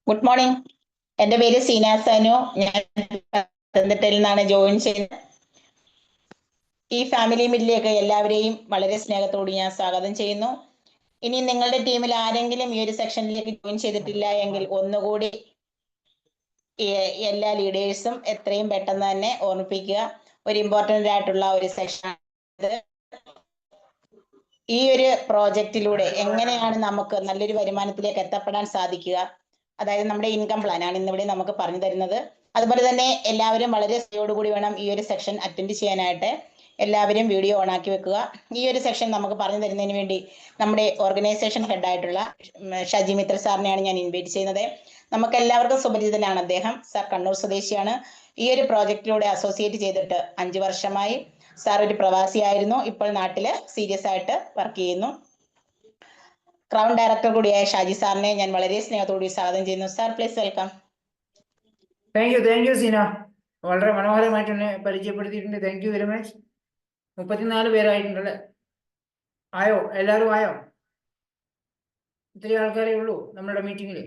Good morning. എൻ്റെ പേര് സീന സനു. ഞാൻ പത്തനംതിട്ടയിൽ നിന്നാണ് ജോയിൻ ചെയ്യുന്നത്. ഈ ഫാമിലി മീറ്റിലേക്ക് എല്ലാവരെയും വളരെ സ്നേഹത്തോടെ ഞാൻ സ്വാഗതം ചെയ്യുന്നു. ഇനി നിങ്ങളുടെ ടീമിൽ ആരെങ്കിലും ഈ ഒരു സെക്ഷനിലേക്ക് ജോയിൻ ചെയ്തിട്ടില്ല എങ്കിൽ ഒന്നുകൂടി എല്ലാ ലീഡേഴ്സും എത്രയും പെട്ടെന്ന് തന്നെ ഓർമ്മിപ്പിക്കുക. ഒരു ഇമ്പോർട്ടൻ്റ് ആയിട്ടുള്ള ഒരു സെക്ഷൻ. ഈ ഒരു പ്രോജക്റ്റിലൂടെ എങ്ങനെയാണ് നമുക്ക് നല്ലൊരു വരുമാനത്തിലേക്ക് എത്തപ്പെടാൻ സാധിക്കുക, അതായത് നമ്മുടെ ഇൻകം പ്ലാൻ ആണ് ഇന്നിവിടെ നമുക്ക് പറഞ്ഞു തരുന്നത്. അതുപോലെ തന്നെ എല്ലാവരും വളരെ ശ്രദ്ധയോടുകൂടി വേണം ഈ ഒരു സെക്ഷൻ അറ്റൻഡ് ചെയ്യാനായിട്ട്. എല്ലാവരും വീഡിയോ ഓൺ ആക്കി വെക്കുക. ഈ ഒരു സെക്ഷൻ നമുക്ക് പറഞ്ഞു തരുന്നതിന് വേണ്ടി നമ്മുടെ ഓർഗനൈസേഷൻ ഹെഡായിട്ടുള്ള ഷജി മിത്ര സാറിനെയാണ് ഞാൻ ഇൻവൈറ്റ് ചെയ്യുന്നത്. നമുക്ക് എല്ലാവർക്കും സുപരിചിതനാണ് അദ്ദേഹം. സാർ കണ്ണൂർ സ്വദേശിയാണ്. ഈ ഒരു പ്രോജക്റ്റിലൂടെ അസോസിയേറ്റ് ചെയ്തിട്ട് 5 വർഷമായി. സാർ ഒരു പ്രവാസിയായിരുന്നു, ഇപ്പോൾ നാട്ടില് സീരിയസ് ആയിട്ട് വർക്ക് ചെയ്യുന്നു. ക്രൗൺ ഡയറക്ടർ കൂടിയായ ഷാജി സാറിനെ ഞാൻ വളരെ സ്നേഹത്തോടെ സ്വാഗതം ചെയ്യുന്നു. Sir please welcome. Thank you Seena, വളരെ മനോഹരമായിട്ട് തന്നെ പരിചയപ്പെടുത്തിയിട്ടുണ്ട്. Thank you very much. 34 പേരായിട്ടുണ്ടല്ലേ? ആയോ? എല്ലാവരും ആയോ? ഇത്രയും ആൾക്കാരേ ഉള്ളൂ നമ്മളുടെ മീറ്റിങ്ങിൽ.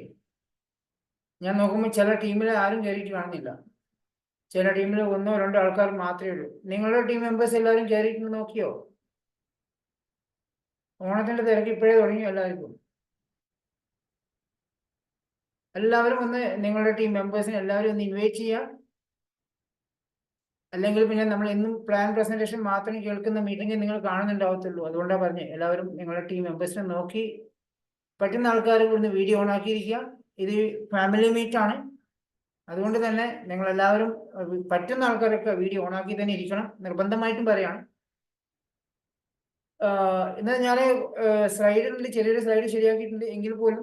ഞാൻ നോക്കുമ്പോൾ ചില ടീമിൽ ആരും കയറിയിട്ട് കാണുന്നില്ല. ചില ടീമിൽ 1-2 ആൾക്കാർ മാത്രമേ ഉള്ളൂ. നിങ്ങളുടെ ടീം മെമ്പേഴ്സ് എല്ലാവരും കയറിയിട്ട് നോക്കിയോ? ഓണത്തിന്റെ തിരക്ക് ഇപ്പോഴേ തുടങ്ങി. എല്ലാവരും ഒന്ന് നിങ്ങളുടെ ടീം മെമ്പേഴ്സിനെ എല്ലാവരും ഒന്ന് ഇൻവൈറ്റ് ചെയ്യുക. അല്ലെങ്കിൽ പിന്നെ നമ്മൾ എന്നും പ്ലാൻ പ്രസന്റേഷൻ മാത്രം കേൾക്കുന്ന മീറ്റിംഗ് നിങ്ങൾ കാണുന്നുണ്ടാവത്തുള്ളൂ. അതുകൊണ്ടാണ് പറഞ്ഞത് എല്ലാവരും നിങ്ങളുടെ ടീം മെമ്പേഴ്സിനെ നോക്കി പറ്റുന്ന ആൾക്കാർ ഇവിടുന്ന് വീഡിയോ ഓൺ ആക്കിയിരിക്കുക. ഇത് ഫാമിലി മീറ്റ് ആണ്. അതുകൊണ്ട് തന്നെ നിങ്ങൾ എല്ലാവരും പറ്റുന്ന ആൾക്കാരൊക്കെ വീഡിയോ ഓൺ ആക്കി തന്നെ ഇരിക്കണം, നിർബന്ധമായിട്ടും പറയാണ്. ഇന്ന് ഞാൻ സ്ലൈഡിനുള്ളിൽ ചെറിയൊരു സ്ലൈഡ് ശരിയാക്കിയിട്ടുണ്ട്. എങ്കിൽ പോലും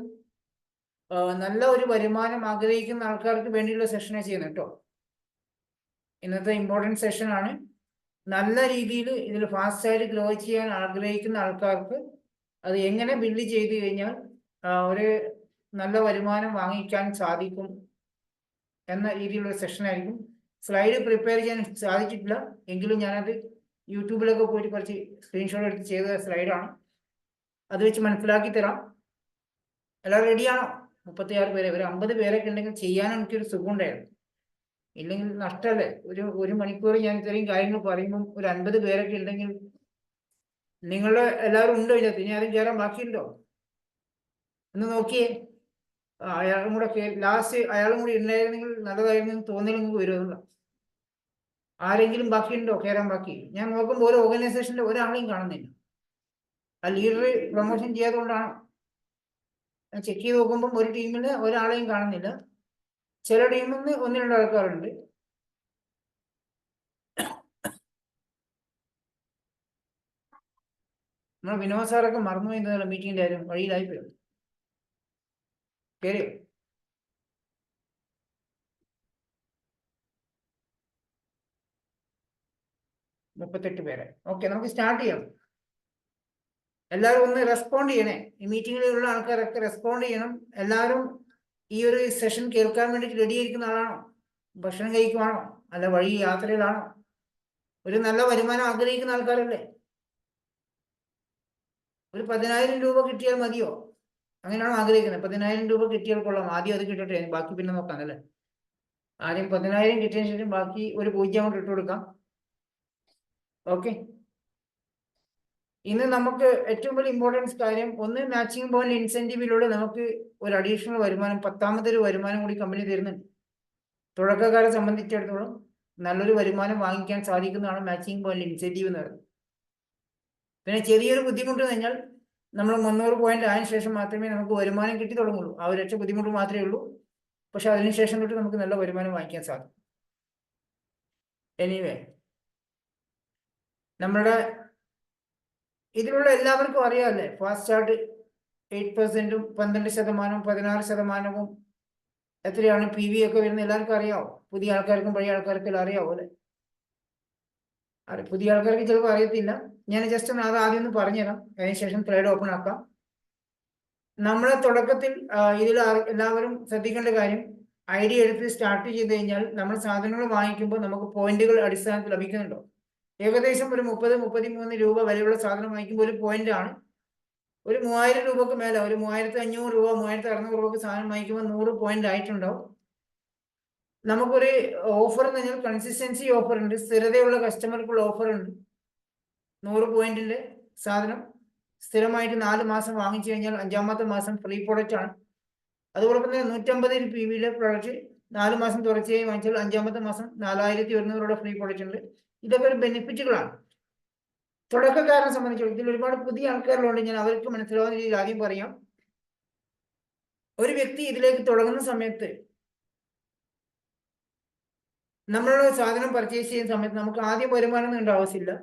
നല്ല ഒരു വരുമാനം ആഗ്രഹിക്കുന്ന ആൾക്കാർക്ക് വേണ്ടിയുള്ള സെഷനാണ് ചെയ്യുന്നത് കേട്ടോ. ഇന്നത്തെ ഇമ്പോർട്ടൻറ്റ് സെഷൻ ആണ്. നല്ല രീതിയിൽ ഇതിൽ ഫാസ്റ്റായിട്ട് ഗ്രോ ചെയ്യാൻ ആഗ്രഹിക്കുന്ന ആൾക്കാർക്ക് അത് എങ്ങനെ ബിൽഡ് ചെയ്ത് കഴിഞ്ഞാൽ ഒരു നല്ല വരുമാനം വാങ്ങിക്കാൻ സാധിക്കും എന്ന രീതിയിലുള്ള സെഷനായിരിക്കും. സ്ലൈഡ് പ്രിപ്പയർ ചെയ്യാൻ സാധിച്ചിട്ടില്ല, എങ്കിലും ഞാനത് യൂട്യൂബിലൊക്കെ പോയിട്ട് കുറച്ച് സ്ക്രീൻഷോട്ട് എടുത്ത് ചെയ്ത സ്ലൈഡാണ്. അത് വെച്ച് മനസ്സിലാക്കി തരാം. എല്ലാവരും റെഡിയാണോ? 36 പേരെ, ഒരു 50 പേരൊക്കെ ഉണ്ടെങ്കിൽ ചെയ്യാനും എനിക്കൊരു സുഖം ഉണ്ടായിരുന്നു. ഇല്ലെങ്കിൽ നഷ്ടമല്ലേ? ഒരു മണിക്കൂർ ഞാൻ ഇത്രയും കാര്യങ്ങൾ പറയുമ്പം ഒരു 50 പേരൊക്കെ ഉണ്ടെങ്കിൽ നിങ്ങളുടെ എല്ലാവരും ഉണ്ടോ ഇതിനകത്ത്? ഇനി ആരും കയറാൻ ബാക്കിയുണ്ടോ? ഒന്ന് നോക്കിയേ. അയാളും കൂടെ ലാസ്റ്റ് അയാളും കൂടി ഉണ്ടായിരുന്നെങ്കിൽ നല്ലതായിരുന്നു തോന്നൽ നിങ്ങൾക്ക് വരുമല്ലോ. ആരെങ്കിലും ബാക്കിയുണ്ടോ കയറാൻ? ബാക്കി ഞാൻ നോക്കുമ്പോൾ ഒരു ഓർഗനൈസേഷനിൽ ഒരാളെയും കാണുന്നില്ല. ആ ലീഡർ പ്രൊമോഷൻ ചെയ്യാത്തതുകൊണ്ടാണ്. ചെക്ക് ചെയ്ത് നോക്കുമ്പോൾ ഒരു ടീമിൽ ഒരാളെയും കാണുന്നില്ല. ചില ടീമിൽ നിന്ന് 1-2 ആൾക്കാരുണ്ട്. നമ്മൾ വിനോദ് സാറൊക്കെ മറന്നുപോയി എന്നുള്ള മീറ്റിങ്ങിന്റെ കാര്യം. വഴിയിലായിപ്പോയി. കയറിയോ? മുപ്പത്തെട്ട് പേരെ. ഓക്കെ, നമുക്ക് സ്റ്റാർട്ട് ചെയ്യാം. എല്ലാവരും ഒന്ന് റെസ്പോണ്ട് ചെയ്യണേ. ഈ മീറ്റിങ്ങിലുള്ള ആൾക്കാരൊക്കെ റെസ്പോണ്ട് ചെയ്യണം. എല്ലാവരും ഈ ഒരു സെഷൻ കേൾക്കാൻ വേണ്ടിയിട്ട് റെഡി ആയിരിക്കുന്ന ആളാണോ? ഭക്ഷണം കഴിക്കുവാണോ? അല്ല വഴി യാത്രയിലാണോ? ഒരു നല്ല വരുമാനം ആഗ്രഹിക്കുന്ന ആൾക്കാരല്ലേ? ഒരു 10,000 രൂപ കിട്ടിയാൽ മതിയോ? അങ്ങനെയാണോ ആഗ്രഹിക്കുന്നത്? 10,000 രൂപ കിട്ടിയാൽ കൊള്ളാം. ആദ്യം അത് കിട്ടട്ടെ, ബാക്കി പിന്നെ നോക്കാം അല്ലേ? ആദ്യം 10,000 കിട്ടിയതിന് ശേഷം ബാക്കി ഒരു 0 കൊണ്ട് ഇട്ട് കൊടുക്കാം. ഓക്കെ, ഇന്ന് നമുക്ക് ഏറ്റവും വലിയ ഇമ്പോർട്ടൻസ് കാര്യം ഒന്ന്, മാച്ചിങ് പോയിന്റ് ഇൻസെന്റീവിലൂടെ നമുക്ക് ഒരു അഡീഷണൽ വരുമാനം, 10ാമത്തെ ഒരു വരുമാനം കൂടി കമ്പനി തരുന്നുണ്ട്. തുടക്കക്കാരെ സംബന്ധിച്ചിടത്തോളം നല്ലൊരു വരുമാനം വാങ്ങിക്കാൻ സാധിക്കുന്നതാണ് മാച്ചിങ് പോയിന്റ് ഇൻസെന്റീവ് എന്ന് പറയുന്നത്. പിന്നെ ചെറിയൊരു ബുദ്ധിമുട്ട് കഴിഞ്ഞാൽ നമ്മൾ 300 പോയിന്റ് ആയതിനു ശേഷം മാത്രമേ നമുക്ക് വരുമാനം കിട്ടി തുടങ്ങുള്ളൂ. ആ ഒരു ഒറ്റ ബുദ്ധിമുട്ട് മാത്രമേ ഉള്ളൂ. പക്ഷെ അതിനുശേഷം തൊട്ട് നമുക്ക് നല്ല വരുമാനം വാങ്ങിക്കാൻ സാധിക്കും. എനിവേ, നമ്മുടെ ഇതിലുള്ള എല്ലാവർക്കും അറിയാമല്ലേ, ഫാസ്റ്റ് ചാർട്ട് 8%, 12%, 16%, എത്രയാണ് PV ഒക്കെ വരുന്നത് എല്ലാവർക്കും അറിയാവോ? പുതിയ ആൾക്കാർക്കും പഴയ ആൾക്കാർക്കും എല്ലാം അറിയാവോ അല്ലെ? പുതിയ ആൾക്കാർക്ക് ചിലപ്പോൾ അറിയത്തില്ല. ഞാൻ ജസ്റ്റ് ഒന്ന് അത് ആദ്യം ഒന്ന് പറഞ്ഞുതരാം, അതിനുശേഷം സ്ലൈഡ് ഓപ്പൺ ആക്കാം. നമ്മളെ തുടക്കത്തിൽ ഇതിൽ എല്ലാവരും ശ്രദ്ധിക്കേണ്ട കാര്യം, ഐഡിയ എടുത്ത് സ്റ്റാർട്ട് ചെയ്ത് കഴിഞ്ഞാൽ നമ്മൾ സാധനങ്ങൾ വാങ്ങിക്കുമ്പോൾ നമുക്ക് പോയിന്റുകൾ അടിസ്ഥാനത്തിൽ ലഭിക്കുന്നുണ്ടോ? ഏകദേശം ഒരു 30-33 രൂപ വിലയുള്ള സാധനം വാങ്ങിക്കുമ്പോൾ ഒരു പോയിന്റ് ആണ്. ഒരു 3000 രൂപക്ക് മേലെ, ഒരു 3500 രൂപ 3600 രൂപക്ക് സാധനം വാങ്ങിക്കുമ്പോൾ 100 പോയിന്റ് ആയിട്ടുണ്ടാവും. നമുക്കൊരു ഓഫർ എന്ന് പറഞ്ഞാൽ കൺസിസ്റ്റൻസി ഓഫർ ഉണ്ട്, സ്ഥിരതയുള്ള കസ്റ്റമർക്കുള്ള ഓഫർ ഉണ്ട്. 100 പോയിന്റിന്റെ സാധനം സ്ഥിരമായിട്ട് 4 മാസം വാങ്ങിച്ചു കഴിഞ്ഞാൽ 5ാമത്തെ മാസം ഫ്രീ പ്രൊഡക്റ്റ് ആണ്. അതുപോലെ തന്നെ 150 PVയുടെ പ്രൊഡക്റ്റ് 4 മാസം തുടർച്ചയായി വാങ്ങിച്ചാൽ 5ാമത്തെ മാസം 4100 ഫ്രീ പ്രൊഡക്റ്റ് ഉണ്ട്. ഇതൊക്കെ ഒരു ബെനിഫിറ്റുകളാണ്. തുടക്കക്കാരനെ സംബന്ധിച്ചിടത്തോളം ഇതിൽ ഒരുപാട് പുതിയ ആൾക്കാരുണ്ട്. ഞാൻ അവർക്ക് മനസ്സിലാവുന്ന രീതിയിൽ ആദ്യം പറയാം. ഒരു വ്യക്തി ഇതിലേക്ക് തുടങ്ങുന്ന സമയത്ത് നമ്മളുടെ സാധനം പർച്ചേസ് ചെയ്യുന്ന സമയത്ത് നമുക്ക് ആദ്യം വരുമാനം ഒന്നും ഉണ്ടാവുക ആവശ്യമില്ല.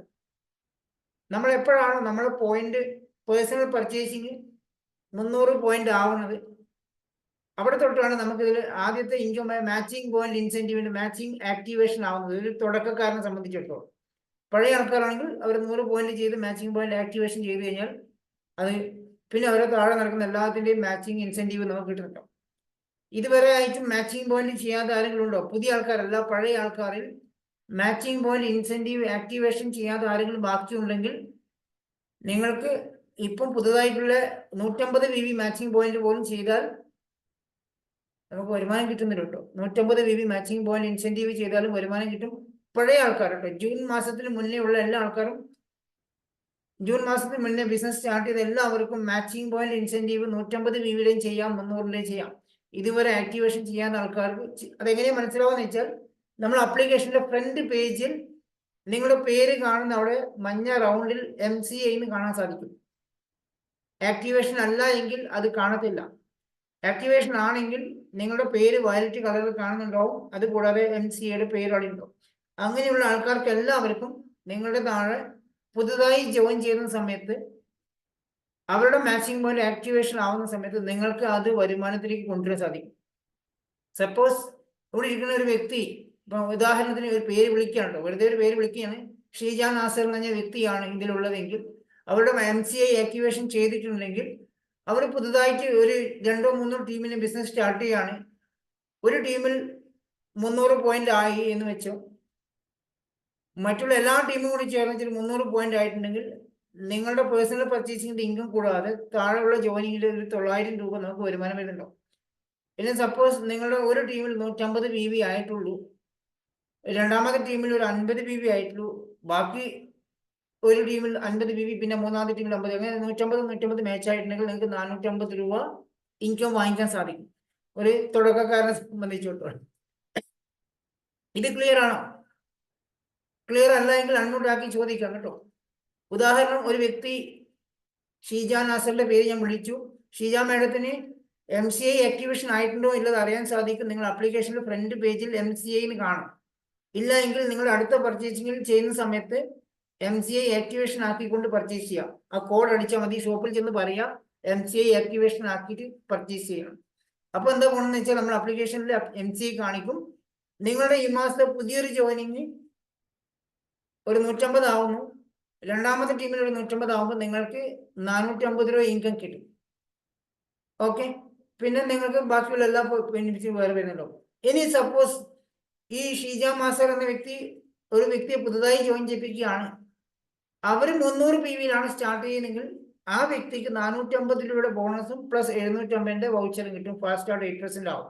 നമ്മൾ എപ്പോഴാണോ നമ്മുടെ പോയിന്റ് പേഴ്സണൽ പർച്ചേസിങ് 300 പോയിന്റ് ആവുന്നത്, അവിടെ തൊട്ടാണ് നമുക്കിതിൽ ആദ്യത്തെ ഇൻകം മാച്ചിങ് പോയിന്റ് ഇൻസെന്റീവിന്റെ മാച്ചിങ് ആക്ടിവേഷൻ ആവുന്നത് ഒരു തുടക്കക്കാരനെ സംബന്ധിച്ചിടത്തോളം. പഴയ ആൾക്കാരാണെങ്കിൽ അവർ 100 പോയിന്റ് ചെയ്ത് മാച്ചിങ് പോയിന്റ് ആക്ടിവേഷൻ ചെയ്ത് കഴിഞ്ഞാൽ അത് പിന്നെ അവരെ താഴെ നടക്കുന്ന എല്ലാത്തിന്റെയും മാച്ചിങ് ഇൻസെന്റീവ് നമുക്ക് കിട്ടുന്നുണ്ടോ. ഇതുവരെ ആയിട്ടും മാച്ചിങ് പോയിന്റ് ചെയ്യാത്ത ആരെങ്കിലും ഉണ്ടോ? പുതിയ ആൾക്കാരല്ല, പഴയ ആൾക്കാരിൽ മാച്ചിങ് പോയിന്റ് ഇൻസെന്റീവ് ആക്ടിവേഷൻ ചെയ്യാത്ത ആരെങ്കിലും ബാക്കിയുണ്ടെങ്കിൽ നിങ്ങൾക്ക് ഇപ്പം പുതുതായിട്ടുള്ള 150 VV മാച്ചിങ് പോയിന്റ് പോലും ചെയ്താൽ നമുക്ക് വരുമാനം കിട്ടുന്നില്ല കേട്ടോ. 150 VV മാച്ചിങ് പോയിന്റ് ഇൻസെന്റീവ് ചെയ്താലും വരുമാനം കിട്ടും. പഴയ ആൾക്കാർ കേട്ടോ, ജൂൺ മാസത്തിന് മുന്നേ ഉള്ള എല്ലാ ആൾക്കാരും, ജൂൺ മാസത്തിന് മുന്നേ ബിസിനസ് സ്റ്റാർട്ട് ചെയ്ത എല്ലാവർക്കും മാച്ചിങ് പോയിന്റ് ഇൻസെന്റീവ് 150 VVയുടെയും ചെയ്യാം, 300ന്റെയും ചെയ്യാം. ഇതുവരെ ആക്ടിവേഷൻ ചെയ്യാത്ത ആൾക്കാർക്ക് അതെങ്ങനെയാണ് മനസ്സിലാവുമെന്ന് വെച്ചാൽ, നമ്മൾ ആപ്ലിക്കേഷന്റെ ഫ്രണ്ട് പേജിൽ നിങ്ങളുടെ പേര് കാണുന്ന അവിടെ മഞ്ഞ റൗണ്ടിൽ MCA എന്ന് കാണാൻ സാധിക്കും. ആക്ടിവേഷൻ അല്ല എങ്കിൽ അത് കാണത്തില്ല. ആക്ടിവേഷൻ ആണെങ്കിൽ നിങ്ങളുടെ പേര് വയലറ്റ് കളറിൽ കാണുന്നുണ്ടാവും, അതുകൂടാതെ MCAയുടെ പേര് അവിടെ ഉണ്ടാവും. അങ്ങനെയുള്ള ആൾക്കാർക്ക് എല്ലാവർക്കും നിങ്ങളുടെ താഴെ പുതുതായി ജോയിൻ ചെയ്യുന്ന സമയത്ത് അവരുടെ മാച്ചിങ് പോയിന്റ് ആക്ടിവേഷൻ ആവുന്ന സമയത്ത് നിങ്ങൾക്ക് അത് വരുമാനത്തിലേക്ക് കൊണ്ടുവരാൻ സാധിക്കും. സപ്പോസ് ഇവിടെ ഇരിക്കുന്ന ഒരു വ്യക്തി, ഇപ്പൊ ഉദാഹരണത്തിന് ഒരു പേര് വിളിക്കുകയാണ്, വെറുതെ ഒരു പേര് വിളിക്കുകയാണ്, ഷീജ നാസർ എന്ന് പറഞ്ഞ വ്യക്തിയാണ് ഇതിലുള്ളതെങ്കിൽ അവരുടെ MCA ആക്ടിവേഷൻ ചെയ്തിട്ടുണ്ടെങ്കിൽ അവർ പുതുതായിട്ട് ഒരു 2-3 ടീമിന് ബിസിനസ് സ്റ്റാർട്ട് ചെയ്യുകയാണ്. ഒരു ടീമിൽ 300 പോയിന്റ് ആയി എന്ന് വെച്ചോ, മറ്റുള്ള എല്ലാ ടീമും കൂടി ചേർന്നിട്ട് 300 പോയിന്റ് ആയിട്ടുണ്ടെങ്കിൽ നിങ്ങളുടെ പേഴ്സണൽ പർച്ചേസിംഗിന്റെ ഇൻകം കൂടാതെ താഴെയുള്ള ജോയിനിങ്ങിൽ ഒരു 900 രൂപ നമുക്ക് വരുമാനം വരുന്നുണ്ടോ. പിന്നെ സപ്പോസ് നിങ്ങളുടെ ഒരു ടീമിൽ 150 VV ആയിട്ടുള്ളൂ, രണ്ടാമത്തെ ടീമിൽ ഒരു 50 VV ആയിട്ടുള്ളൂ, ബാക്കി ഒരു ടീമിൽ 50 VV, പിന്നെ മൂന്നാമത്തെ ടീമിൽ 50, അങ്ങനെ 150 മാച്ച് ആയിട്ടുണ്ടെങ്കിൽ നിങ്ങൾക്ക് 450 രൂപ ഇൻകം വാങ്ങിക്കാൻ സാധിക്കും ഒരു തുടക്കക്കാരനെ സംബന്ധിച്ചിടത്തോളം. ഇത് ക്ലിയർ ആണോ? ക്ലിയർ അല്ല എങ്കിൽ അൺമ്യൂട്ടാക്കി ചോദിക്കാം കേട്ടോ. ഉദാഹരണം, ഒരു വ്യക്തി ഷീജ നാസറിന്റെ പേര് ഞാൻ വിളിച്ചു, ഷീജ മാഡത്തിന് MCA ആക്ടിവേഷൻ ആയിട്ടുണ്ടോ ഇല്ലത് അറിയാൻ സാധിക്കും. നിങ്ങൾ ആപ്ലിക്കേഷന്റെ ഫ്രണ്ട് പേജിൽ MCA കാണും. ഇല്ല എങ്കിൽ നിങ്ങൾ അടുത്ത പർച്ചേസിംഗിൽ ചെയ്യുന്ന സമയത്ത് MCA ആക്ടിവേഷൻ ആക്കിക്കൊണ്ട് പർച്ചേസ് ചെയ്യാം. ആ കോഡ് അടിച്ചാൽ മതി, ഷോപ്പിൽ ചെന്ന് പറയാം MCA ആക്ടിവേഷൻ ആക്കിയിട്ട് പർച്ചേസ് ചെയ്യണം. അപ്പൊ എന്താ പോണെന്ന് വെച്ചാൽ നമ്മൾ ആപ്ലിക്കേഷനിൽ MCA കാണിക്കും. നിങ്ങളുടെ ഈ മാസത്തെ പുതിയൊരു ജോയിനിങ് ഒരു 150 ആവുന്നു, രണ്ടാമത്തെ ടീമിൽ ഒരു 150 ആവുമ്പോൾ നിങ്ങൾക്ക് 450 രൂപ ഇൻകം കിട്ടും. ഓക്കെ, പിന്നെ നിങ്ങൾക്ക് ബാക്കിയുള്ള എല്ലാ ബെനിഫിറ്റ്സും വേറെ വരുന്നുണ്ടോ. ഇനി സപ്പോസ് ഈ ഷീജ മാസർ എന്ന വ്യക്തി ഒരു വ്യക്തിയെ പുതുതായി ജോയിൻ ചെയ്യിപ്പിക്കുകയാണ്, അവർ 300 PVയിലാണ് സ്റ്റാർട്ട് ചെയ്യുന്നതെങ്കിൽ ആ വ്യക്തിക്ക് 450 രൂപയുടെ ബോണസും പ്ലസ് 750ന്റെ വൗച്ചറും കിട്ടും. ഫാസ്റ്റ് സ്റ്റാർട്ട് 8% ആവും.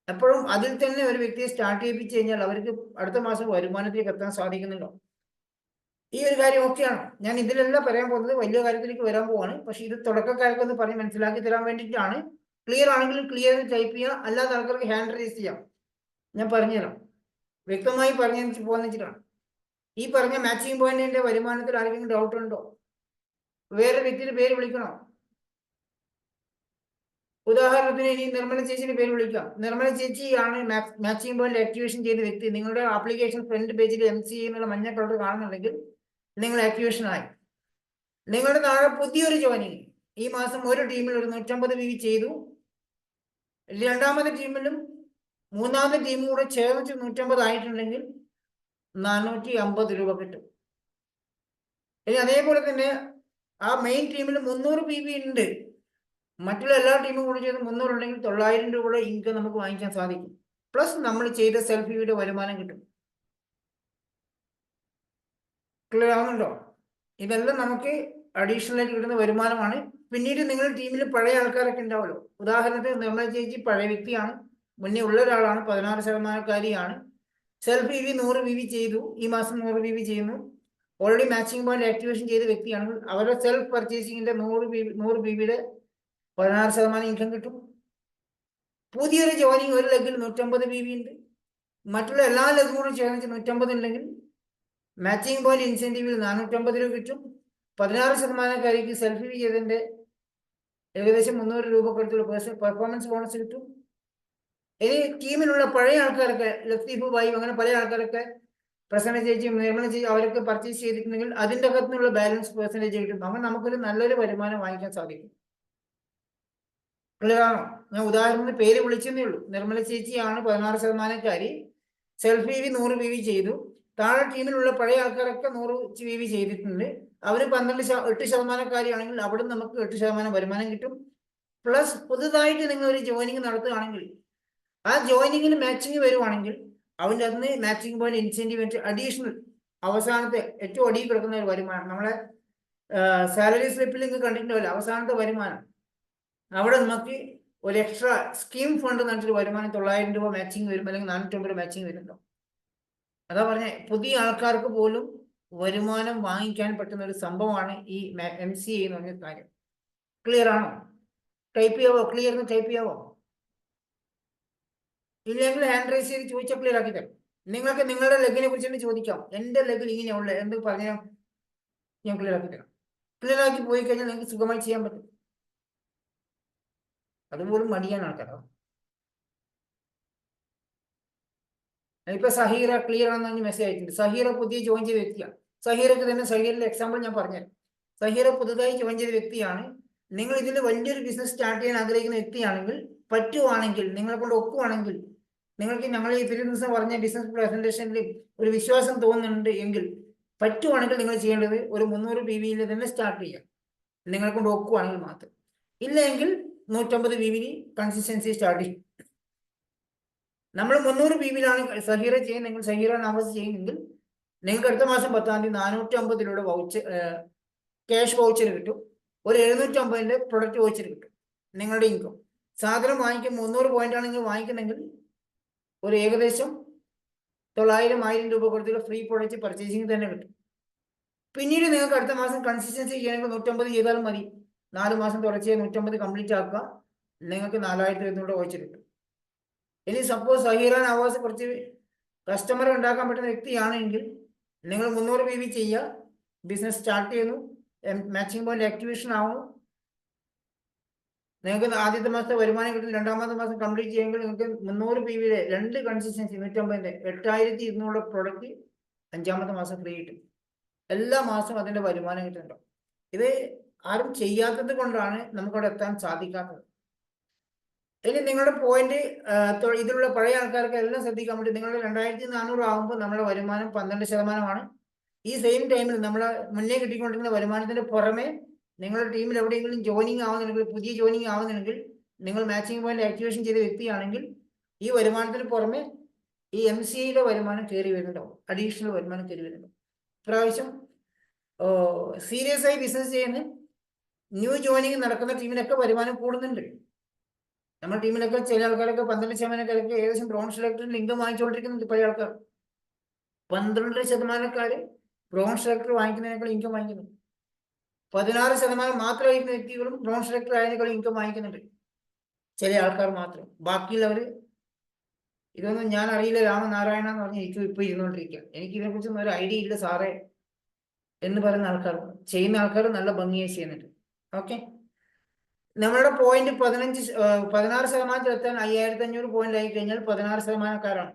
എപ്പോഴും അതിൽ തന്നെ ഒരു വ്യക്തിയെ സ്റ്റാർട്ട് ചെയ്യിപ്പിച്ചു കഴിഞ്ഞാൽ അവർക്ക് അടുത്ത മാസം വരുമാനത്തിലേക്ക് എത്താൻ സാധിക്കുന്നുണ്ടോ. ഈ ഒരു കാര്യം ഓക്കെയാണ്. ഞാൻ ഇതിലെല്ലാം പറയാൻ പോകുന്നത് വലിയ കാര്യത്തിലേക്ക് വരാൻ പോവാണ്, പക്ഷെ ഇത് തുടക്കക്കാർക്ക് ഒന്ന് പറഞ്ഞ് മനസ്സിലാക്കി തരാൻ വേണ്ടിയിട്ടാണ്. ക്ലിയർ ആണെങ്കിൽ ക്ലിയർ ടൈപ്പ് ചെയ്യുക, അല്ലാത്ത ആൾക്കാർക്ക് ഹാൻഡ് റൈസ് ചെയ്യാം. ഞാൻ പറഞ്ഞുതരാം, വ്യക്തമായി പറഞ്ഞു പോകാന്ന് വെച്ചിട്ടാണ്. ഈ പറഞ്ഞ മാച്ചിങ് പോയിന്റിന്റെ വരുമാനത്തിൽ ആർക്കെങ്കിലും ഡൗട്ട് ഉണ്ടോ? വേറെ വ്യക്തിയുടെ പേര് വിളിക്കണോ? ഉദാഹരണത്തിന് ഇനി നിർമ്മല ചേച്ചിയുടെ പേര് വിളിക്കാം. നിർമ്മല ചേച്ചിയാണ് മാച്ചിങ് പോയിന്റ് ആക്ടിവേഷൻ ചെയ്ത വ്യക്തി. നിങ്ങളുടെ ആപ്ലിക്കേഷൻ ഫ്രണ്ട് പേജിൽ MCA എന്നുള്ള മഞ്ഞ കളർ കാണുന്നുണ്ടെങ്കിൽ നിങ്ങൾ ആക്ടിവേഷൻ ആയി. നിങ്ങളുടെ താഴെ പുതിയൊരു ജോയിനിങ് ഈ മാസം ഒരു ടീമിൽ ഒരു 150 VV ചെയ്തു, രണ്ടാമത്തെ ടീമിലും മൂന്നാമത്തെ ടീമും കൂടെ ചേർന്നിട്ട് 150 ആയിട്ടുണ്ടെങ്കിൽ 450 രൂപ കിട്ടും. ഇനി അതേപോലെ തന്നെ ആ മെയിൻ ടീമിൽ 300 PV ഉണ്ട്, മറ്റുള്ള എല്ലാ ടീമും കൂടി ചെയ്ത് 300 ഉണ്ടെങ്കിൽ 900 രൂപയുടെ ഇൻകം നമുക്ക് വാങ്ങിക്കാൻ സാധിക്കും. പ്ലസ് നമ്മൾ ചെയ്ത സെൽഫ് VVയുടെ വരുമാനം കിട്ടും. ക്ലിയർ ആവുന്നുണ്ടോ? ഇതെല്ലാം നമുക്ക് അഡീഷണൽ ആയിട്ട് കിട്ടുന്ന വരുമാനമാണ്. പിന്നീട് നിങ്ങളുടെ ടീമിൽ പഴയ ആൾക്കാരൊക്കെ ഉണ്ടാവുമല്ലോ. ഉദാഹരണത്തിന് നിർമ്മല ചേച്ചി പഴയ വ്യക്തിയാണ്, മുന്നേ ഉള്ള ഒരാളാണ്, 16% സെൽഫ് ഇ വി 100 PV ചെയ്തു, ഈ മാസം 100 PV ചെയ്യുന്നു. ഓൾറെഡി മാച്ചിങ് പോയിന്റ് ആക്ടിവേഷൻ ചെയ്ത വ്യക്തിയാണ്. അവരുടെ സെൽഫ് പർച്ചേസിംഗിന്റെ 100 PVയുടെ 16% ഇൻകം കിട്ടും. പുതിയൊരു ജോയിനിങ് ഒരു ലെഗിൽ 150 PV ഉണ്ട്. മറ്റുള്ള എല്ലാ ലെഗും കൂടെ ചേർന്ന് 150 ഉണ്ടെങ്കിൽ മാച്ചിങ് പോയിന്റ് ഇൻസെന്റീവിൽ 450 രൂപ കിട്ടും. 16%കാരിക്ക് സെൽഫ് ഇ വി ചെയ്തതിന്റെ ഏകദേശം 300 രൂപ കൊടുത്തുള്ള പെർഫോമൻസ് ബോണസ് കിട്ടും. ഇനി ടീമിലുള്ള പഴയ ആൾക്കാരൊക്കെ ലത്തീഫ് ഭായി അങ്ങനെ പല ആൾക്കാരൊക്കെ പ്രസന്ന ചേച്ചിയും നിർമ്മല ചേച്ചി അവരൊക്കെ പർച്ചേസ് ചെയ്തിട്ടുണ്ടെങ്കിൽ അതിൻ്റെ അകത്തുനിന്നുള്ള ബാലൻസ് പെർസെൻറ്റേജ് കിട്ടും. അങ്ങനെ നമുക്കൊരു നല്ലൊരു വരുമാനം വാങ്ങിക്കാൻ സാധിക്കും. ക്ലിയർ ആണോ? ഞാൻ ഉദാഹരണത്തിന് പേര് വിളിച്ചതേ ഉള്ളൂ. നിർമ്മല ചേച്ചിയാണ് 16%കാരി, സെൽഫ് ഇ വി 100 PV ചെയ്തു. താഴെ ടീമിലുള്ള പഴയ ആൾക്കാരൊക്കെ 100 PV ചെയ്തിട്ടുണ്ട്. അവര് 8%കാരിയാണെങ്കിൽ അവിടെ നമുക്ക് 8% വരുമാനം കിട്ടും. പ്ലസ് പുതുതായിട്ട് നിങ്ങൾ ഒരു ജോയിനിങ് നടത്തുകയാണെങ്കിൽ ആ ജോയിനിങ്ങിന് മാച്ചിങ് വരുവാണെങ്കിൽ അവൻ്റെ അതിന് മാച്ചിങ് പോയിന്റ് ഇൻസെന്റീവ് അഡീഷണൽ അവസാനത്തെ ഏറ്റവും അടിയിൽ കിടക്കുന്ന ഒരു വരുമാനം, നമ്മളെ സാലറി സ്ലിപ്പിൽ നിങ്ങൾ കണ്ടിട്ടുണ്ടാവില്ല, അവസാനത്തെ വരുമാനം അവിടെ നമുക്ക് ഒരു എക്സ്ട്രാ സ്കീം ഫണ്ട് എന്നിട്ടൊരു വരുമാനം 900 രൂപ മാച്ചിങ് വരും, അല്ലെങ്കിൽ 450 രൂപ മാച്ചിങ് വരുന്നുണ്ടോ. അതാ പറഞ്ഞ പുതിയ ആൾക്കാർക്ക് പോലും വരുമാനം വാങ്ങിക്കാൻ പറ്റുന്ന ഒരു സംഭവമാണ് ഈ MCA എന്ന് പറഞ്ഞ കാര്യം. ക്ലിയർ ആണോ? ടൈപ്പ് ചെയ്യാവോ? ക്ലിയർ എന്ന് ടൈപ്പ് ചെയ്യാവോ? ഇല്ലെങ്കിൽ ഹാൻഡ് റൈസ് ചെയ്ത് ചോദിച്ചാൽ ക്ലിയർ ആക്കി തരാം. നിങ്ങൾക്ക് നിങ്ങളുടെ ലെഗിനെ കുറിച്ച് ചോദിക്കാം. എൻ്റെ ലെഗിൽ ഇങ്ങനെയുള്ള എന്ത് പറഞ്ഞാൽ ഞാൻ ക്ലിയർ ആക്കി തരാം. ക്ലിയർ ആക്കി പോയി കഴിഞ്ഞാൽ നിങ്ങൾക്ക് സുഖമായി ചെയ്യാൻ പറ്റും. അതുപോലും മടിയാണ് ആൾക്കാരോ. ഇപ്പൊ സഹീറ ക്ലിയർ ആണെന്ന് മെസ്സേജ് അയച്ചിട്ടുണ്ട്. സഹീറ പുതിയ ജോയിൻ ചെയ്ത വ്യക്തിയാണ്. സഹീറക്ക് തന്നെ സഹീറിന്റെ എക്സാമ്പിൾ ഞാൻ പറഞ്ഞുതരാം. സഹീറ പുതുതായി ജോയിൻ ചെയ്ത വ്യക്തിയാണ്. നിങ്ങൾ ഇതിൽ വലിയൊരു ബിസിനസ് സ്റ്റാർട്ട് ചെയ്യാൻ ആഗ്രഹിക്കുന്ന വ്യക്തിയാണെങ്കിൽ, പറ്റുവാണെങ്കിൽ, നിങ്ങളെ കൊണ്ട് ഒക്കുവാണെങ്കിൽ, നിങ്ങൾക്ക് ഞങ്ങൾ ഈ ദിവസം പറഞ്ഞ ബിസിനസ് പ്രസന്റേഷനിൽ ഒരു വിശ്വാസം തോന്നുന്നുണ്ട് എങ്കിൽ, പറ്റുവാണെങ്കിൽ നിങ്ങൾ ചെയ്യേണ്ടത് ഒരു 300 PVയിൽ തന്നെ സ്റ്റാർട്ട് ചെയ്യാം. നിങ്ങളെ കൊണ്ട് ഒക്കുവാണെങ്കിൽ മാത്രം. ഇല്ലെങ്കിൽ 150 PVയിൽ കൺസിസ്റ്റൻസി സ്റ്റാർട്ട് ചെയ്യും. നമ്മൾ 300 PVയിലാണ് സഹീറ ചെയ്യുന്നെങ്കിൽ, സഹീറ നാമസ് ചെയ്യുന്നെങ്കിൽ, നിങ്ങൾക്ക് അടുത്ത മാസം 10-ാം തീയതി 450 രൂപയുടെ വൗച്ചർ ക്യാഷ് വൗച്ചർ കിട്ടും. ഒരു 750ന്റെ പ്രൊഡക്റ്റ് വൗച്ചർ കിട്ടും. നിങ്ങളുടെ ഇൻകം സാധനം വാങ്ങിക്കും 300 പോയിന്റാണ് നിങ്ങൾ വാങ്ങിക്കുന്നെങ്കിൽ ഒരു ഏകദേശം 900-1000 രൂപ കൊടുത്തുള്ള ഫ്രീ പ്രൊഡക്റ്റ് പർച്ചേസിങ് തന്നെ കിട്ടും. പിന്നീട് നിങ്ങൾക്ക് അടുത്ത മാസം കൺസിസ്റ്റൻസി ചെയ്യണമെങ്കിൽ 150 ചെയ്താലും മതി. 4 മാസം തുടർച്ചയായി 150 കംപ്ലീറ്റ് ആക്കുക, നിങ്ങൾക്ക് 4200 വൗച്ചർ കിട്ടും. ഇനി സപ്പോസ് സഹീറ നവാസ് കുറച്ച് കസ്റ്റമർ ഉണ്ടാക്കാൻ പറ്റുന്ന വ്യക്തിയാണെങ്കിൽ നിങ്ങൾ 300 PV ചെയ്യുക, ബിസിനസ് സ്റ്റാർട്ട് ചെയ്യുന്നു, മാച്ചിങ് പോയിന്റ് ആക്ടിവേഷൻ ആവുന്നു, നിങ്ങൾക്ക് ആദ്യത്തെ മാസത്തെ വരുമാനം കിട്ടും. രണ്ടാമത്തെ മാസം കംപ്ലീറ്റ് ചെയ്യുമെങ്കിൽ നിങ്ങൾക്ക് 300 PVയുടെ 2 കൺസിസ്റ്റൻസി 150ന്റെ 8200 പ്രൊഡക്റ്റ് 5-ാമത്തെ മാസം ഫ്രീ കിട്ടും. എല്ലാ മാസവും അതിന്റെ വരുമാനം കിട്ടുന്നുണ്ടോ. ഇത് ആരും ചെയ്യാത്തത് കൊണ്ടാണ് നമുക്കവിടെ എത്താൻ സാധിക്കാത്തത്. ഇനി നിങ്ങളുടെ പോയിന്റ് ഇതിലുള്ള പഴയ ആൾക്കാർക്ക് എല്ലാം ശ്രദ്ധിക്കാൻ വേണ്ടി, നിങ്ങളുടെ 2400 ആകുമ്പോൾ നമ്മുടെ വരുമാനം 12%. ഈ സെയിം ടൈമിൽ നമ്മളെ മുന്നേ കിട്ടിക്കൊണ്ടിരുന്ന വരുമാനത്തിന് പുറമെ നിങ്ങളുടെ ടീമിൽ എവിടെയെങ്കിലും ജോയിനിങ് ആവുന്നുണ്ടെങ്കിൽ, പുതിയ ജോയിനിങ് ആവുന്നുണ്ടെങ്കിൽ, നിങ്ങൾ മാച്ചിങ് പോയിന്റ് ആക്ടിവേഷൻ ചെയ്ത വ്യക്തിയാണെങ്കിൽ ഈ വരുമാനത്തിന് പുറമെ ഈ MCAയുടെ വരുമാനം കയറി വരുന്നുണ്ടാവും, അഡീഷണൽ വരുമാനം കയറി വരുന്നുണ്ടാവും. ഇപ്രാവശ്യം സീരിയസ് ആയി ബിസിനസ് ചെയ്യുന്ന ന്യൂ ജോയിനിങ് നടക്കുന്ന ടീമിനൊക്കെ വരുമാനം കൂടുന്നുണ്ട്. നമ്മുടെ ടീമിലൊക്കെ ചില ആൾക്കാരൊക്കെ 12% ഏകദേശം ബ്രോൺ സെലക്ടറിൽ ഇൻകം വാങ്ങിച്ചുകൊണ്ടിരിക്കുന്നുണ്ട്. പഴയ ആൾക്കാർ 12% ബ്രോൺ സെലക്ടർ വാങ്ങിക്കുന്നതിനേക്കാൾ ഇൻകം വാങ്ങിക്കുന്നു. 16% മാത്രമായിരിക്കുന്ന വ്യക്തികളും ബ്രോൺ സെലക്ടർ ആയതിനേക്കാൾ ഇൻകം വാങ്ങിക്കുന്നുണ്ട്. ചില ആൾക്കാർ മാത്രം. ബാക്കിയുള്ളവർ ഇതൊന്നും ഞാൻ അറിയില്ല, രാമനാരായണ എന്ന് പറഞ്ഞ് എനിക്ക് ഇപ്പൊ ഇരുന്നുകൊണ്ടിരിക്കുക, എനിക്ക് ഇതിനെക്കുറിച്ചൊന്നും ഒരു ഐഡിയ ഇല്ല സാറേ എന്ന് പറയുന്ന ആൾക്കാർ, ചെയ്യുന്ന ആൾക്കാർ നല്ല ഭംഗിയായി ചെയ്യുന്നുണ്ട്. ഓക്കെ, നമ്മളുടെ പോയിന്റ് 16% എത്താൻ 5500 പോയിന്റ് ആയി കഴിഞ്ഞാൽ 16%കാരാണ്.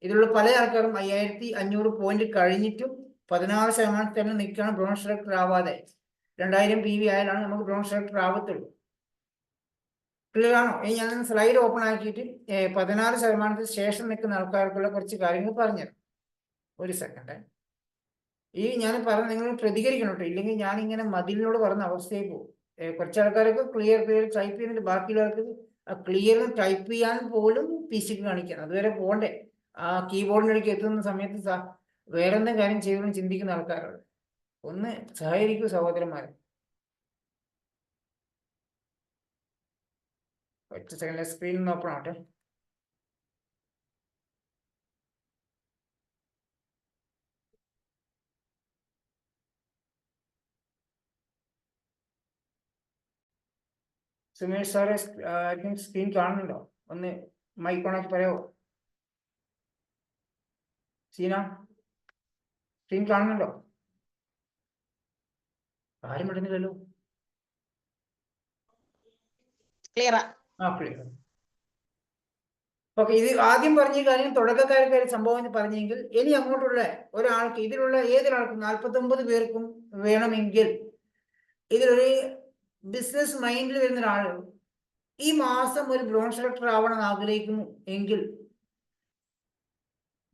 ഇതിലുള്ള പല ആൾക്കാരും 5500 പോയിന്റ് കഴിഞ്ഞിട്ടും 16% തന്നെ നിൽക്കുകയാണ്, ബ്രോൺ സെലക്ടർ ആവാതെ. 2000 PV ആയാലാണ് നമുക്ക് ബ്രോൺ സെലക്ടർ ആവത്തുള്ളൂ. ക്ലിയർ ആണോ? ഇനി ഞാൻ സ്ലൈഡ് ഓപ്പൺ ആക്കിയിട്ട് 16% ശേഷം നിൽക്കുന്ന ആൾക്കാർക്കുള്ള കുറച്ച് കാര്യങ്ങൾ പറഞ്ഞുതരാം. ഒരു സെക്കൻഡ്. ഈ ഞാൻ പറഞ്ഞ നിങ്ങൾ പ്രതികരിക്കണം കേട്ടോ, ഇല്ലെങ്കിൽ ഞാൻ ഇങ്ങനെ മതിലിനോട് പറഞ്ഞ അവസ്ഥയിൽ പോകും. കുറച്ച് ആൾക്കാർക്ക് ക്ലിയർ ടൈപ്പ് ചെയ്യുന്നുണ്ട്, ബാക്കിയുള്ളവർക്ക് ക്ലിയർ ടൈപ്പ് ചെയ്യാൻ പോലും പിശുക്ക് കാണിക്കണം. അതുവരെ പോകണ്ടേ. ആ കീബോർഡിനിടയ്ക്ക് എത്തുന്ന സമയത്ത് വേറെ എന്തെങ്കിലും കാര്യം ചെയ്യണമെന്ന് ചിന്തിക്കുന്ന ആൾക്കാരാണ്. ഒന്ന് സഹകരിക്കൂ സഹോദരന്മാരെ. ഒറ്റ സെക്കൻഡ് സ്ക്രീൻ ഒന്ന് ഓപ്പൺ ആവട്ടെ. സുമേഷ് സാറെ ഐ തിങ്ക് സ്ക്രീൻ കാണുന്നുണ്ടോ? ഒന്ന് മൈക്ക് ഓണാക്കി പറയാമോ? സീന സ്ക്രീൻ കാണുന്നുണ്ടോ? ആരും ഇടുന്നില്ലല്ലോ. ക്ലിയർ. ക്ലിയർ. ഓക്കെ, ഇത് ആദ്യം പറഞ്ഞ കാര്യം തുടക്കക്കാർക്ക് സംഭവം എന്ന് പറഞ്ഞെങ്കിൽ ഇനി അങ്ങോട്ടുള്ള ഒരാൾക്ക് ഇതിലുള്ള ഏതൊരാൾക്കും 49 പേർക്കും വേണമെങ്കിൽ ഇതിലൊരു ബിസിനസ് മൈൻഡിൽ വരുന്ന ഒരാൾ ഈ മാസം ഒരു ബ്രോൺ സെലക്ടർ ആവണമെന്ന് ആഗ്രഹിക്കുന്നു എങ്കിൽ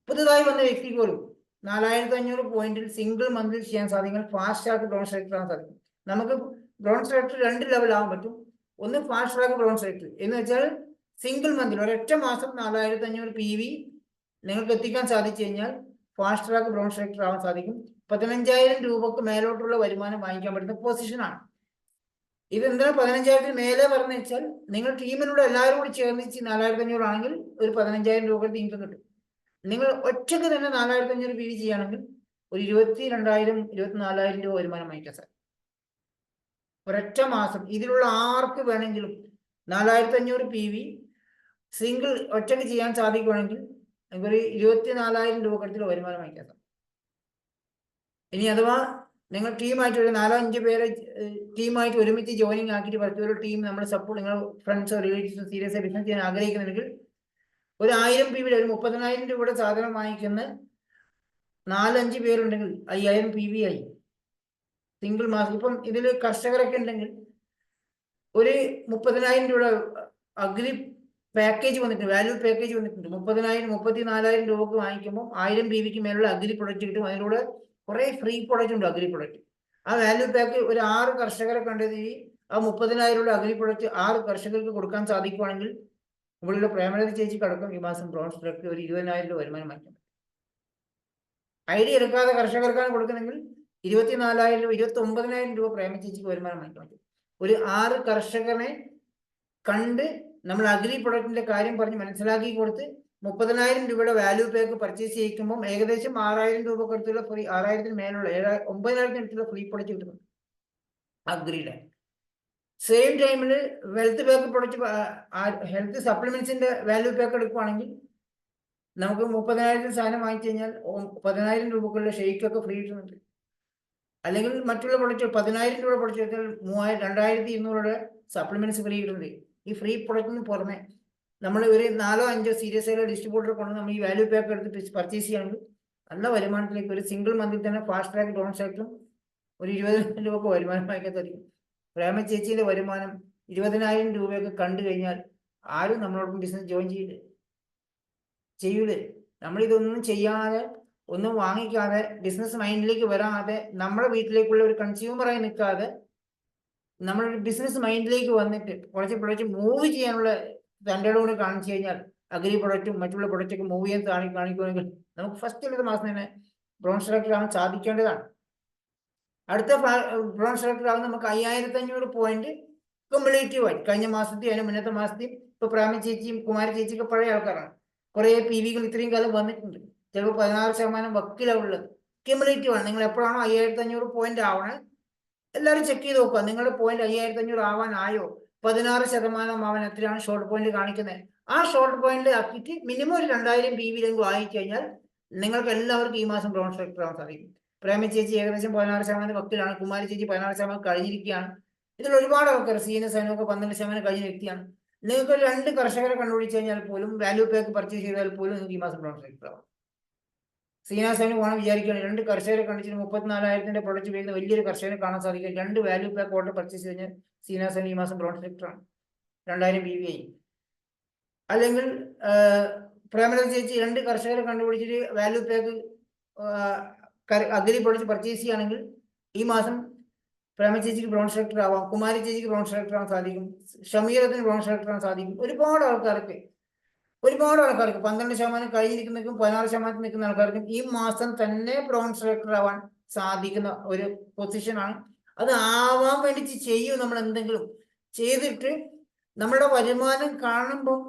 പുതുതായി വന്ന വ്യക്തി പോലും 4500 പോയിന്റിൽ സിംഗിൾ മന്തിൽ ചെയ്യാൻ സാധിക്കും. ഫാസ്റ്റ് ട്രാക്ക് ബ്രോൺ സെലക്ടർ ആവാൻ സാധിക്കും. നമുക്ക് ബ്രോൺ സെലക്ടർ 2 ലെവൽ ആവാൻ പറ്റും. ഒന്ന് ഫാസ്റ്റ് ട്രാക്ക് ബ്രോൺ സെലക്ടർ എന്ന് വെച്ചാൽ സിംഗിൾ മന്തിൽ ഒരൊറ്റ മാസം 4500 PV നിങ്ങൾക്ക് എത്തിക്കാൻ സാധിച്ചു കഴിഞ്ഞാൽ ഫാസ്റ്റ് ട്രാക്ക് ബ്രോൺ സെലക്ടർ ആവാൻ സാധിക്കും. 15,000 രൂപക്ക് മേലോട്ടുള്ള വരുമാനം വാങ്ങിക്കാൻ പറ്റുന്ന പൊസിഷനാണ്. ഇത് എന്താണ് 15,000 മേലെ പറഞ്ഞു വെച്ചാൽ നിങ്ങൾ ടീമിലൂടെ എല്ലാവരും കൂടി ചേർന്ന് 4500 ആണെങ്കിൽ ഒരു 15,000 രൂപ ഇൻകം കിട്ടും. നിങ്ങൾ ഒറ്റക്ക് തന്നെ 4500 PV ചെയ്യുകയാണെങ്കിൽ ഒരു 22,000 24,000 രൂപ വരുമാനം വാങ്ങിക്കാൻ സാധിക്കും ഒരൊറ്റ മാസം. ഇതിലുള്ള ആർക്ക് വേണമെങ്കിലും 4500 PV സിംഗിൾ ഒറ്റക്ക് ചെയ്യാൻ സാധിക്കുകയാണെങ്കിൽ ഒരു 24,000 രൂപ കടത്തിൽ വരുമാനം വാങ്ങിക്കാൻ സാധിക്കും. ഇനി അഥവാ നിങ്ങൾ ടീമായിട്ട് ഒരു 4-5 പേരെ ടീമായിട്ട് ഒരുമിച്ച് ജോയിനിങ് ആക്കിയിട്ട് ഒരു ടീം നമ്മൾ സപ്പോർട്ട് നിങ്ങൾ ഫ്രണ്ട്സോ റിലേറ്റീവ്സോ സീരിയസ് ആയി ബിസിനസ് ചെയ്യാൻ ആഗ്രഹിക്കുന്നുണ്ടെങ്കിൽ ഒരു 1000 PV ഒരു 30,000 രൂപയുടെ സാധനം വാങ്ങിക്കുന്ന 4-5 പേരുണ്ടെങ്കിൽ 5,000 PV ആയി സിംഗിൾ മാസം. ഇപ്പം ഇതിൽ കർഷകരൊക്കെ ഉണ്ടെങ്കിൽ ഒരു 30,000 രൂപ അഗ്രി പാക്കേജ് വന്നിട്ടുണ്ട്, വാല്യൂ പാക്കേജ് വന്നിട്ടുണ്ട്. 34,000 രൂപക്ക് വാങ്ങിക്കുമ്പോൾ 1000 PVക്ക് മേലുള്ള അഗ്രി പ്രൊഡക്റ്റ് കിട്ടും. അതിലൂടെ കുറെ ഫ്രീ പ്രൊഡക്റ്റ് ഉണ്ട് അഗ്രി പ്രൊഡക്റ്റ്. ആ വാല്യൂ പാക്ക് ഒരു 6 കർഷകരെ കണ്ടത് ആ 30,000 അഗ്രി പ്രൊഡക്റ്റ് 6 കർഷകർക്ക് കൊടുക്കാൻ സാധിക്കുകയാണെങ്കിൽ ഇവിടെയുള്ള പ്രേമലത ചേച്ചിക്ക് അടക്കം ഈ മാസം ബ്രോൺ സെലക്ടർ ഒരു 20,000 രൂപ വരുമാനം വാങ്ങിക്കാൻ പറ്റും. ഐഡിയ എടുക്കാതെ കർഷകർക്കാണ് കൊടുക്കുന്നെങ്കിൽ 24,000 രൂപ 29,000 രൂപ പ്രേമ ചേച്ചിക്ക് വരുമാനം വാങ്ങിക്കാൻ പറ്റും. ഒരു 6 കർഷകനെ കണ്ട് നമ്മൾ അഗ്രി പ്രൊഡക്റ്റിന്റെ കാര്യം പറഞ്ഞ് മനസ്സിലാക്കി കൊടുത്ത് 30,000 രൂപയുടെ വാല്യൂ പാക്ക് പർച്ചേസ് ചെയ്യിക്കുമ്പോൾ ഏകദേശം 6,000 രൂപ കൊടുത്തുള്ള ഫ്രീ 6,000 മേലുള്ള 9,000 അടുത്തുള്ള ഫ്രീ പ്രൊഡക്റ്റ് കിട്ടുന്നുണ്ട് അഗ്രിയുടെ. സെയിം ടൈമിൽ വെൽത്ത് പാക്ക് പ്രൊഡക്റ്റ് ഹെൽത്ത് സപ്ലിമെന്റ്സിന്റെ വാല്യൂ പാക്ക് എടുക്കുവാണെങ്കിൽ നമുക്ക് 30,000 സാധനം വാങ്ങിച്ചു കഴിഞ്ഞാൽ 10,000 രൂപക്കുള്ള ഷെയ്ക്കൊക്കെ ഫ്രീ കിട്ടുന്നുണ്ട്. അല്ലെങ്കിൽ മറ്റുള്ള പ്രൊഡക്റ്റ് 10,000 രൂപ പ്രൊഡക്റ്റ് എടുത്താൽ 2,200 സപ്ലിമെന്റ്സ് ഫ്രീ കിട്ടുന്നുണ്ട്. ഈ ഫ്രീ പ്രൊഡക്റ്റിന് പുറമെ നമ്മൾ ഒരു 4-5 സീരിയസ് ആയിട്ടുള്ള ഡിസ്ട്രിബ്യൂട്ടർ കൊണ്ട് നമ്മൾ ഈ വാല്യൂ പാക്ക് എടുത്ത് പർച്ചേസ് ചെയ്യുകയാണെങ്കിൽ നല്ല വരുമാനത്തിലേക്ക് ഒരു സിംഗിൾ മന്തിൽ തന്നെ ഫാസ്റ്റ് ട്രാക്ക് ബ്രോൺ സെലക്ടറും ഒരു 20,000 രൂപ വരുമാനം വാങ്ങിക്കാൻ സാധിക്കും. പ്രേമ ചേച്ചിയുടെ വരുമാനം 20,000 രൂപയൊക്കെ കണ്ടു കഴിഞ്ഞാൽ ആരും നമ്മളോടൊപ്പം ബിസിനസ് ജോയിൻ ചെയ്യൂലേ. നമ്മളിതൊന്നും ചെയ്യാതെ ഒന്നും വാങ്ങിക്കാതെ ബിസിനസ് മൈൻഡിലേക്ക് വരാതെ നമ്മുടെ വീട്ടിലേക്കുള്ള ഒരു കൺസ്യൂമറായി നിൽക്കാതെ നമ്മളൊരു ബിസിനസ് മൈൻഡിലേക്ക് വന്നിട്ട് കുറച്ച് പ്രൊഡക്റ്റ് മൂവ് ചെയ്യാനുള്ള തൻ്റെ കൂടെ കാണിച്ചു കഴിഞ്ഞാൽ അഗ്രി പ്രൊഡക്റ്റും മറ്റുള്ള പ്രൊഡക്റ്റൊക്കെ മൂവ് ചെയ്യാൻ കാണിക്കുകയാണെങ്കിൽ നമുക്ക് ഫസ്റ്റ് ഒരു മാസം തന്നെ ബ്രോൺ സെലക്ടർ ആവാൻ സാധിക്കേണ്ടതാണ്. അടുത്ത ബ്രോൺ സെലക്ടർ ആവുന്ന നമുക്ക് 5,500 പോയിന്റ് കമ്പിളേറ്റീവ് ആയി കഴിഞ്ഞ മാസത്തെയും അതിന് മുന്നത്തെ മാസത്തെയും ഇപ്പൊ പ്രേമ ചേച്ചിയും കുമാരി ചേച്ചിയൊക്കെ പഴയ ആൾക്കാരാണ്. കുറെ PVകൾ ഇത്രയും കാലം വന്നിട്ടുണ്ട്. ചിലപ്പോൾ 16% വക്കിലാണ് ഉള്ളത്. ക്യുമുലേറ്റീവ് ആണ്. നിങ്ങൾ എപ്പോഴാണോ 5,500 പോയിന്റ് ആവണേ എല്ലാവരും ചെക്ക് ചെയ്ത് നോക്കുക. നിങ്ങളുടെ പോയിന്റ് 5,500 ആവാനായോ? 16% ആവാൻ എത്രയാണ് ഷോർട്ട് പോയിന്റ് കാണിക്കുന്നത്? ആ ഷോർട്ട് പോയിന്റ് ആക്കിയിട്ട് മിനിമം ഒരു 2,000 PV വാങ്ങിക്കഴിഞ്ഞാൽ നിങ്ങൾക്ക് എല്ലാവർക്കും ഈ മാസം ബ്രോൺ സെലക്ടർ ആവാൻ സാധിക്കും. പ്രേമ ചേച്ചി ഏകദേശം 16% വക്കിലാണ്. കുമാരി ചേച്ചി 16% കഴിഞ്ഞിരിക്കുകയാണ്. ഇതിൽ ഒരുപാട് ആൾക്കാർ സീനിയർ സൈനൊക്കെ 12% കഴിഞ്ഞ വ്യക്തിയാണ്. നിങ്ങൾക്ക് 2 കർഷകരെ കണ്ടുപിടിച്ച് കഴിഞ്ഞാൽ പോലും വാല്യൂ പാക്ക് പർച്ചേസ് ചെയ്താൽ പോലും നിങ്ങൾക്ക് ഈ മാസം ബ്രോൺ സെലക്ടർ ആവാം. സീനിയർ സൈന് പോകണം വിചാരിക്കുകയാണ്. 2 കർഷകരെ കണ്ടിട്ട് 34,000 പ്രൊഡക്റ്റ് ചെയ്യുന്ന വലിയൊരു കർഷകരെ കാണാൻ സാധിക്കും. 2 വാല്യൂ പാക്ക് ഓർഡർ പർച്ചേസ് കഴിഞ്ഞാൽ സീനിയർ സൈൻ ഈ മാസം ബ്രോൺ സെലക്ടർ ആണ്. 2,000 PV ആയി. അല്ലെങ്കിൽ പ്രേമലത ചേച്ചി 2 കർഷകരെ കണ്ടുപിടിച്ചിട്ട് value pack agri product purchase ചെയ്യുകയാണെങ്കിൽ ഈ മാസം പ്രേമ ചേച്ചിക്ക് ബ്രോൺ സെലക്ടർ ആവാം. കുമാരി ചേച്ചിക്ക് ബ്രോൺ സെലക്ടർ ആവാൻ സാധിക്കും. ഷമീറത്തിന് ബ്രോൺ സെലക്ടർ ആവാൻ സാധിക്കും. ഒരുപാട് ആൾക്കാർക്ക് 12% കഴിഞ്ഞിരിക്കുന്നവർക്കും 16% നിൽക്കുന്ന ആൾക്കാർക്കും ഈ മാസം തന്നെ ബ്രോൺ സെലക്ടർ ആവാൻ സാധിക്കുന്ന ഒരു പൊസിഷനാണ്. അത് ആവാൻ വേണ്ടിയിട്ട് ചെയ്യും. നമ്മൾ എന്തെങ്കിലും ചെയ്തിട്ട് നമ്മളുടെ വരുമാനം കാണുമ്പോൾ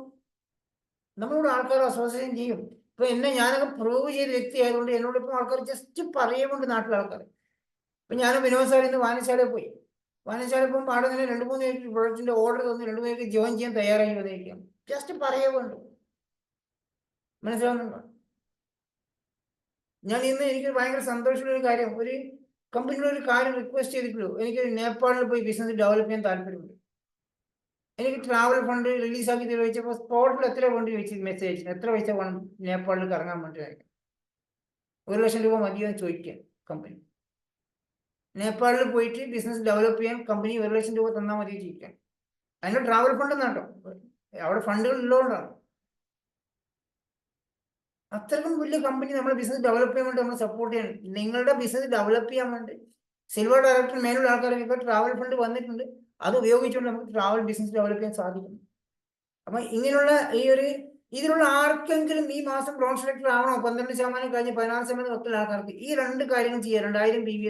നമ്മളോട് ആൾക്കാർ അസോസിയേഷൻ ചെയ്യും. ഇപ്പൊ എന്നെ ഞാനൊക്കെ പ്രൂവ് ചെയ്ത വ്യക്തി ആയതുകൊണ്ട് എന്നോട് ഇപ്പം ആൾക്കാർ ജസ്റ്റ് പറയുന്നുണ്ട് നാട്ടിലെ ആൾക്കാർ. ഇപ്പൊ ഞാൻ വിനോദ സാറിൽ നിന്ന് വായനശാലയിൽ പോയി. വായനശാലയിൽ പോകുമ്പോൾ അവിടെ നിന്ന് 2-3 പേർക്ക് പ്രൊഡക്റ്റിന്റെ ഓർഡർ തന്നു, 2 പേർക്ക് ജോയിൻ ചെയ്യാൻ തയ്യാറായി വന്നിരിക്കാം. ജസ്റ്റ് പറയുന്നുണ്ട്. മനസ്സിലാവുന്നുണ്ടോ? ഞാൻ ഇന്ന് എനിക്ക് ഭയങ്കര സന്തോഷമുള്ള ഒരു കാര്യം, ഒരു കമ്പനിയുടെ ഒരു കാര്യം റിക്വസ്റ്റ് ചെയ്തിട്ടുള്ളൂ. എനിക്ക് നേപ്പാളിൽ പോയി ബിസിനസ് ഡെവലപ്പ് ചെയ്യാൻ താല്പര്യമുണ്ട്. എനിക്ക് ട്രാവൽ ഫണ്ട് റിലീസാക്കി ചോദിച്ചപ്പോൾ സ്പോട്ടിൽ എത്ര ഫണ്ട് ചോദിച്ചു, മെസ്സേജ് എത്ര പൈസ വേണം നേപ്പാളിൽ കറങ്ങാൻ വേണ്ടി. 1,00,000 രൂപ മതിയെന്ന് ചോദിക്കുക കമ്പനി. നേപ്പാളിൽ പോയിട്ട് ബിസിനസ് ഡെവലപ്പ് ചെയ്യാൻ കമ്പനി 1,00,000 രൂപ തന്നാൽ മതി ചോദിക്കാൻ. അതിൻ്റെ ട്രാവൽ ഫണ്ട് എന്നാട്ടോ, അവിടെ ഫണ്ടുകൾ ഉള്ളതുകൊണ്ടാണ്. അത്രക്കും വലിയ കമ്പനി നമ്മുടെ ബിസിനസ് ഡെവലപ്പ് ചെയ്യാൻ വേണ്ടി നമ്മൾ സപ്പോർട്ട് ചെയ്യണം. നിങ്ങളുടെ ബിസിനസ് ഡെവലപ്പ് ചെയ്യാൻ വേണ്ടി സിൽവർ ഡയറക്ടർ മേലുള്ള ആൾക്കാർക്ക് ഇപ്പോൾ ട്രാവൽ ഫണ്ട് വന്നിട്ടുണ്ട്. അത് ഉപയോഗിച്ചുകൊണ്ട് നമുക്ക് ട്രാവൽ ബിസിനസ് ഡെവലപ്പ് ചെയ്യാൻ സാധിക്കും. അപ്പൊ ഇങ്ങനെയുള്ള ഇതിനുള്ള ആർക്കെങ്കിലും ഈ മാസം ബ്രോൺ സെലക്ടർ ആവണോ, 12% കഴിഞ്ഞ് 16% മൊത്തം ആൾക്കാർക്ക് ഈ 2 കാര്യങ്ങൾ ചെയ്യാം. 2000 PV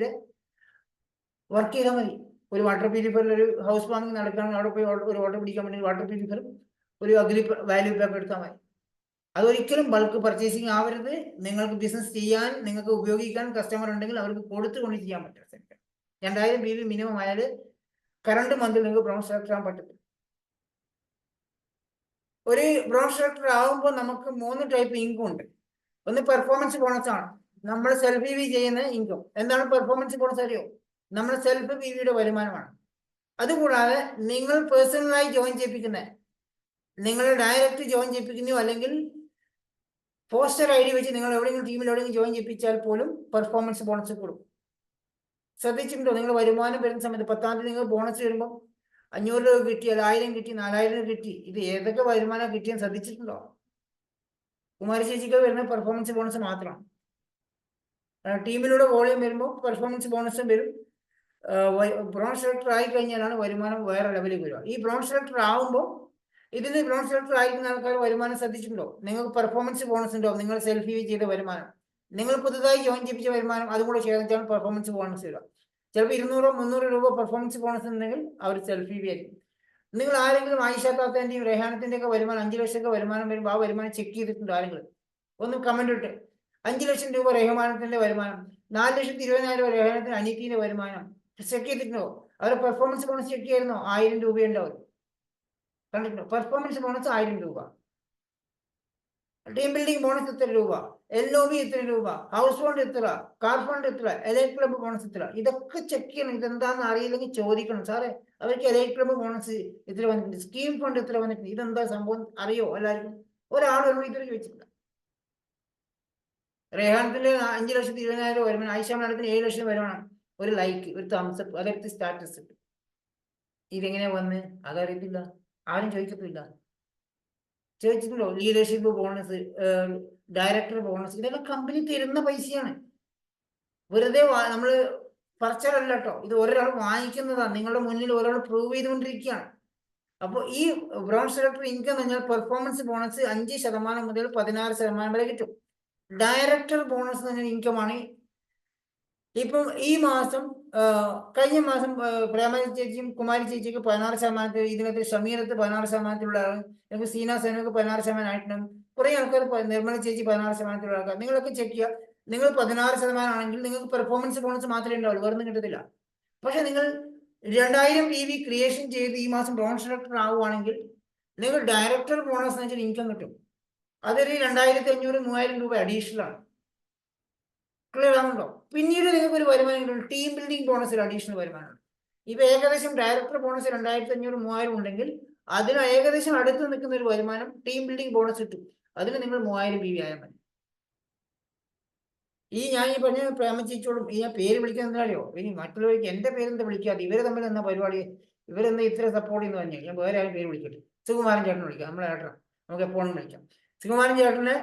വർക്ക് ചെയ്താൽ മതി. ഒരു വാട്ടർ പ്യൂരിഫയറിൽ ഒരു ഹൗസ് വാമിംഗ് നടക്കുകയാണെങ്കിൽ അവിടെ പോയി ഒരു വാട്ടർ പിടിക്കാൻ വേണ്ടി വാട്ടർ പ്യൂരിഫയറും ഒരു അഗ്രി വാല്യൂ പാക്ക് എടുത്താൽ മതി. അതൊരിക്കലും ബൾക്ക് പർച്ചേസിങ് ആവരുത്. നിങ്ങൾക്ക് ബിസിനസ് ചെയ്യാൻ, നിങ്ങൾക്ക് ഉപയോഗിക്കാൻ കസ്റ്റമർ ഉണ്ടെങ്കിൽ അവർക്ക് കൊടുത്തുകൊണ്ട് ചെയ്യാൻ പറ്റും. 2000 PV മിനിമം ആയാൽ കറണ്ട് മന്തിൽ നിങ്ങൾക്ക് ബ്രോൺ സെലക്ടർ ആകാൻ പറ്റത്തില്ല. ഒരു ബ്രോൺ സെലക്ടർ ആകുമ്പോൾ നമുക്ക് 3 ടൈപ്പ് ഇൻകം ഉണ്ട്. ഒന്ന് പെർഫോമൻസ് ബോണസ് ആണ്, നമ്മൾ സെൽഫ് PV ചെയ്യുന്ന ഇൻകം. എന്താണ് പെർഫോമൻസ് ബോണസ് അറിയോ? നമ്മുടെ സെൽഫ് PVയുടെ വരുമാനമാണ്. അതുകൂടാതെ നിങ്ങൾ പേഴ്സണലായി ജോയിൻ ചെയ്യിപ്പിക്കുന്ന, നിങ്ങൾ ഡയറക്റ്റ് ജോയിൻ ചെയ്യിപ്പിക്കുന്നു, അല്ലെങ്കിൽ പോസ്റ്റർ ID വെച്ച് നിങ്ങൾ എവിടെയെങ്കിലും ടീമിൽ എവിടെയെങ്കിലും ജോയിൻ ചെയ്യിപ്പിച്ചാൽ പോലും പെർഫോമൻസ് ബോണസ് കൊടുക്കും. ശ്രദ്ധിച്ചിട്ടുണ്ടോ? നിങ്ങൾ വരുമാനം വരുന്ന സമയത്ത് 10ാം തീയതി നിങ്ങൾ ബോണസ് വരുമ്പോൾ 500 രൂപ കിട്ടി, 1000 കിട്ടി, 4000 കിട്ടി, ഇത് ഏതൊക്കെ വരുമാനം കിട്ടിയെന്ന് ശ്രദ്ധിച്ചിട്ടുണ്ടോ? കുമാരി ചേച്ചിക്ക് വരുന്ന പെർഫോമൻസ് ബോണസ് മാത്രമാണ്. ടീമിലൂടെ വോളിയം വരുമ്പോൾ പെർഫോമൻസ് ബോണസും വരും. ബ്രോൺ സെലക്ടർ ആയി കഴിഞ്ഞാലാണ് വരുമാനം വേറെ ലെവലിൽ വരിക. ഈ ബ്രോൺ സെലക്ടർ ആകുമ്പോൾ ഇതിന് ബ്രോൺ സെലക്ടർ ആയിരിക്കുന്ന ആൾക്കാർ വരുമാനം ശ്രദ്ധിച്ചിട്ടുണ്ടോ? നിങ്ങൾക്ക് പെർഫോമൻസ് ബോണസ് ഉണ്ടോ? നിങ്ങൾ സെൽഫ് PV ചെയ്ത വരുമാനം, നിങ്ങൾ പുതുതായി ജോയിൻ ചെയ്യിപ്പിച്ച വരുമാനം, അതും കൂടെ ചേർന്നിട്ടാണ് പെർഫോമൻസ് ബോണസ് വരിക. ചിലപ്പോൾ 200-300 രൂപ പെർഫോമൻസ് ബോണസ് ഉണ്ടെങ്കിൽ അവർ സെൽഫ് PV ആയിരിക്കും. നിങ്ങൾ ആരെങ്കിലും ആയിഷ താത്തേന്റെയും റെഹാനത്തിന്റെ ഒക്കെ വരുമാനം 5 ലക്ഷം വരുമാനം വരുമ്പോൾ ആ വരുമാനം ചെക്ക് ചെയ്തിട്ടുണ്ട് ആരെങ്കിലും? ഒന്ന് കമന്റ് ഇട്ട്. 5 ലക്ഷം രൂപ റഹ്മാനത്തിന്റെ വരുമാനം, 4,20,000 റഹ്മാനത്തിന് അനീറ്റിന്റെ വരുമാനം ചെക്ക് ചെയ്തിട്ടുണ്ടോ? അവരുടെ പെർഫോമൻസ് ബോണസ് ചെക്ക് ചെയ്യായിരുന്നോ? 1000 രൂപയുണ്ട് അവർ. കണ്ടിട്ടുണ്ടോ? പെർഫോമൻസ് ബോണസ് 1000 രൂപ, ടീം ബിൽഡിംഗ് ബോണസ് എത്ര രൂപ, LOB എത്ര രൂപ, ഹൗസ് ഫണ്ട് എത്ര, കാർ ഫണ്ട് എത്ര, എലൈറ്റ് ക്ലബ് ബോണസ് എത്ര, ഇതൊക്കെ ചെക്ക് ചെയ്യണം. ഇതെന്താണെന്ന് അറിയില്ലെങ്കിൽ ചോദിക്കണം. സാറേ അവർക്ക് എലൈറ്റ് ക്ലബ് ബോണസ് എത്ര വന്നിട്ടുണ്ട്, സ്കീം ഫണ്ട് എത്ര വന്നിട്ടുണ്ട്, ഇതെന്താ സംഭവം അറിയോ? എല്ലാവർക്കും ഒരാൾ ഇതുവരെ ചോദിച്ചിട്ടില്ല. റെഹാനത്തിന്റെ 5,20,000 വരുമാനം, ആയിഷ മാഡത്തിന് 7 ലക്ഷം വരുമാനം, ഒരു ലൈക്ക്, ഒരു തംസപ്പ്, അതെടുത്ത് സ്റ്റാറ്റസ് ഇട്ടു. ഇതെങ്ങനെ വന്ന് അതറിയത്തില്ല, ആരും ചോദിക്കത്തില്ല. ചോദിച്ചിട്ടുണ്ടോ? ലീഡർഷിപ്പ് ബോണസ്, ഡയറക്ടർ ബോണസ്, ഇതെല്ലാം കമ്പനി തരുന്ന പൈസയാണ്. വെറുതെ നമ്മൾ പറിച്ചതല്ല കേട്ടോ, ഇത് ഒരാൾ വാങ്ങിക്കുന്നതാണ്. നിങ്ങളുടെ മുന്നിൽ ഒരാൾ പ്രൂവ് ചെയ്തുകൊണ്ടിരിക്കുകയാണ്. അപ്പോൾ ഈ ബ്രോൺ സെലക്ടർ ഇൻകം എന്ന് പറഞ്ഞാൽ പെർഫോമൻസ് ബോണസ് 5% മുതൽ 16% വരെ കിട്ടും. ഡയറക്ടർ ബോണസ് എന്ന് പറഞ്ഞ ഇൻകമാണ്. ഇപ്പം ഈ മാസം, കഴിഞ്ഞ മാസം പ്രേമ ചേച്ചിയും കുമാരി ചേച്ചിക്ക് 16%, ഇതിനകത്ത് ഷമീറത്ത് 16%-ലുള്ള ആൾ, ഞങ്ങൾക്ക് സീന സേനക്ക് 16% ആയിട്ടുണ്ട്. കുറെ ആൾക്കാർ, നിർമ്മല ചേച്ചി 16%-ലുള്ള ആൾക്കാർ. നിങ്ങളൊക്കെ ചെക്ക് ചെയ്യുക. നിങ്ങൾ 16% ആണെങ്കിൽ നിങ്ങൾക്ക് പെർഫോമൻസ് ബോണസ് മാത്രമേ ഉണ്ടാവുള്ളൂ, വേറൊന്നും കിട്ടത്തില്ല. പക്ഷെ നിങ്ങൾ 2000 PV ക്രിയേഷൻ ചെയ്ത് ഈ മാസം ബ്രോൺ സെലക്ടർ ആവുകയാണെങ്കിൽ നിങ്ങൾ ഡയറക്ടർ ബോണസ് എന്ന് വെച്ചാൽ ഇൻകം കിട്ടും. അതൊരു 2,500-3,000 രൂപ അഡീഷണൽ ആണ്. ക്ലിയർ ആണല്ലോ? പിന്നീട് നിങ്ങൾക്ക് ഒരു വരുമാനം കിട്ടും, ടീം ബിൽഡിംഗ് ബോണസിൽ അഡീഷണൽ വരുമാനമാണ്. ഇപ്പൊ ഏകദേശം ഡയറക്ടർ ബോണസ് 2,500-3,000 ഉണ്ടെങ്കിൽ അതിന് ഏകദേശം അടുത്ത് നിൽക്കുന്ന ഒരു വരുമാനം ടീം ബിൽഡിംഗ് ബോണസ് കിട്ടും. അതിന് നിങ്ങൾ 3,000 PV ആയാൽ മതി. ഞാൻ ഈ പറഞ്ഞ പ്രേമ ചേച്ചിയോടും ഞാൻ പേര് വിളിക്കാൻ എന്താണോ, ഇനി മറ്റുള്ളവർക്ക് എന്റെ പേരെന്താ വിളിക്കാതെ, ഇവര് തമ്മിൽ എന്നാ പരിപാടി, ഇവരെന്താ ഇത്ര സപ്പോർട്ട് ചെയ്യുന്ന പറഞ്ഞാൽ ഞാൻ വേറെ ആരും പേര് വിളിക്കട്ടെ. സുകുമാരൻ ചേട്ടൻ വിളിക്കാം, നമ്മളെ ഏട്ടനാണ്, നമുക്ക് എപ്പോഴും വിളിക്കാം. സുകുമാരൻ ചേട്ടന്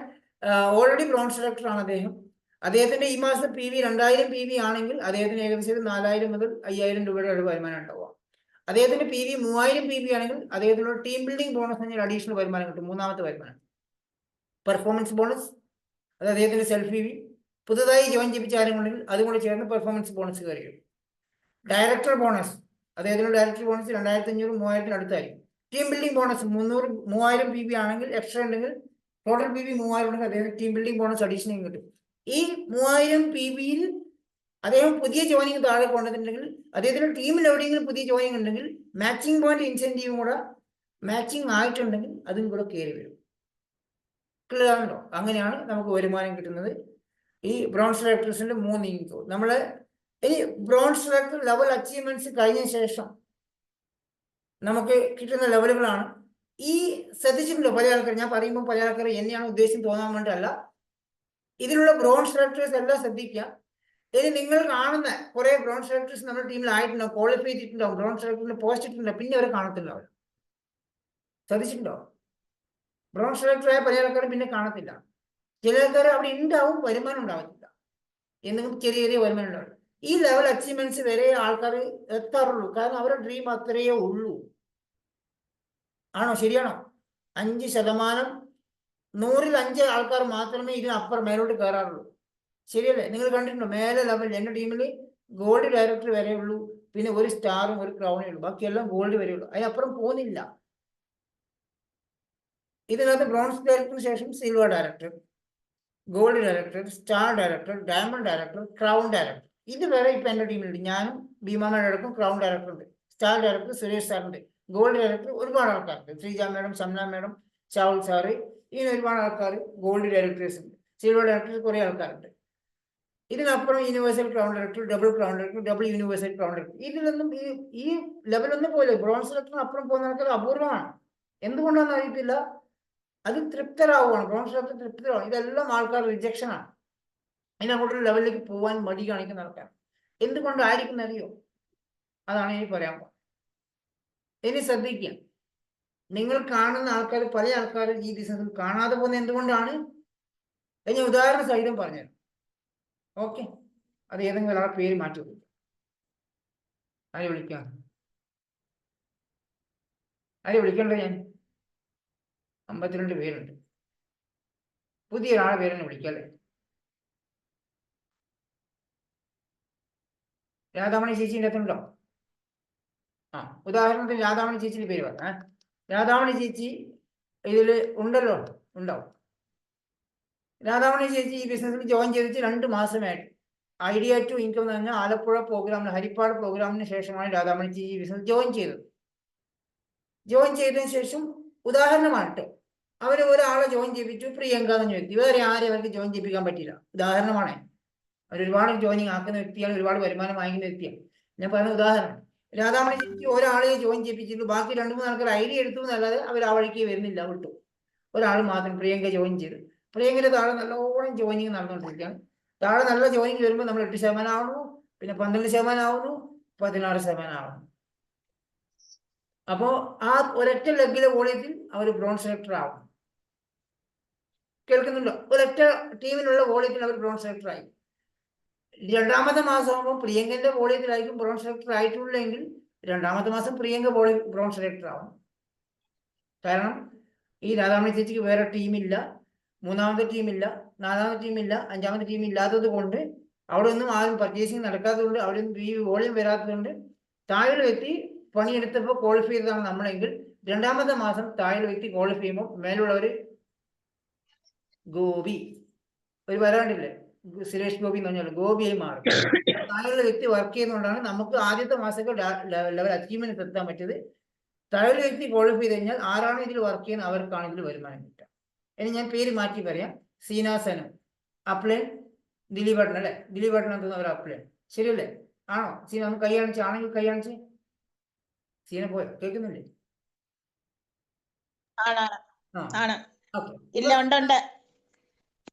ഓൾറെഡി ബ്രോൺ സെലക്ടർ ആണ് അദ്ദേഹം. അദ്ദേഹത്തിന്റെ ഈ മാസം PV 2,000 PV ആണെങ്കിൽ അദ്ദേഹത്തിന് ഏകദേശം 4,000 മുതൽ 5,000 രൂപയുടെ ഒരു വരുമാനം ഉണ്ടാവുക. അദ്ദേഹത്തിന്റെ PV 3,000 PV ആണെങ്കിൽ അദ്ദേഹത്തിനുള്ള ടീം ബിൽഡിംഗ് ബോണസ് എന്നൊരു അഡീഷണൽ വരുമാനം കിട്ടും, 3ാമത്തെ വരുമാനം. പെർഫോമൻസ് ബോണസ്, അത് അദ്ദേഹത്തിന്റെ സെൽഫ് PV. പുതുതായി ജോയിൻ ചെയ്യിപ്പിച്ച ആരെങ്കിലും അതും കൂടെ ചേർന്ന് പെർഫോമൻസ് ബോണസ് കയറി വരും. ഡയറക്ടർ ബോണസ്, അദ്ദേഹത്തിന്റെ ഡയറക്ടർ ബോണസ് 2,500-3,000 അടുത്തായിരിക്കും. ടീം ബിൽഡിംഗ് ബോണസ് 3000 PB ആണെങ്കിൽ എക്സ്ട്രാ ഉണ്ടെങ്കിൽ ടോട്ടൽ PB 3000 ഉണ്ടെങ്കിൽ അദ്ദേഹം ടീം ബിൽഡിംഗ് ബോണസ് അഡീഷണൽ കിട്ടും. ഈ 3000 PBയിൽ അദ്ദേഹം പുതിയ ജോയിനിങ് താഴെ കൊണ്ടുവന്നിട്ടുണ്ടെങ്കിൽ അദ്ദേഹത്തിന്റെ ടീമിൽ എവിടെയെങ്കിലും പുതിയ ജോയിനിങ് ഉണ്ടെങ്കിൽ മാച്ചിങ് പോയിന്റ് ഇൻസെന്റീവും കൂടെ മാച്ചിങ് ആയിട്ടുണ്ടെങ്കിൽ അതും കൂടെ കയറി വരും. ക്ലിയർ ആണല്ലോ? അങ്ങനെയാണ് നമുക്ക് വരുമാനം കിട്ടുന്നത്. ഈ ബ്രോൺസ് ഡയറക്ടേഴ്സിന്റെ 3 ഇൻകം. നമ്മള് ഇനി ബ്രോൺസ് ഡയറക്ടർ ലെവൽ അച്ചീവ്മെന്റ്സ് കഴിഞ്ഞ ശേഷം നമുക്ക് കിട്ടുന്ന ലെവലുകളാണ് ഈ. ശ്രദ്ധിച്ചിട്ടുണ്ടോ പല ആൾക്കാർ? ഞാൻ പറയുമ്പോൾ പല ആൾക്കാർ എന്നെയാണ് ഉദ്ദേശം തോന്നാൻ വേണ്ടിയല്ല. ഇതിലുള്ള ബ്രോൺസ് ഡയറക്ടേഴ്സ് എല്ലാം ശ്രദ്ധിക്കുക. ഇനി നിങ്ങൾ കാണുന്ന കുറെ ബ്രോൺസ് ഡയറക്ടേഴ്സ് നമ്മുടെ ടീമിൽ ആയിട്ടുണ്ടാവും, ക്വാളിഫൈ ചെയ്തിട്ടുണ്ടാവും, ബ്രോൺസ് ഡയറക്ടറിന് പോസ്റ്റ് ഇട്ടിട്ടുണ്ടാവും, പിന്നെ അവരെ കാണത്തില്ല. അവർ ശ്രദ്ധിച്ചിട്ടുണ്ടോ? ബ്രോൺസ് ഡയറക്ടറായ പല ആൾക്കാരും പിന്നെ കാണത്തില്ല. ചില ആൾക്കാർ അവിടെ ഉണ്ടാവും, വരുമാനം ഉണ്ടാവത്തില്ല, എന്തെങ്കിലും ചെറിയ ചെറിയ വരുമാനം ഉണ്ടാവില്ല. ഈ ലെവൽ അച്ചീവ്മെന്റ്സ് വരെ ആൾക്കാർ എത്താറുള്ളൂ. കാരണം അവരുടെ ഡ്രീം അത്രയേ ഉള്ളൂ. ആണോ? ശരിയാണോ? 5%, 100-ൽ 5 ആൾക്കാർ മാത്രമേ ഇതിനപ്പുറം മേലോട്ട് കയറാറുള്ളൂ. ശരിയല്ലേ? നിങ്ങൾ കണ്ടിട്ടുണ്ടോ? മേലെ ലെവൽ എൻ്റെ ടീമിൽ ഗോൾഡ് ഡയറക്ടർ വരെ ഉള്ളൂ, പിന്നെ ഒരു സ്റ്റാറും ഒരു ക്രൗണേ ഉള്ളൂ, ബാക്കിയെല്ലാം ഗോൾഡ് വരെ ഉള്ളൂ, അതിനപ്പുറം പോകുന്നില്ല. ഇതിനകത്ത് ബ്രോൺസ് ഡയറക്ടറിന് ശേഷം silver director, gold director, star director, diamond director, crown director. ഇത് വരെ ഇപ്പൊ എൻ്റെ ടീമിലുണ്ട്. ഞാനും ഭീമാ മേഡം ക്രൗൺ ഡയറക്ടർ ഉണ്ട്. സ്റ്റാർ ഡയറക്ടർ സുരേഷ് സാറുണ്ട്. ഗോൾഡ് ഡയറക്ടർ ഒരുപാട് ആൾക്കാരുണ്ട്. Sreeja madam, Shamna madam, Shaul sir, ഇങ്ങനെ ഒരുപാട് ആൾക്കാർ ഗോൾഡ് ഡയറക്ടേഴ്സ് ഉണ്ട്. സിൽവർ ഡയറക്ടേഴ്സ് കുറേ ആൾക്കാരുണ്ട്. ഇതിനപ്പുറം universal crown director, double crown director, double universal crown director. ഇതിലൊന്നും ഈ ലെവലൊന്നും പോലെ ബ്രോൺസ് ഡയറക്ടറിന് അപ്പുറം പോകുന്ന ആൾക്കാർ അപൂർവമാണ്. എന്തുകൊണ്ടാണെന്ന് അറിയത്തില്ല. അത് തൃപ്തരാവുകയാണ്. Bronze director തൃപ്തരാവും. ഇതെല്ലാം ആൾക്കാർ റിജക്ഷൻ ആണ്. അതിനങ്ങോട്ടൊരു ലെവലിലേക്ക് പോകാൻ മടി കാണിക്കുന്ന ആൾക്കാർ. എന്തുകൊണ്ടായിരിക്കും അറിയോ? അതാണ് എനിക്ക് പറയാൻ പോകുന്നത്. ഇനി ശ്രദ്ധിക്കുക. നിങ്ങൾ കാണുന്ന ആൾക്കാർ, പല ആൾക്കാരും ഈ ബിസിനസ്സിൽ കാണാതെ പോകുന്ന എന്തുകൊണ്ടാണ്? ഞാൻ ഉദാഹരണ സഹിതം പറഞ്ഞുതരാം. ഓക്കെ, അത് ഏതെങ്കിലും ഒരാളെ പേര് മാറ്റി കൊടുക്കും. ആരെ വിളിക്കാം? ആരെ വിളിക്കണ്ടേ? ഞാൻ 52 പേരുണ്ട്. പുതിയ ഒരാളെ പേരെന്നെ വിളിക്കല്ലേ? രാധാമണി ചേച്ചിൻ്റെ അടുത്തുണ്ടോ? ഉദാഹരണത്തിന് രാധാമണി ചേച്ചിയുടെ പേര് പറയാം. രാധാമണി ചേച്ചി ഇതിൽ ഉണ്ടല്ലോ? ഉണ്ടാവും. രാധാമണി ചേച്ചി ഈ ബിസിനസ്സിൽ ജോയിൻ ചെയ്തിട്ട് 2 മാസമായിട്ട് ഐഡിയ ടു ഇൻകം എന്ന് പറഞ്ഞാൽ ആലപ്പുഴ പ്രോഗ്രാമിന്, ഹരിപ്പാട് പ്രോഗ്രാമിന് ശേഷമാണ് രാധാമണി ചേച്ചി ഈ ബിസിനസ് ജോയിൻ ചെയ്തത്. ജോയിൻ ചെയ്തതിന് ശേഷം ഉദാഹരണമാണ് കേട്ടോ, അവർ ഒരാളെ ജോയിൻ ചെയ്യിപ്പിച്ചു, പ്രിയങ്ക എന്ന വ്യക്തി. വേറെ ആരെയും അവർക്ക് ജോയിൻ ചെയ്യിപ്പിക്കാൻ പറ്റില്ല. ഉദാഹരണമാണ്. അവർ ഒരുപാട് ജോയിനിങ് ആക്കുന്ന വ്യക്തിയാണ്, ഒരുപാട് വരുമാനം വാങ്ങിക്കുന്ന വ്യക്തിയാണ്. ഞാൻ പറഞ്ഞ ഉദാഹരണം. രാധാമണി ചേച്ചി ഒരാളെ ജോയിൻ ചെയ്യിപ്പിച്ചിട്ട് ബാക്കി 2-3 ആൾക്കാർ ഐഡിയ എടുത്തു എന്നല്ലാതെ അവർ ആ വഴിക്ക് വരുന്നില്ല, വിട്ടു. ഒരാൾ മാത്രം പ്രിയങ്ക ജോയിൻ ചെയ്ത്. പ്രിയങ്കയുടെ താഴെ നല്ലോണം ജോയിനിങ് നടന്നുകൊണ്ടിരിക്കുകയാണ്. താഴെ നല്ല ജോയിനിങ് വരുമ്പോൾ നമ്മൾ 8% ആവുന്നു, പിന്നെ 12% ആവുന്നു, 16% ആവുന്നു. അപ്പോൾ ആ ഒരൊറ്റ ലെഗിലെ വോളിയത്തിൽ അവർ ബ്രോൺസ് ഡയറക്ടർ ആവും. കേൾക്കുന്നുണ്ടോ? ഒരൊറ്റ ടീമിനുള്ള വോളിയത്തിൽ അവർ ബ്രോൺസ് ഡയറക്ടർ ആയി. 2ാമത്തെ മാസമാകുമ്പോൾ പ്രിയങ്കന്റെ വോളിയത്തിലായിരിക്കും ബ്രോൺസ് ഡയറക്ടർ ആയിട്ടുള്ളെങ്കിൽ 2ാമത്തെ മാസം പ്രിയങ്ക ബ്രോൺസ് ഡയറക്ടർ ആവും. കാരണം ഈ രാധാമണി ചേച്ചിക്ക് വേറെ ടീമില്ല, 3ാമത്തെ ടീമില്ല, 4ാമത്തെ ടീമില്ല, 5ാമത്തെ ടീം ഇല്ലാത്തത് കൊണ്ട്, അവിടെ ഒന്നും ആരും പർച്ചേസിങ് നടക്കാത്തത് കൊണ്ട്, അവിടെ ഒന്നും ഈ വോളിയം വരാത്തത് കൊണ്ട്, താഴെ വ്യക്തി പണിയെടുത്തപ്പോൾ ക്വാളിഫൈ ചെയ്തതാണ് നമ്മളെങ്കിൽ 2ാമത്തെ മാസം താഴെ വ്യക്തി ക്വാളിഫൈ ചെയ്യുമ്പോൾ മേലുള്ളവർ ഗോപി, ഒരു വരാണ്ടില്ലേ, സുരേഷ് ഗോപി എന്ന് പറഞ്ഞാൽ ഗോപിയായി മാറും. താഴെയുള്ള വ്യക്തി വർക്ക് ചെയ്യുന്നതുകൊണ്ടാണ് നമുക്ക് ആദ്യത്തെ മാസമൊക്കെ ലെവൽ അച്ചീവ്മെന്റ് എത്താൻ പറ്റിയത്. താഴെ വ്യക്തി ക്വാളിഫൈ ചെയ്ത് കഴിഞ്ഞാൽ ആരാണ് ഇതിൽ വർക്ക് ചെയ്യുന്നത് അവർക്കാണ് ഇതിൽ വരുമാനം കിട്ടുക. ഇനി ഞാൻ പേര് മാറ്റി പറയാം. സീനാസനം അപ്ലൈൻ, ദിലീപേട്ടൻ അല്ലേ? ദിലീപേട്ടൻ എന്തെന്ന് അവർ അപ്ലൈൻ, ശരിയല്ലേ? ആണോ? സീന ഒന്ന് കൈ കാണിച്ച്, ആണെങ്കിൽ കൈ കാണിച്ച്. സീന പോയോ? കേൾക്കുന്നില്ലേ? ഇല്ല,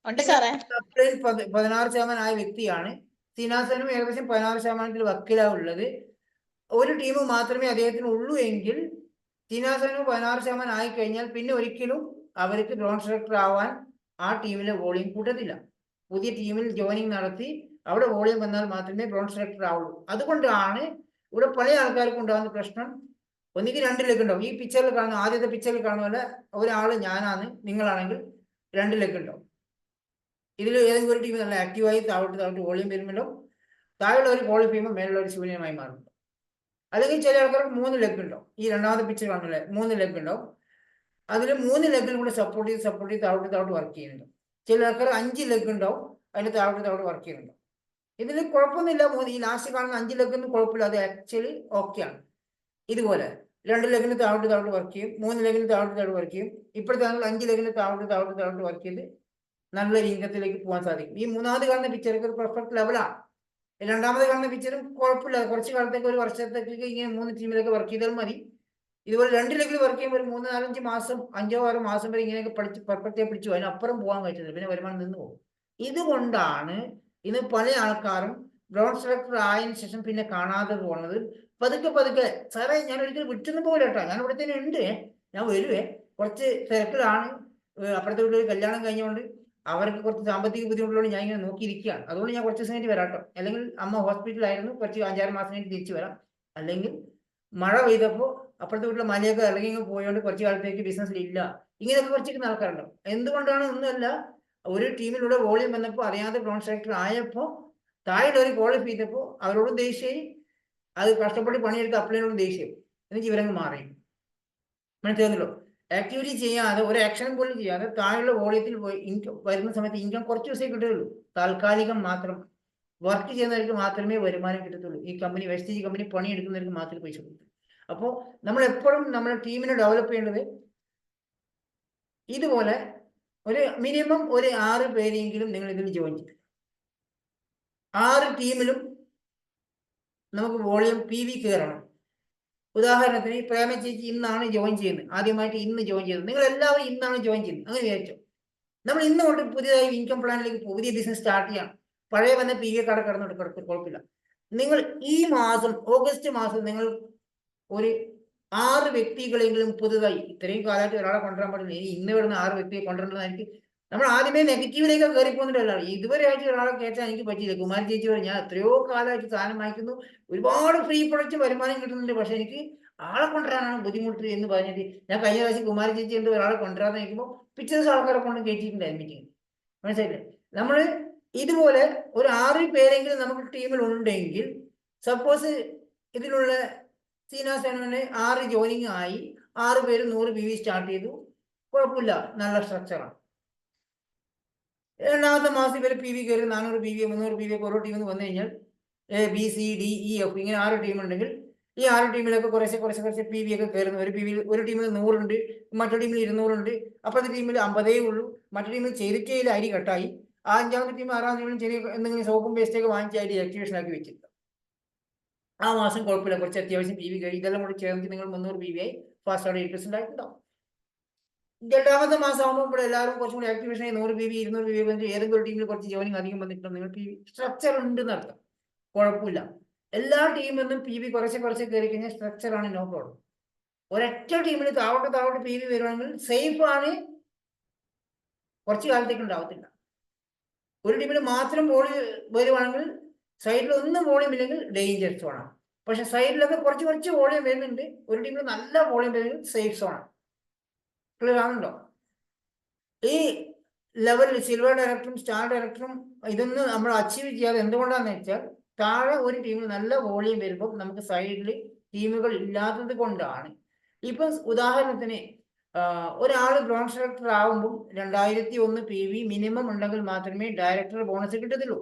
ഉണ്ട് സാറേ. അപ്ലൈൻ 16% ആയ വ്യക്തിയാണ്. സീനാസനും ഏകദേശം 16% വക്കിലാണ് ഉള്ളത്. ഒരു ടീം മാത്രമേ അദ്ദേഹത്തിന് ഉള്ളൂ എങ്കിൽ സീനാസനും 16% ആയി കഴിഞ്ഞാൽ പിന്നെ ഒരിക്കലും അവർക്ക് ബ്രോൺസ് ഡയറക്ടർ ആവാൻ ആ ടീമിലെ വോളിയം കൂട്ടത്തില്ല. പുതിയ ടീമിൽ ജോയിനിങ് നടത്തി അവിടെ വോളിയം വന്നാൽ മാത്രമേ ബ്രോൺസ് ഡയറക്ടർ ആവുള്ളൂ. അതുകൊണ്ടാണ് ഇവിടെ പല ആൾക്കാർക്കും ഉണ്ടാകുന്ന പ്രശ്നം. ഒന്നുകിൽ 2 ലെഗ് ഉണ്ടാവും. ഈ പിക്ചറിൽ കാണുന്ന, ആദ്യത്തെ പിക്ചറിൽ കാണുന്ന പോലെ ഒരാൾ ഞാനാണ്, നിങ്ങളാണെങ്കിൽ 2 ലെഗ് ഉണ്ടാവും. ഇതിൽ ഏതെങ്കിലും ഒരു ടീം നല്ല ആക്റ്റീവായി താഴോട്ട് വോളിയം വരുമ്പോഴോ താഴെയുള്ള ഒരു ക്വാളിഫൈ ചെയ്യുമ്പോൾ മേലുള്ള ഒരു ശൂന്യമായി മാറും. അല്ലെങ്കിൽ ചില ആൾക്കാർക്ക് 3 ലെഗ് ഉണ്ടാവും. ഈ രണ്ടാമത്തെ പിക്ചർ കാണുന്നില്ലേ, 3 ലെഗ് ഉണ്ടാവും. അതിൽ 3 ലെഗിലും കൂടെ സപ്പോർട്ട് ചെയ്ത് താഴോട്ട് വർക്ക് ചെയ്യുന്നുണ്ട്. ചില ആൾക്കാർ 5 ലെഗ് ഉണ്ടാവും, അതിന് താഴോട്ട് വർക്ക് ചെയ്യുന്നുണ്ട്. ഇതിൽ കുഴപ്പമൊന്നുമില്ല. ഈ ലാസ്റ്റ് കാണുന്ന 5 ലെഗൊന്നും കുഴപ്പമില്ല, അത് ആക്ച്വലി ഓക്കെയാണ്. ഇതുപോലെ 2 ലെഗിന് താഴോട്ട് വർക്ക് ചെയ്യും, 3 ലെഗിന് താഴോട്ട് വർക്ക് ചെയ്യും. ഇപ്പോഴത്തെ 5 ലെഗിന് താഴോട്ട് വർക്ക് ചെയ്ത് നല്ലൊരു ഇൻകത്തിലേക്ക് പോകാൻ സാധിക്കും. ഈ മൂന്നാമത് കാണുന്ന പിക്ചർക്ക് ഒരു പെർഫെക്റ്റ് ലെവലാണ്. രണ്ടാമത് കാണുന്ന പിക്ചറും കുഴപ്പമില്ല, കുറച്ച് കാലത്തേക്ക്, ഒരു വർഷത്തേക്ക് ഇങ്ങനെ 3 ടീമിലൊക്കെ വർക്ക് ചെയ്താൽ മതി. ഇതുപോലെ 2 ലെഗിൽ വർക്ക് ചെയ്യുമ്പോൾ ഒരു 3-4-5 മാസം, 5-6 മാസം വരെ ഇങ്ങനെയൊക്കെ പഠിച്ച് പെർഫെക്റ്റായി പിടിച്ചു, അതിനപ്പുറം പോകാൻ പറ്റുന്നില്ല, പിന്നെ വരുമാനം നിന്ന് പോകും. ഇതുകൊണ്ടാണ് ഇന്ന് പല ആൾക്കാരും ബ്രോൺ സെലക്ടർ ആയതിനു ശേഷം പിന്നെ കാണാതെ പോകുന്നത്. പതുക്കെ സാറേ ഞാൻ ഒരിക്കലും വിട്ടൊന്നും പോലെ കേട്ടോ, ഞാൻ ഇവിടെ തന്നെ ഉണ്ട്, ഞാൻ വരുവേ, കുറച്ച് തിരക്കിലാണ്, അപ്പുറത്തെ വീട്ടിൽ കല്യാണം കഴിഞ്ഞുകൊണ്ട് അവർക്ക് കുറച്ച് സാമ്പത്തിക ബുദ്ധിമുട്ടുള്ളതുകൊണ്ട് ഞാൻ ഇങ്ങനെ നോക്കിയിരിക്കുകയാണ്. അതുകൊണ്ട് ഞാൻ കുറച്ച് ദിവസം കഴിഞ്ഞിട്ട് വരാട്ടോ. അല്ലെങ്കിൽ അമ്മ ഹോസ്പിറ്റലായിരുന്നു, കുറച്ച് 5-6 മാസം കഴിഞ്ഞിട്ട് തിരിച്ചു വരാം. അല്ലെങ്കിൽ മഴ പെയ്തപ്പോൾ അപ്പുറത്തെ വീട്ടിലെ മലയൊക്കെ ഇറങ്ങി പോയതുകൊണ്ട് കുറച്ച് കാലത്തേക്ക് ബിസിനസ്സിൽ ഇല്ല. ഇങ്ങനെയൊക്കെ കുറച്ചിരിക്കുന്ന ആൾക്കാരുണ്ടാവും. എന്തുകൊണ്ടാണ്? ഒന്നുമല്ല, ഒരു ടീമിലൂടെ വോളിയം വന്നപ്പോൾ അറിയാതെ ബ്രോൺ സെലക്ടർ ആയപ്പോൾ താഴെ ക്വാളിഫൈ ചെയ്തപ്പോൾ അവരോടും ദേഷ്യമായി, അത് കഷ്ടപ്പെട്ട് പണിയെടുത്ത് അപ്ലൈനോടും ദേഷ്യം, എന്നിട്ട് ഇവരങ്ങ് മാറി. മനസ്സിലാകുന്നല്ലോ. ആക്ടിവിറ്റി ചെയ്യാതെ, ഒരു ആക്ഷൻ പോലും ചെയ്യാതെ താഴെയുള്ള വോളിയത്തിൽ പോയി വരുന്ന സമയത്ത് ഇൻകം കുറച്ച് ദിവസമേ കിട്ടുകയുള്ളൂ. താൽക്കാലികം മാത്രം. വർക്ക് ചെയ്യുന്നവർക്ക് മാത്രമേ വരുമാനം കിട്ടത്തുള്ളൂ. ഈ കമ്പനി, വെസ്റ്റേജ് കമ്പനി പണിയെടുക്കുന്നവർക്ക് മാത്രമേ പൈസ കിട്ടൂ. അപ്പോൾ നമ്മൾ എപ്പോഴും നമ്മുടെ ടീമിനെ ഡെവലപ്പ് ചെയ്യേണ്ടത് ഇതുപോലെ ഒരു മിനിമം ഒരു 6 പേരെങ്കിലും നിങ്ങൾ ഇതിൽ ജോയിൻ ചെയ്യും. 6 ടീമിലും നമുക്ക് വോളിയം PV കയറണം. ഉദാഹരണത്തിന് പ്രേമ ചേച്ചി ഇന്നാണ് ജോയിൻ ചെയ്യുന്നത്, ആദ്യമായിട്ട് ഇന്ന് ജോയിൻ ചെയ്തത്. നിങ്ങൾ എല്ലാവരും ഇന്നാണ് ജോയിൻ ചെയ്യുന്നത്, അങ്ങനെ വിചാരിച്ചോ. നമ്മൾ ഇന്ന് കൊണ്ട് പുതിയതായി ഇൻകം പ്ലാനിലേക്ക് പുതിയ ബിസിനസ് സ്റ്റാർട്ട് ചെയ്യണം. പഴയ വന്ന PV കട കിടന്നിട്ട് കുഴപ്പമില്ല. നിങ്ങൾ ഈ മാസം, ഓഗസ്റ്റ് മാസം, നിങ്ങൾ ഒരു 6 വ്യക്തികളെങ്കിലും പുതുതായി, ഇത്രയും കാലമായിട്ട് ഒരാളെ കൊണ്ടുവരാൻ പാടില്ല, ഇനി ഇന്ന് വരുന്ന 6 വ്യക്തിയെ കൊണ്ടുവരേണ്ടതായിരിക്കും. നമ്മൾ ആദ്യമേ നെഗറ്റീവിലേക്ക് കയറി പോകുന്നില്ല. ഇതുവരെ ആയിട്ട് ഒരാളെ കയറ്റാൻ എനിക്ക് പറ്റിയില്ല. കുമാരി ചേച്ചി വരെ ഞാൻ എത്രയോ കാലമായിട്ട് സാധനം വാങ്ങിക്കുന്നു, ഒരുപാട് ഫ്രീ പ്രൊഡക്റ്റ് വരുമാനം കിട്ടുന്നുണ്ട്, പക്ഷെ എനിക്ക് ആളെ കൊണ്ടുവരാനാണ് ബുദ്ധിമുട്ട് എന്ന് പറഞ്ഞിട്ട് ഞാൻ കഴിഞ്ഞ പ്രാവശ്യം കുമാരി ചേച്ചി ഉണ്ട് ഒരാളെ കൊണ്ടുവരാന്ന് നിൽക്കുമ്പോൾ പിറ്റേ ദിവസം ആൾക്കാരെ കൊണ്ട് കയറ്റിയിട്ടുണ്ടായിരുന്നു മീറ്റിംഗ്. മനസ്സിലായില്ലേ? നമ്മൾ ഇതുപോലെ ഒരു 6 പേരെങ്കിലും നമുക്ക് ടീമിൽ ഉണ്ടെങ്കിൽ, സപ്പോസ് ഇതിലുള്ള സീന സേനന് 6 ജോയിനിങ് ആയി, 6 പേര് 100 PV സ്റ്റാർട്ട് ചെയ്തു, കുഴപ്പമില്ല, നല്ല സ്ട്രക്ചറാണ്. രണ്ടാമത്തെ മാസം ഇവർ PV കയറി 400 PV 300 PV ഒക്കെ ഓരോ ടീമിൽ നിന്ന് വന്നു കഴിഞ്ഞാൽ ABCDEF ഇങ്ങനെ 6 ടീം ഉണ്ടെങ്കിൽ ഈ 6 ടീമിലൊക്കെ കുറച്ച് PV ഒക്കെ കയറുന്നു. ഒരു ടീമിൽ 100 ഉണ്ട്, മറ്റൊരു ടീമിൽ 200 ഉണ്ട്, അപ്പുറത്തെ ടീമിൽ 50 ഉള്ളൂ, മറ്റു ടീമിൽ ചെയ്തിട്ടേയിൽ അരി കട്ടായി. ആ 5ാമത്തെ ടീം 6ാം ടീമിലും ചെറിയ എന്തെങ്കിലും സോപ്പും പേസ്റ്റൊക്കെ വാങ്ങിച്ച് അതിൽ ആക്ടിവേഷൻ ആക്കി വെച്ചിട്ടുണ്ട്. ആ മാസം കുഴപ്പമില്ല, കുറച്ച് അത്യാവശ്യം PV കയറി. ഇതെല്ലാം കൂടി ചേർന്ന് നിങ്ങൾ 300 PV ആയി ഫാസ്റ്റ് ആയിട്ട് 8% ആയിട്ടുണ്ടാവും. രണ്ടാമത്തെ മാസം ആകുമ്പോൾ ഇവിടെ എല്ലാവരും കുറച്ചും കൂടി ആക്ടിവേഷൻ ആയി 100 PV 200 PV വന്നിട്ട് ഏതെങ്കിലും ഒരു ടീമിൽ കുറച്ച് ജോയിനിങ് അധികം വന്നിട്ടുണ്ടോ, നിങ്ങൾ PV സ്ട്രക്ചർ ഉണ്ടെന്ന് അർത്ഥം. കുഴപ്പമില്ല. എല്ലാ ടീമിൽ നിന്നും PV കുറച്ച് കയറി കഴിഞ്ഞാൽ സ്ട്രക്ചറാണ്, നോ പ്രോബ്ലം. ഒരൊറ്റ ടീമിൽ താഴോട്ട് PV വരുവാണെങ്കിൽ സേഫ് ആണ്, കുറച്ച് കാലത്തേക്ക് ഉണ്ടാവത്തില്ല. ഒരു ടീമിൽ മാത്രം ബോൾ വരുവാണെങ്കിൽ, സൈഡിൽ ഒന്നും വോളിയം ഇല്ലെങ്കിൽ ഡേഞ്ചർ സോണാണ്. പക്ഷെ സൈഡിലൊക്കെ കുറച്ച് വോളിയം വരുന്നുണ്ട്, ഒരു ടീമിൽ നല്ല വോളിയം വരുന്നത് സേഫ് സോണാണ്. ക്ലിയർ ആണല്ലോ? ഈ ലെവലിൽ സിൽവർ ഡയറക്ടറും സ്റ്റാർ ഡയറക്ടറും ഇതൊന്നും നമ്മൾ അച്ചീവ് ചെയ്യാതെ എന്തുകൊണ്ടാണെന്ന് വെച്ചാൽ, താഴെ ഒരു ടീമിൽ നല്ല വോളിയം വരുമ്പോൾ നമുക്ക് സൈഡിൽ ടീമുകൾ ഇല്ലാത്തത് കൊണ്ടാണ്. ഇപ്പം ഉദാഹരണത്തിന് ഒരാൾ ബ്രോൺ സെലക്ടർ ആകുമ്പോൾ 2001 PV മിനിമം ഉണ്ടെങ്കിൽ മാത്രമേ ഡയറക്ടർ ബോണസ് കിട്ടത്തുള്ളൂ,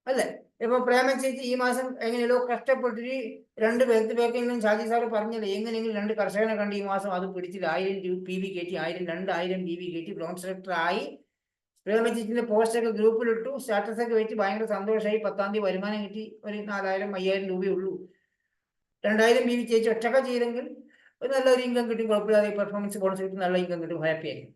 അല്ലേ? ഇപ്പൊ പ്രേമ ചേച്ചി ഈ മാസം എങ്ങനെയല്ലോ കഷ്ടപ്പെട്ടിട്ട് 2 പേർക്കെങ്കിലും ഷാജി സാറ് പറഞ്ഞല്ലേ, എങ്ങനെയെങ്കിലും 2 കർഷകനെ കണ്ട് ഈ മാസം അത് പിടിച്ചിട്ട് 1000 PV കയറ്റി, 2000 PV കയറ്റി ബ്രോൺ സെലക്ടർ ആയി. പ്രേമ ചേച്ചിന്റെ പോസ്റ്റൊക്കെ ഗ്രൂപ്പിലിട്ടു, സ്റ്റാറ്റസ് ഒക്കെ വെച്ച് ഭയങ്കര സന്തോഷമായി. 10ാം തീയതി വരുമാനം കിട്ടി, ഒരു 4000-5000 രൂപയേ ഉള്ളൂ. 2000 PV ചേച്ചി ഒറ്റക്ക ചെയ്തെങ്കിൽ ഒരു നല്ലൊരു ഇൻകം കിട്ടും, കുഴപ്പമില്ലാതെ പെർഫോമൻസ് ബോണസ് കിട്ടും, നല്ല ഇൻകം കിട്ടും, ഹാപ്പി ആയിരിക്കും,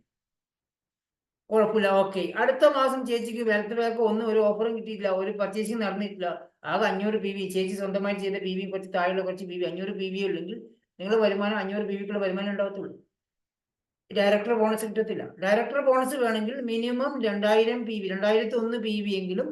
കുഴപ്പമില്ല, ഓക്കെ. അടുത്ത മാസം ചേച്ചിക്ക് വെൽത്ത് ബാക്ക് ഒന്നും ഒരു ഓഫറും കിട്ടിയിട്ടില്ല, ഒരു പർച്ചേസിങ് നടന്നിട്ടില്ല, ആകെ 500 PV ചേച്ചി സ്വന്തമായിട്ട് ചെയ്ത PV, കുറച്ച് താഴെയുള്ള കുറച്ച് PV 500 PV ഉണ്ടെങ്കിൽ നിങ്ങളുടെ വരുമാനം 500 PVക്കുള്ള വരുമാനം ഉണ്ടാകത്തുള്ളൂ. ഡയറക്ടർ ബോണസ് കിട്ടത്തില്ല. ഡയറക്ടർ ബോണസ് വേണമെങ്കിൽ മിനിമം 2000 PV 2001 PV എങ്കിലും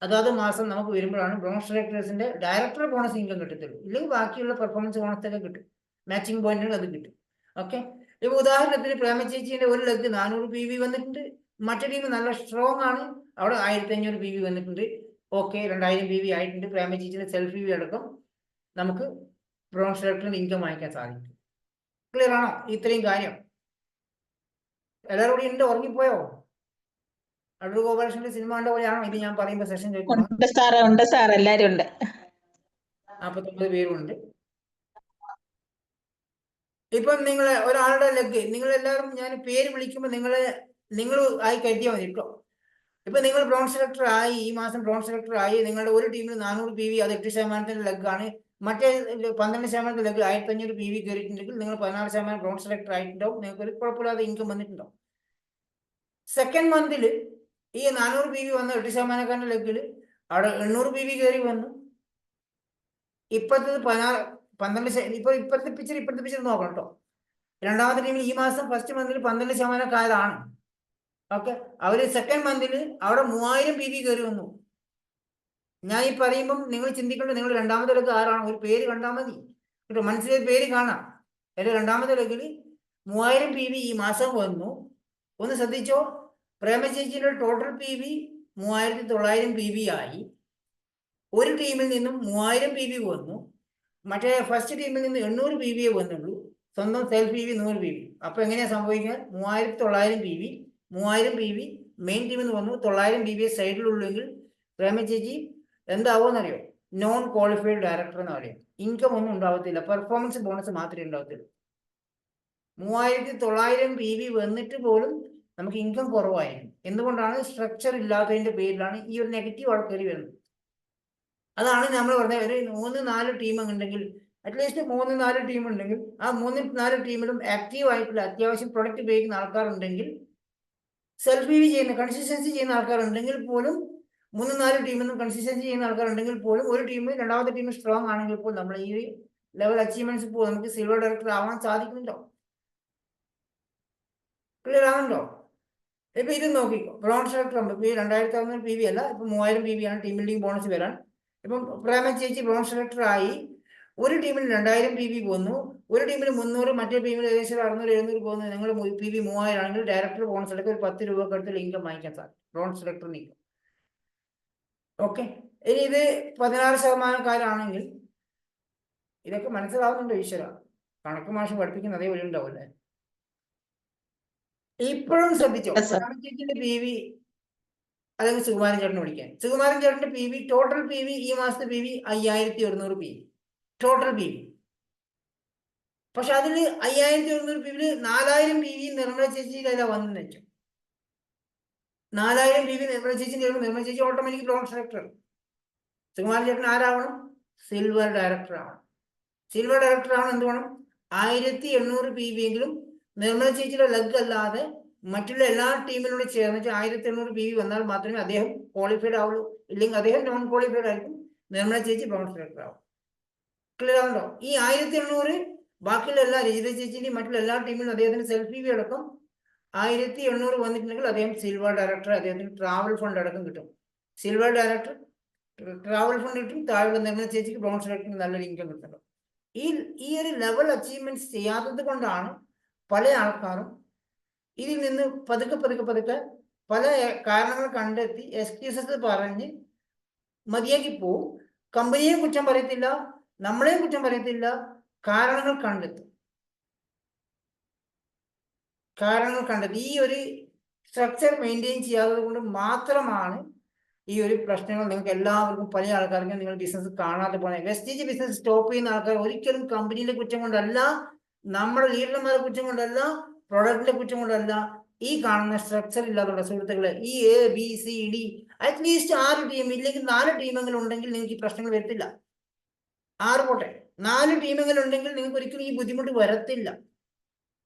അതാത് മാസം നമുക്ക് വരുമ്പോഴാണ് ബ്രോൺ സെലക്ടേഴ്സിന്റെ ഡയറക്ടർ ബോണസ് ഇൻകം കിട്ടത്തുള്ളൂ. ഇല്ലെങ്കിൽ ബാക്കിയുള്ള പെർഫോമൻസ് ബോണസ് ഒക്കെ കിട്ടും, മാച്ചിങ് പോയിന്റുകൾ അത് കിട്ടും. ഓക്കെ. ഇപ്പൊ ഉദാഹരണത്തിന് പ്രേമ ചേച്ചിന്റെ ഒരു ലെഗ് 400 PV വന്നിട്ടുണ്ട്, മറ്റേ ടീം നല്ല സ്ട്രോങ് ആണ്, അവിടെ 1500 PV വന്നിട്ടുണ്ട്, ഓക്കെ. 2000 PV ആയിട്ടുണ്ട്. പ്രേമ ചേച്ചിന്റെ സെൽഫ് PV അടക്കം നമുക്ക് ബ്രോൺ സെലക്ടറിന് ഇൻകം വാങ്ങിക്കാൻ സാധിക്കും. ക്ലിയർ ആണോ ഇത്രയും കാര്യം? എല്ലാവരും കൂടി ഉണ്ട്, ഉറങ്ങിപ്പോയോ? അടൂർ ഗോപാലകൃഷ്ണന്റെ സിനിമ കണ്ട പോലെയാണോ ഇത് ഞാൻ പറയുമ്പോൾ സെഷൻ ചോദിക്കുന്നത്? ഉണ്ട് സാർ എല്ലാരും ഉണ്ട്. 49 പേരുണ്ട്. ഇപ്പം നിങ്ങൾ ഒരാളുടെ ലെഗ്, നിങ്ങൾ എല്ലാവരും ഞാൻ പേര് വിളിക്കുമ്പോൾ നിങ്ങൾ ആയി കരുതിയാൽ മതി കേട്ടോ. ഇപ്പൊ നിങ്ങൾ ബ്രോൺ സെലക്ടർ ആയി, ഈ മാസം ബ്രോൺ സെലക്ടർ ആയി, നിങ്ങളുടെ ഒരു ടീമിൽ 400 PV, അത് 8% ലെഗാണ്. മറ്റേ 12% ലെഗ് 1500 PV കയറിയിട്ടുണ്ടെങ്കിൽ നിങ്ങൾ 16% ബ്രോൺ സെലക്ടർ ആയിട്ടുണ്ടാവും. നിങ്ങൾക്ക് ഒരു കുഴപ്പമില്ലാതെ ഇൻകം വന്നിട്ടുണ്ടാവും. സെക്കൻഡ് മന്തിൽ ഈ 400 PV വന്ന 8% ലെഗിൽ അവിടെ 800 PV കയറി വന്നു. ഇപ്പോഴത്തെ 12 ഇപ്പോഴത്തെ പിക്ചർ നോക്കണം കേട്ടോ. രണ്ടാമത്തെ ടീമിൽ ഈ മാസം ഫസ്റ്റ് മന്തിൽ 12%. ഓക്കെ, അവര് സെക്കൻഡ് മന്തിൽ അവിടെ 3000 PV കയറി വന്നു. ഞാൻ ഈ പറയുമ്പം നിങ്ങൾ ചിന്തിക്കേണ്ടത്, നിങ്ങൾ രണ്ടാമത്തെ ലെഗ് ആരാണ്, ഒരു പേര് കണ്ടാൽ മതി കേട്ടോ, മനസ്സിലായ പേര് കാണാം. അതിൽ രണ്ടാമത്തെ ലെഗിൽ 3000 PV ഈ മാസം വന്നു. ഒന്ന് ശ്രദ്ധിച്ചോ, പ്രേമചേച്ചിയുടെ ടോട്ടൽ PV 3900 PV ആയി. ഒരു ടീമിൽ നിന്നും 3000 PV വന്നു. മറ്റേ ഫസ്റ്റ് ടീമിൽ നിന്ന് 800 PV വന്നുള്ളൂ. സ്വന്തം സെൽഫ് PV 100 PV. അപ്പൊ എങ്ങനെയാ സംഭവിക്കാൻ? 3900 PV, 3000 PV മെയിൻ ടീമിൽ നിന്ന് വന്നു. 900 PV സൈഡിലുള്ളെങ്കിൽ പ്രേമചേച്ചി എന്താവുമെന്നറിയോ? നോൺ ക്വാളിഫൈഡ് ഡയറക്ടർ എന്ന് പറയും. ഇൻകം ഒന്നും ഉണ്ടാവത്തില്ല, പെർഫോമൻസ് ബോണസ് മാത്രമേ ഉണ്ടാവത്തുള്ളൂ. 3900 PV വന്നിട്ട് പോലും നമുക്ക് ഇൻകം കുറവായിരിക്കും. എന്തുകൊണ്ടാണ്? സ്ട്രക്ചർ ഇല്ലാത്തതിന്റെ പേരിലാണ് ഈ ഒരു നെഗറ്റീവ് അവിടെ കയറി വരുന്നത്. അതാണ് നമ്മൾ പറഞ്ഞത്, ഒരു 3-4 ടീം ഉണ്ടെങ്കിൽ, അറ്റ്ലീസ്റ്റ് 3-4 ടീം ഉണ്ടെങ്കിൽ ആ 3-4 ടീമിലും ആക്റ്റീവ് ആയിട്ടുള്ള അത്യാവശ്യം പ്രൊഡക്റ്റ് ഉപയോഗിക്കുന്ന ആൾക്കാരുണ്ടെങ്കിൽ, സെൽഫ് PV ചെയ്യുന്ന കൺസിസ്റ്റൻസി ചെയ്യുന്ന ആൾക്കാരുണ്ടെങ്കിൽ പോലും, 3-4 ടീമിൽ നിന്നും കൺസിസ്റ്റൻസി ചെയ്യുന്ന ആൾക്കാരുണ്ടെങ്കിൽ പോലും, ഒരു ടീം രണ്ടാമത്തെ ടീം സ്ട്രോങ് ആണെങ്കിൽ പോലും നമ്മൾ ഈ ലെവൽ അച്ചീവ്മെന്റ്സ് ഇപ്പോൾ നമുക്ക് സിൽവർ ഡയറക്ടർ ആവാൻ സാധിക്കുന്നുണ്ടോ? ക്ലിയർ ആവുന്നുണ്ടോ? ഇപ്പൊ ഇത് നോക്കിക്കോ, ബ്രോൺ സെലക്ടർ ഇപ്പൊ 2600 PV അല്ല, ഇപ്പൊ 3000 PV ആണ് ടീം ബിൽഡിംഗ് ബോണസ് വരാൻ. ഇപ്പം പ്രേമചേച്ചി ബ്രോൺ സെലക്ടർ ആയി. ഒരു ടീമിൽ 2000 PV പോന്നു, ഒരു ടീമിൽ 300, മറ്റേ ടീമിൽ ഏകദേശം 600-700 പോകുന്നു. നിങ്ങൾ PV 3000 ആണെങ്കിൽ ഡയറക്ടർ ബ്രോൺ സെലക്ടർ 10 രൂപ അടുത്തുള്ള ഇൻകം വാങ്ങിക്കാൻ സാധിക്കും. ബ്രോൺ സെലക്ടർ നീക്കം. ഓക്കെ, ഇനി ഇത് 16%കാരാണെങ്കിൽ ഇതൊക്കെ മനസ്സിലാവുന്നുണ്ടോ? ഈശ്വര, കണക്ക് മാഷ് പഠിപ്പിക്കുന്ന അതേപോലെ ഉണ്ടാവില്ലേ? ഇപ്പോഴും ശ്രദ്ധിച്ചോ, പ്രേമചേച്ചിന്റെ PV അല്ലെങ്കിൽ സുകുമാരൻ ചേട്ടനെ വിളിക്കാൻ. സുകുമാരൻ ചേട്ടന്റെ PV, ടോട്ടൽ PV ഈ മാസത്തെ PV 5100 PV ടോട്ടൽ PV. പക്ഷെ അതിൽ 5100 PV 4000 PV നിർമ്മല ചേച്ചിയിലല്ല വന്നെന്ന് വെച്ചു. 4000 PV നിർമ്മല ചേച്ചി, നിർമ്മല ചേച്ചി ഓട്ടോമാറ്റിക് ബ്രോൺ സെലക്ടർ. സുകുമാരൻ ചേട്ടൻ ആരാവണം? സിൽവർ ഡയറക്ടർ ആവണം. സിൽവർ ഡയറക്ടർ ആവണം എന്ത് വേണം? 1800 PV എങ്കിലും നിർമ്മല ചേച്ചിയുടെ ലെഗ് അല്ലാതെ മറ്റുള്ള എല്ലാ ടീമിലൂടെ ചേർന്നിട്ട് 1800 PV വന്നാൽ മാത്രമേ അദ്ദേഹം ക്വാളിഫൈഡ് ആവുള്ളൂ. ഇല്ലെങ്കിൽ അദ്ദേഹം നോൺ ക്വാളിഫൈഡ് ആയിരിക്കും. നിർമ്മല ചേച്ചി ബ്രോൺ സെലക്ടർ ആവും. ക്ലിയർ ആവുന്നുണ്ടോ? ഈ 1800 ബാക്കിയുള്ള എല്ലാ രജിത ചേച്ചിന്റെയും മറ്റുള്ള എല്ലാ ടീമിലും അദ്ദേഹത്തിന് സെൽഫ് PV അടക്കം 1800 വന്നിട്ടുണ്ടെങ്കിൽ അദ്ദേഹം സിൽവർ ഡയറക്ടർ, അദ്ദേഹത്തിന് ട്രാവൽ ഫണ്ട് അടക്കം കിട്ടും. സിൽവർ ഡയറക്ടർ ട്രാവൽ ഫണ്ട് കിട്ടും. താഴെ നിർമ്മല ചേച്ചിക്ക് ബ്രോൺ സെലക്ടറിന് നല്ലൊരു ഇൻകം കിട്ടുന്നുണ്ട്. ഈ ഒരു ലെവൽ അച്ചീവ്മെന്റ്സ് ചെയ്യാത്തത് കൊണ്ടാണ് പല ആൾക്കാരും ഇതിൽ നിന്ന് പതുക്കെ പല കാരണങ്ങൾ കണ്ടെത്തി എക്സ്ക്യൂസസ് പറഞ്ഞ് മതിയാക്കി പോവും. കമ്പനിയെ കുറ്റം പറയത്തില്ല, നമ്മളെയും കുറ്റം പറയത്തില്ല, കാരണങ്ങൾ കണ്ടെത്തി ഈ ഒരു സ്ട്രക്ചർ മെയിൻറ്റെയിൻ ചെയ്യാത്തത് കൊണ്ട് മാത്രമാണ് ഈ ഒരു പ്രശ്നങ്ങൾ നിങ്ങൾക്ക് എല്ലാവർക്കും, പല ആൾക്കാർക്കും നിങ്ങൾ ബിസിനസ് കാണാതെ പോണേ. വെസ്റ്റേജ് ബിസിനസ് സ്റ്റോപ്പ് ചെയ്യുന്ന ആൾക്കാർ ഒരിക്കലും കമ്പനിയുടെ കുറ്റം കൊണ്ടല്ല, നമ്മുടെ ലീഡർമാരുടെ കുറ്റം കൊണ്ടല്ല, പ്രൊഡക്റ്റിന്റെ കുറ്റം കൊണ്ടല്ല, ഈ കാണുന്ന സ്ട്രക്ചർ ഇല്ലാതുള്ള സുഹൃത്തുക്കളെ, ഈ ABCD അറ്റ്ലീസ്റ്റ് 6 ടീം ഇല്ലെങ്കിൽ 4 ടീമെങ്കിലും ഉണ്ടെങ്കിൽ നിങ്ങൾക്ക് ഈ പ്രശ്നങ്ങൾ വരത്തില്ല. 6 പോട്ടെ, 4 ടീമെങ്കിലും ഉണ്ടെങ്കിൽ നിങ്ങൾക്ക് ഒരിക്കലും ഈ ബുദ്ധിമുട്ട് വരത്തില്ല.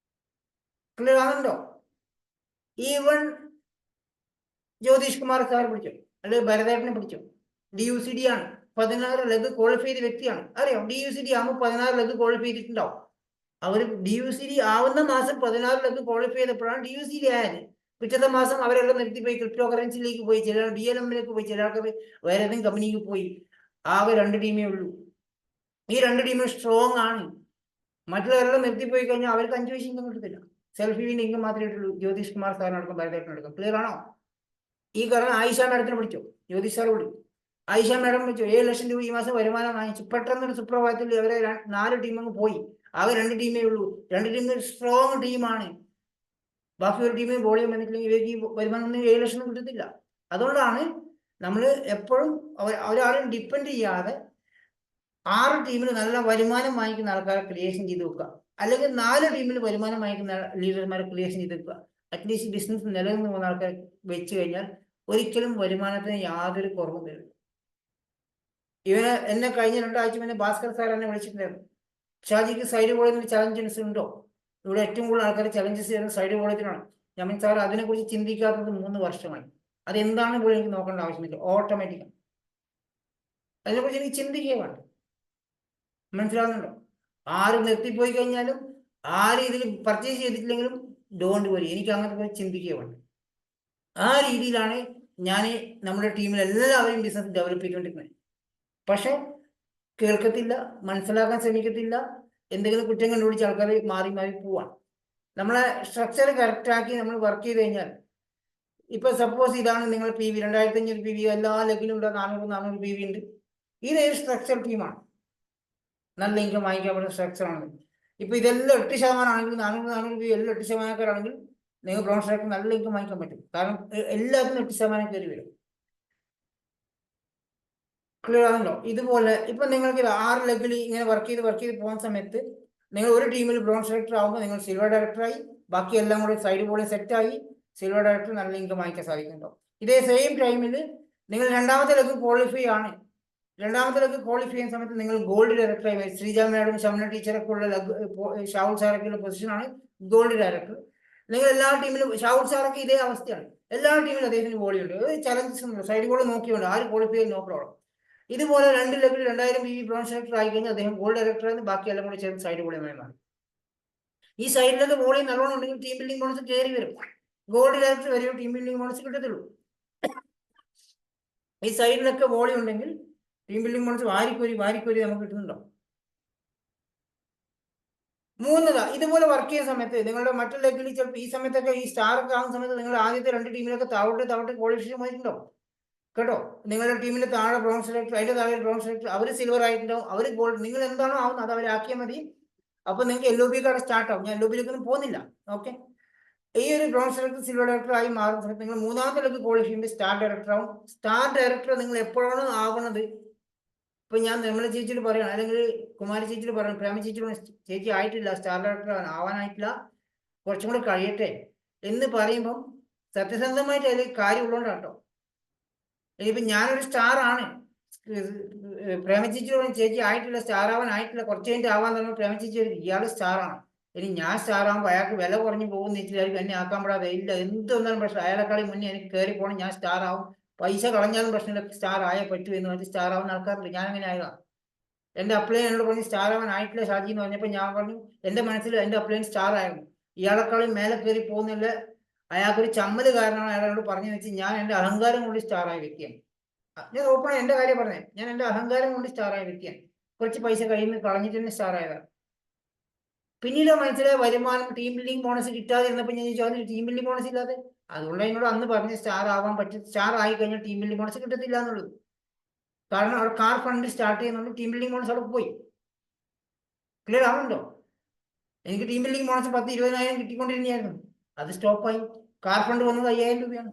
ക്ലിയർ ആണല്ലോ? ഈവൻ ജ്യോതിഷ് കുമാർ സാർ പിടിച്ചു, അല്ലെങ്കിൽ ഭരതേട്ടനെ പിടിച്ചു. DUCD ആണ്, 16 ലെഗ് ക്വാളിഫൈ ചെയ്ത വ്യക്തിയാണ്. അറിയാം, DUCD ആകുമ്പോൾ 16 ലെഗ് ക്വാളിഫൈ ചെയ്തിട്ടുണ്ടാവും. അവർ DUCD ആവുന്ന മാസം 16 ലെഗ് ക്വാളിഫൈ ചെയ്തപ്പോഴാണ് DUCD ആയത്. പിറ്റത്തെ മാസം അവരെല്ലാം നിർത്തിപ്പോയി, ക്രിപ്റ്റോ കറൻസിയിലേക്ക് പോയി, ചില BLM-ലേക്ക് പോയി, ചില ആൾക്കാർ വേറെ ഏതെങ്കിലും കമ്പനിക്ക് പോയി. ആകെ 2 ടീമേ ഉള്ളൂ. ഈ 2 ടീമും സ്ട്രോങ് ആണ്. മറ്റുള്ളവരെല്ലാം നിർത്തിപ്പോയി കഴിഞ്ഞാൽ അവർക്ക് 5 പൈസ ഇൻകം കിട്ടത്തില്ല. സെൽഫ് PV ഇൻകം മാത്രമേ ഉള്ളൂ. ജ്യോതിഷ് കുമാർ സാറിനടക്കം ഭരതേട്ടനടക്കം. ക്ലിയർ ആണോ? ഈ കാരണം ആയിഷ മാഡത്തിനെ പിടിച്ചോ, ജ്യോതിഷ് സാർ വിളിച്ചു. ആയിഷ മാഡം വെച്ചു 7 ലക്ഷം രൂപ ഈ മാസം വരുമാനം വാങ്ങിച്ചു. പെട്ടെന്നൊരു സുപ്രഭാതത്തിൽ അവരെ 4 ടീം അങ്ങ് പോയി. ആകെ 2 ടീമേ ഉള്ളൂ. 2 ടീം സ്ട്രോങ് ടീമാണ്. ബാക്കി ഒരു ടീമിന് വോളിയം വന്നിട്ടില്ലെങ്കിൽ ഇവർക്ക് ഈ വരുമാനം 7 ലക്ഷം കിട്ടത്തില്ല. അതുകൊണ്ടാണ് നമ്മൾ എപ്പോഴും ഒരാളും ഡിപ്പെൻഡ് ചെയ്യാതെ 6 ടീമിൽ നല്ല വരുമാനം വാങ്ങിക്കുന്ന ആൾക്കാരെ ക്രിയേഷൻ ചെയ്ത് വെക്കുക. അല്ലെങ്കിൽ 4 ടീമിൽ വരുമാനം വാങ്ങിക്കുന്ന ലീഡർമാരെ ക്രിയേഷൻ ചെയ്ത് വെക്കുക. അറ്റ്ലീസ്റ്റ് ബിസിനസ് നിലനിന്ന് പോകുന്ന ആൾക്കാരെ വെച്ച് കഴിഞ്ഞാൽ ഒരിക്കലും വരുമാനത്തിന് യാതൊരു കുറവും വരില്ല. ഇവന് എന്നെ കഴിഞ്ഞ 2 ആഴ്ച മുന്നേ ഭാസ്കർ സാർ എന്നെ വിളിച്ചിട്ടുണ്ടായിരുന്നു. ഷാജിക്ക് സൈഡ് വോളിയത്തിന് ചലഞ്ചസ് ഉണ്ടോ? ഇവിടെ ഏറ്റവും കൂടുതൽ ആൾക്കാർ ചലഞ്ചസ് ചെയ്യുന്നത് സൈഡ് വോളിയത്തിനാണ്. ഞാൻ സാർ അതിനെക്കുറിച്ച് ചിന്തിക്കാത്തത് 3 വർഷമായി. അതെന്താണ് പോലും എനിക്ക് നോക്കേണ്ട ആവശ്യമില്ല, ഓട്ടോമാറ്റിക്കാണ്. അതിനെക്കുറിച്ച് എനിക്ക് ചിന്തിക്കുകയും വേണ്ട. മനസ്സിലാവുന്നുണ്ടോ? ആര് നിർത്തിപ്പോയി കഴിഞ്ഞാലും ആര് ഇതിൽ പർച്ചേസ് ചെയ്തിട്ടില്ലെങ്കിലും ഡോണ്ട് വരി, എനിക്ക് അങ്ങനത്തെ പോയി ചിന്തിക്കുകയോ വേണ്ട. ആ രീതിയിലാണ് ഞാൻ നമ്മുടെ ടീമിൽ എല്ലാവരും ബിസിനസ് ഡെവലപ്പ് ചെയ്തുകൊണ്ടിരിക്കുന്നത്. പക്ഷെ കേൾക്കത്തില്ല, മനസ്സിലാക്കാൻ ശ്രമിക്കത്തില്ല. എന്തെങ്കിലും കുറ്റം കണ്ടുപിടിച്ച് ആൾക്കാർ മാറി മാറി പോവാണ്. നമ്മളെ സ്ട്രക്ചർ കറക്റ്റാക്കി നമ്മൾ വർക്ക് ചെയ്ത് കഴിഞ്ഞാൽ, ഇപ്പൊ സപ്പോസ് ഇതാണ് നിങ്ങൾ PV 2500 PV എല്ലാ ലെഗിലും ഉണ്ട്, 400 PV ഉണ്ട്. ഇതൊരു സ്ട്രക്ചർ ടീമാണ്, നല്ല ഇൻകം വാങ്ങിക്കാൻ പറ്റുന്ന സ്ട്രക്ചറാണ്. ഇപ്പൊ ഇതെല്ലാം 8% ആണെങ്കിൽ 400 PV എല്ലാം 8% ആണെങ്കിൽ നിങ്ങൾ ബ്രോൺ സ്ട്രക്ചർ നല്ല ഇൻകം വാങ്ങിക്കാൻ പറ്റും. കാരണം എല്ലാത്തിനും 8% കയറി വരും. ക്ലിയർ ആണല്ലോ? ഇതുപോലെ ഇപ്പൊ നിങ്ങൾക്ക് 6 ലെഗിൽ ഇങ്ങനെ വർക്ക് ചെയ്ത് പോകുന്ന സമയത്ത് നിങ്ങൾ ഒരു ടീമിൽ ബ്രോൺസ് ഡയറക്ടർ ആകുമ്പോൾ നിങ്ങൾ സിൽവർ ഡയറക്ടറായി, ബാക്കി എല്ലാം കൂടി സൈഡ് പോലെ സെറ്റായി സിൽവർ ഡയറക്ടർ നല്ല ഇൻകം വാങ്ങിക്കാൻ സാധിക്കുന്നുണ്ടോ? ഇതേ സെയിം ടൈമിൽ നിങ്ങൾ രണ്ടാമത്തെ ലെഗ് ക്വാളിഫൈ ആണ്. രണ്ടാമത്തെ ലെഗ് ക്വാളിഫൈ ചെയ്യുന്ന സമയത്ത് നിങ്ങൾ ഗോൾഡ് ഡയറക്ടറായി വരും. ശ്രീജ മാഡം, ഷംന ടീച്ചറൊക്കെ ഉള്ള ഷാവുൽ സാറൊക്കെ ഉള്ള പൊസിഷനാണ് ഗോൾഡ് ഡയറക്ടർ. നിങ്ങൾ എല്ലാ ടീമിലും ഷാവുൽ സാറൊക്കെ ഇതേ അവസ്ഥയാണ്. എല്ലാ ടീമിലും അദ്ദേഹത്തിന് വോളിയുണ്ട്. ചലഞ്ചസ് ഉണ്ട്, സൈഡ് ബോൾ നോക്കിയുണ്ട്, ആര് ക്വാളിഫൈ നോ പ്രോബ്ലം. ഇതുപോലെ 2 ലെഗിൽ 2000 PV ബ്രോൺസ് ഡയറക്ടർ ആയി കഴിഞ്ഞാൽ അദ്ദേഹം ഗോൾഡ് ഡയറക്ടറാണ്. ബാക്കി എല്ലാം കൂടി ചേർന്ന് സൈഡ് ബോളിൽ വേണം. ഈ സൈഡിലൊക്കെ വോളിയം നല്ലോണം ഉണ്ടെങ്കിൽ ടീം ബിൽഡിംഗ് ബോണസ് കയറി വരും. ഗോൾഡ് ഡയറക്ടർ വരും, ടീം ബിൽഡിംഗ് ബോണസ് കിട്ടത്തുള്ളൂ. ഈ സൈഡിലൊക്കെ വോളിയം ഉണ്ടെങ്കിൽ ടീം ബിൽഡിംഗ് ബോണസ് വാരിക്കോരി നമുക്ക് കിട്ടുന്നുണ്ടോ? 3 ഇതുപോലെ വർക്ക് ചെയ്യുന്ന സമയത്ത് നിങ്ങളുടെ മറ്റുള്ള ലെഗിൽ ചിലപ്പോൾ ഈ സമയത്തൊക്കെ ഈ സ്റ്റാർ ഒക്കെ ആവുന്ന സമയത്ത് നിങ്ങൾ ആദ്യത്തെ 2 ടീമിലൊക്കെ താവട്ടെ ക്വാളിഫിക്കേഷൻ വന്നിട്ടുണ്ടോ കേട്ടോ? നിങ്ങളുടെ ടീമിൽ താഴെ ബ്രോൺസ് ഡയറക്ടർ, അതിന്റെ താഴെ ബ്രോൺസ് ഡയറക്ടർ, അവർ സിൽവർ ആയിട്ടുണ്ടാവും, അവർ ഗോൾഡ്. നിങ്ങൾ എന്താണോ ആവുന്നത് അത് അവരാക്കിയാൽ മതി. അപ്പൊ നിങ്ങൾക്ക് LOB കാർഡ് സ്റ്റാർട്ട് ആവും. ഞാൻ LOB-ലേക്കൊന്നും പോകുന്നില്ല. ഓക്കെ, ഈ ഒരു ബ്രോൺസ് ഡയറക്ടർ സിൽവർ ഡയറക്ടർ ആയി മാറുന്ന സമയത്ത് നിങ്ങൾ 3ാമത്തെ ലെഗ് ക്വാളിഫൈ ചെയ്യുമ്പോൾ സ്റ്റാർ ഡയറക്ടർ ആവും. സ്റ്റാർ ഡയറക്ടർ നിങ്ങൾ എപ്പോഴാണ് ആവണത്? ഇപ്പൊ ഞാൻ നിർമ്മല ചേച്ചിയോട് പറയണം, അല്ലെങ്കിൽ കുമാരി ചേച്ചിയോട് പറയണം, പ്രേമ ചേച്ചിയോട്, ചേച്ചി ആയിട്ടില്ല, സ്റ്റാർ ഡയറക്ടർ ആവാനായിട്ടില്ല, കുറച്ചും കൂടെ കഴിയട്ടെ എന്ന് പറയുമ്പം സത്യസന്ധമായിട്ട് അതിൽ കാര്യമുള്ളതുകൊണ്ടാണ് കേട്ടോ. ഇനിയിപ്പം ഞാനൊരു സ്റ്റാർ ആണ്, പ്രേമ ചേച്ചിയോട് ചേച്ചി ആയിട്ടില്ല, സ്റ്റാർ ആവാൻ ആയിട്ടില്ല, കുറച്ച് കഴിഞ്ഞിട്ട് ആവാൻ തന്നെ പ്രേമ ചേച്ചി ഇയാൾ സ്റ്റാർ ആണ്, ഇനി ഞാൻ സ്റ്റാർ ആകുമ്പോൾ അയാൾക്ക് വില കുറഞ്ഞു പോകുന്ന വെച്ചിട്ടായിരിക്കും എന്നെ ആക്കാൻ പെടാതെ. ഇല്ല, എന്തൊന്നാലും പ്രശ്നം, അയാളെക്കാളും മുന്നേ എനിക്ക് കയറി പോകണം, ഞാൻ സ്റ്റാർ ആവും, പൈസ കളഞ്ഞാലും പ്രശ്നമില്ല, സ്റ്റാർ ആയേ പറ്റൂ എന്ന് പറഞ്ഞ് സ്റ്റാർ ആവുന്ന ആൾക്കാരുണ്ട്. ഞാൻ അങ്ങനെ ആയതാണ്. എൻ്റെ അപ്ലൈൻ എന്നോട് പറഞ്ഞ് സ്റ്റാർ ആവാൻ ആയിട്ടില്ല ഷാജി എന്ന് പറഞ്ഞപ്പോൾ ഞാൻ പറഞ്ഞു, എൻ്റെ മനസ്സിൽ എൻ്റെ അപ്ലൈൻ സ്റ്റാർ ആയിരുന്നു, ഇയാളെക്കാളും മേലെ കയറി പോകുന്നില്ല, അയാൾക്കൊരു ചമ്മല് കാരണമാണ് അയാളോട് പറഞ്ഞു വെച്ച് ഞാൻ എൻ്റെ അഹങ്കാരം കൊണ്ട് സ്റ്റാർ ആയ വ്യക്തിയാണ്. ഞാൻ ഓപ്പൺ എൻ്റെ കാര്യം പറഞ്ഞേ, ഞാൻ എൻ്റെ അഹങ്കാരം കൊണ്ട് സ്റ്റാർ ആയ വ്യക്തിയാണ്. കുറച്ച് പൈസ കയ്യിൽ നിന്ന് കളഞ്ഞിട്ട് തന്നെ സ്റ്റാർ ആയതാണ്. പിന്നീട് മനസ്സിലായ വരുമാനം ടീം ബിൽഡിംഗ് ബോണസ് കിട്ടാതിരുന്നപ്പോൾ ഞാൻ ചോദിച്ചു ടീം ബിൽഡിംഗ് ബോണസ് ഇല്ലാതെ, അതുകൊണ്ട് എന്നോട് അന്ന് പറഞ്ഞ് സ്റ്റാർ ആവാൻ പറ്റും, സ്റ്റാർ ആയി കഴിഞ്ഞാൽ ടീം ബിൽഡിംഗ് ബോണസ് കിട്ടത്തില്ല എന്നുള്ളത്. കാരണം അവിടെ കാർ ഫണ്ട് സ്റ്റാർട്ട് ചെയ്യുന്നുണ്ട്, ടീം ബിൽഡിംഗ് ബോണസ് അവിടെ പോയി. ക്ലിയർ ആവുന്നുണ്ടോ? എനിക്ക് ടീം ബിൽഡിംഗ് ബോണസ് 10-20,000 കിട്ടിക്കൊണ്ടിരുന്നായിരുന്നു, അത് സ്റ്റോപ്പായി. കാർ ഫണ്ട് വന്നത് 5,000 രൂപയാണ്.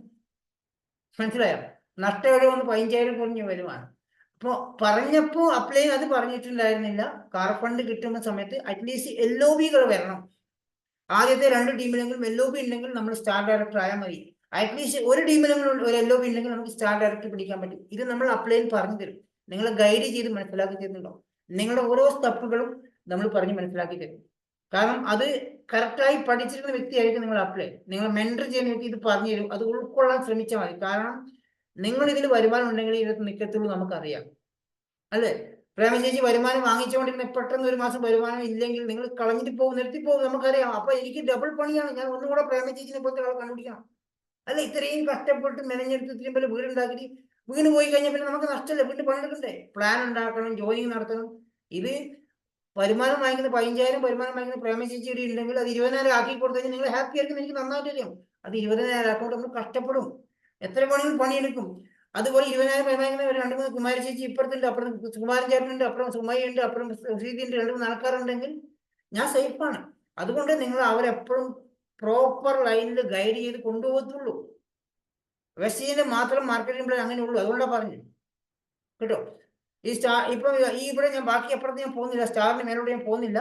മനസ്സിലായോ? നഷ്ടം എവിടെ വന്ന് 15,000 കുറഞ്ഞ വരുമാനം. അപ്പോൾ പറഞ്ഞപ്പോൾ അപ്ലൈ അത് പറഞ്ഞിട്ടുണ്ടായിരുന്നില്ല, കാർ ഫണ്ട് കിട്ടുന്ന സമയത്ത് അറ്റ്ലീസ്റ്റ് LOB-കൾ വരണം. ആദ്യത്തെ 2 ടീമിലെങ്കിലും LOB ഉണ്ടെങ്കിൽ നമ്മൾ സ്റ്റാർ ഡയറക്ടർ ആയാൽ മതി. അറ്റ്ലീസ്റ്റ് ഒരു ടീമിലെങ്കിലും ഒരു LOB ഉണ്ടെങ്കിൽ നമുക്ക് സ്റ്റാർ ഡയറക്ടർ പിടിക്കാൻ പറ്റും. ഇത് നമ്മൾ അപ്ലൈൻ പറഞ്ഞു തരും, നിങ്ങളെ ഗൈഡ് ചെയ്ത് മനസ്സിലാക്കി തരുന്നുണ്ടോ? നിങ്ങളുടെ ഓരോ സ്റ്റെപ്പുകളും നമ്മൾ പറഞ്ഞ് മനസ്സിലാക്കി തരും. കാരണം അത് കറക്റ്റായി പഠിച്ചിരിക്കുന്ന വ്യക്തിയായിരിക്കും നിങ്ങൾ അപ്ലൈ. നിങ്ങൾ മെന്റർ ചെയ്യുന്ന വ്യക്തി ഇത് പറഞ്ഞു തരും, അത് ഉൾക്കൊള്ളാൻ ശ്രമിച്ചാൽ മതി. കാരണം നിങ്ങൾ ഇതിൽ വരുമാനം ഉണ്ടെങ്കിൽ ഇതിനകത്ത് നിൽക്കത്തുള്ളൂ, നമുക്കറിയാം അല്ലേ? പ്രേമ ചേച്ചി വരുമാനം വാങ്ങിച്ചുകൊണ്ടിരുന്ന പെട്ടെന്ന് ഒരു മാസം വരുമാനം ഇല്ലെങ്കിൽ നിങ്ങൾ കളഞ്ഞിട്ട് പോകും, നിർത്തിപ്പോകും, നമുക്കറിയാം. അപ്പൊ എനിക്ക് ഡബിൾ പണിയാണ്, ഞാൻ ഒന്നുകൂടെ പ്രേമ ചേച്ചിനെ പോലത്തെ ആളെ കണ്ടുപിടിക്കണം. അല്ല, ഇത്രയും കഷ്ടപ്പെട്ട് മെനഞ്ഞെടുത്ത് ഇത്രയും പേര് വീടുണ്ടാക്കി വീണ് പോയി കഴിഞ്ഞാൽ പിന്നെ നമുക്ക് നഷ്ടമല്ലേ, വീട്ടിൽ പണിയെടുക്കണ്ടേ, പ്ലാൻ ഉണ്ടാക്കണം, ജോയിനിങ് നടത്തണം. ഇത് വരുമാനം വാങ്ങിക്കുന്ന 15,000 വരുമാനം വാങ്ങിക്കുന്ന പ്രേമ ചേച്ചി ഇവിടെ ഉണ്ടെങ്കിൽ അത് 20,000 ആക്കി കൊടുത്തു കഴിഞ്ഞാൽ നിങ്ങൾ ഹാപ്പി ആയിരിക്കും, എനിക്ക് നന്നായിട്ട് അറിയാം. അത് 20,000 ആക്കുമ്പോൾ നമ്മൾ കഷ്ടപ്പെടും, എത്ര പണിയും പണിയെടുക്കും. അതുപോലെ 20,000 വരുമാനിക്കുന്ന ഒരു 2-3 കുമാരി ചേച്ചി ഇപ്പുറത്തുണ്ട്, അപ്പുറം കുമാരൻ ചേട്ടനുണ്ട്, അപ്പുറം സുമയ്യ ഉണ്ട്, അപ്പുറം ശ്രീതിയുണ്ട്, 2-3 ആൾക്കാരുണ്ടെങ്കിൽ ഞാൻ സേഫാണ്. അതുകൊണ്ട് നിങ്ങൾ അവരെപ്പോഴും പ്രോപ്പർ ലൈനിൽ ഗൈഡ് ചെയ്ത് കൊണ്ടുപോകത്തുള്ളൂ. വെസ്റ്റീജിന്റെ മാത്രം മാർക്കറ്റിംഗ് പ്ലാൻ അങ്ങനെ ഉള്ളൂ. അതുകൊണ്ടാണ് പറഞ്ഞു കേട്ടോ. ഈ ഇപ്പൊ ഇവിടെ ഞാൻ ബാക്കി അപ്പുറത്ത് ഞാൻ പോകുന്നില്ല, സ്റ്റാറിന് മേലോട്ട് ഞാൻ പോകുന്നില്ല.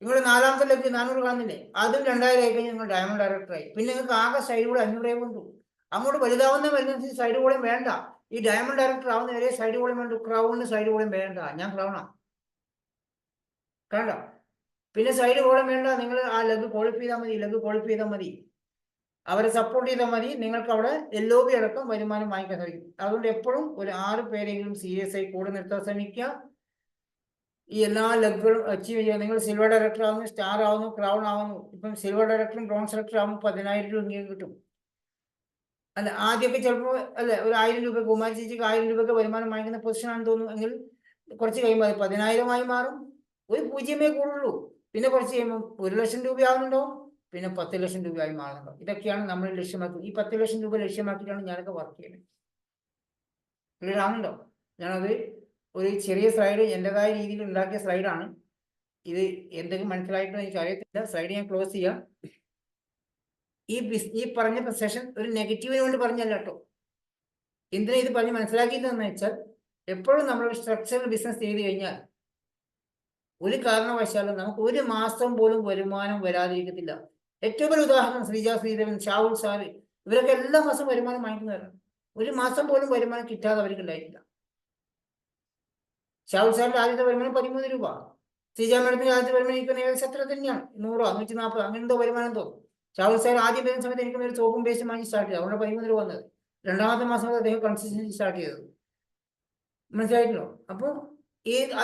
നിങ്ങൾ 4ാമത്തെ ലെവൽ 400 കാണുന്നില്ലേ, അതും 2000 ആയി കഴിഞ്ഞാൽ നിങ്ങൾ ഡയമണ്ട് ഡയറക്ടറായി. പിന്നെ നിങ്ങൾക്ക് ആകെ സൈഡ് കൂടെ 500 കൊണ്ടു. അങ്ങോട്ട് വലുതാവുന്ന വരുന്നതനുസരിച്ച് സൈഡ് കൂടെയും വേണ്ട. ഈ ഡയമണ്ട് ഡയറക്ടർ ആവുന്നവരെ സൈഡ് കൂടെയും വേണ്ട, ക്രൗണിന് സൈഡ് കൂടെയും വേണ്ട. ഞാൻ ക്രൗണാ കണ്ട. പിന്നെ സൈഡ് കൂടെയും വേണ്ട, നിങ്ങൾ ആ ലെഗ് ക്വാളിഫൈ ചെയ്താൽ മതി, അവരെ സപ്പോർട്ട് ചെയ്താൽ മതി. നിങ്ങൾക്ക് അവിടെ LOB അടക്കം വരുമാനം വാങ്ങിക്കാൻ സാധിക്കും. അതുകൊണ്ട് എപ്പോഴും ഒരു 6 പേരെങ്കിലും സീരിയസ് ആയി കൂടെ നിർത്താൻ ശ്രമിക്കുക. ഈ എല്ലാ ലെഗുകളും അച്ചീവ് ചെയ്യുക. നിങ്ങൾ സിൽവർ ഡയറക്ടർ ആവുന്നു, സ്റ്റാർ ആവുന്നു, ക്രൗൺ ആവുന്നു. ഇപ്പം സിൽവർ ഡയറക്ടറും ബ്രോൺസ് ഡയറക്ടർ ആവുമ്പോൾ 10,000 രൂപ കിട്ടും. അല്ല ആദ്യമൊക്കെ ചിലപ്പോൾ അല്ലെ ഒരു 1000 രൂപ, കുമാരി ചേച്ചിക്ക് 1000 രൂപയൊക്കെ വരുമാനം വാങ്ങിക്കുന്ന പൊസിഷൻ ആണെന്ന് തോന്നുന്നു. എങ്കിൽ കുറച്ച് കഴിയുമ്പോൾ അത് 10,000 മാറും. ഒരു 0 കൂടുള്ളൂ. പിന്നെ കുറച്ച് കഴിയുമ്പോൾ 1 ലക്ഷം രൂപ ആവുന്നുണ്ടോ, പിന്നെ 10 ലക്ഷം രൂപയായി മാറുന്നുണ്ടോ. ഇതൊക്കെയാണ് നമ്മൾ ലക്ഷ്യമാക്കുന്നത്. ഈ 10 ലക്ഷം രൂപ ലക്ഷ്യമാക്കിയിട്ടാണ് ഞാനൊക്കെ വർക്ക് ചെയ്യുന്നത്. ക്ലിയർ ആവുന്നുണ്ടോ? ഞാനത് ഒരു ചെറിയ സ്ലൈഡ് എൻ്റെതായ രീതിയിൽ ഉണ്ടാക്കിയ സ്ലൈഡാണ് ഇത്. എന്തെങ്കിലും മനസ്സിലായിട്ടോ എനിക്ക് അറിയത്തില്ല. സ്ലൈഡ് ഞാൻ ക്ലോസ് ചെയ്യാം. ഈ പറഞ്ഞ സെഷൻ ഒരു നെഗറ്റീവിന് കൊണ്ട് പറഞ്ഞല്ല കേട്ടോ. എന്തിനാ ഇത് പറഞ്ഞ് മനസ്സിലാക്കിയതെന്ന് വെച്ചാൽ, എപ്പോഴും നമ്മൾ സ്ട്രക്ചറൽ ബിസിനസ് ചെയ്ത് കഴിഞ്ഞാൽ ഒരു കാരണവശാലും നമുക്ക് ഒരു മാസം പോലും വരുമാനം വരാതിരിക്കത്തില്ല. ഏറ്റവും വലിയ ഉദാഹരണം ശ്രീജ ശ്രീദേവൻ, ഷാവുൽ സാറ്, ഇവരൊക്കെ എല്ലാ മാസവും വരുമാനം വാങ്ങിക്കുന്നവരാണ്. ഒരു മാസം പോലും വരുമാനം കിട്ടാതെ അവർക്ക് ഉണ്ടായിട്ടില്ല. ഷാവുൽ സാറിന്റെ ആദ്യത്തെ വരുമാനം 13 രൂപ. ശ്രീജ മേഡത്തിന്റെ ആദ്യത്തെ വരുമാനം എനിക്ക് ഏകദേശം എത്ര തന്നെയാണ്, 100 140 അങ്ങനെ എന്തോ വരുമാനം തോന്നും. ഷാവുൽ സാർ ആദ്യം വരുന്ന സമയത്ത് എനിക്ക് ഒരു സോപ്പും പേസ്റ്റും വാങ്ങി സ്റ്റാർട്ട് ചെയ്തു. അതുകൊണ്ട് 13 രൂപ വന്നത്. 2ാമത്തെ മാസം അദ്ദേഹം കൺസിസ്റ്റൻസി സ്റ്റാർട്ട് ചെയ്തത്. മനസ്സിലായിട്ടല്ലോ. അപ്പോൾ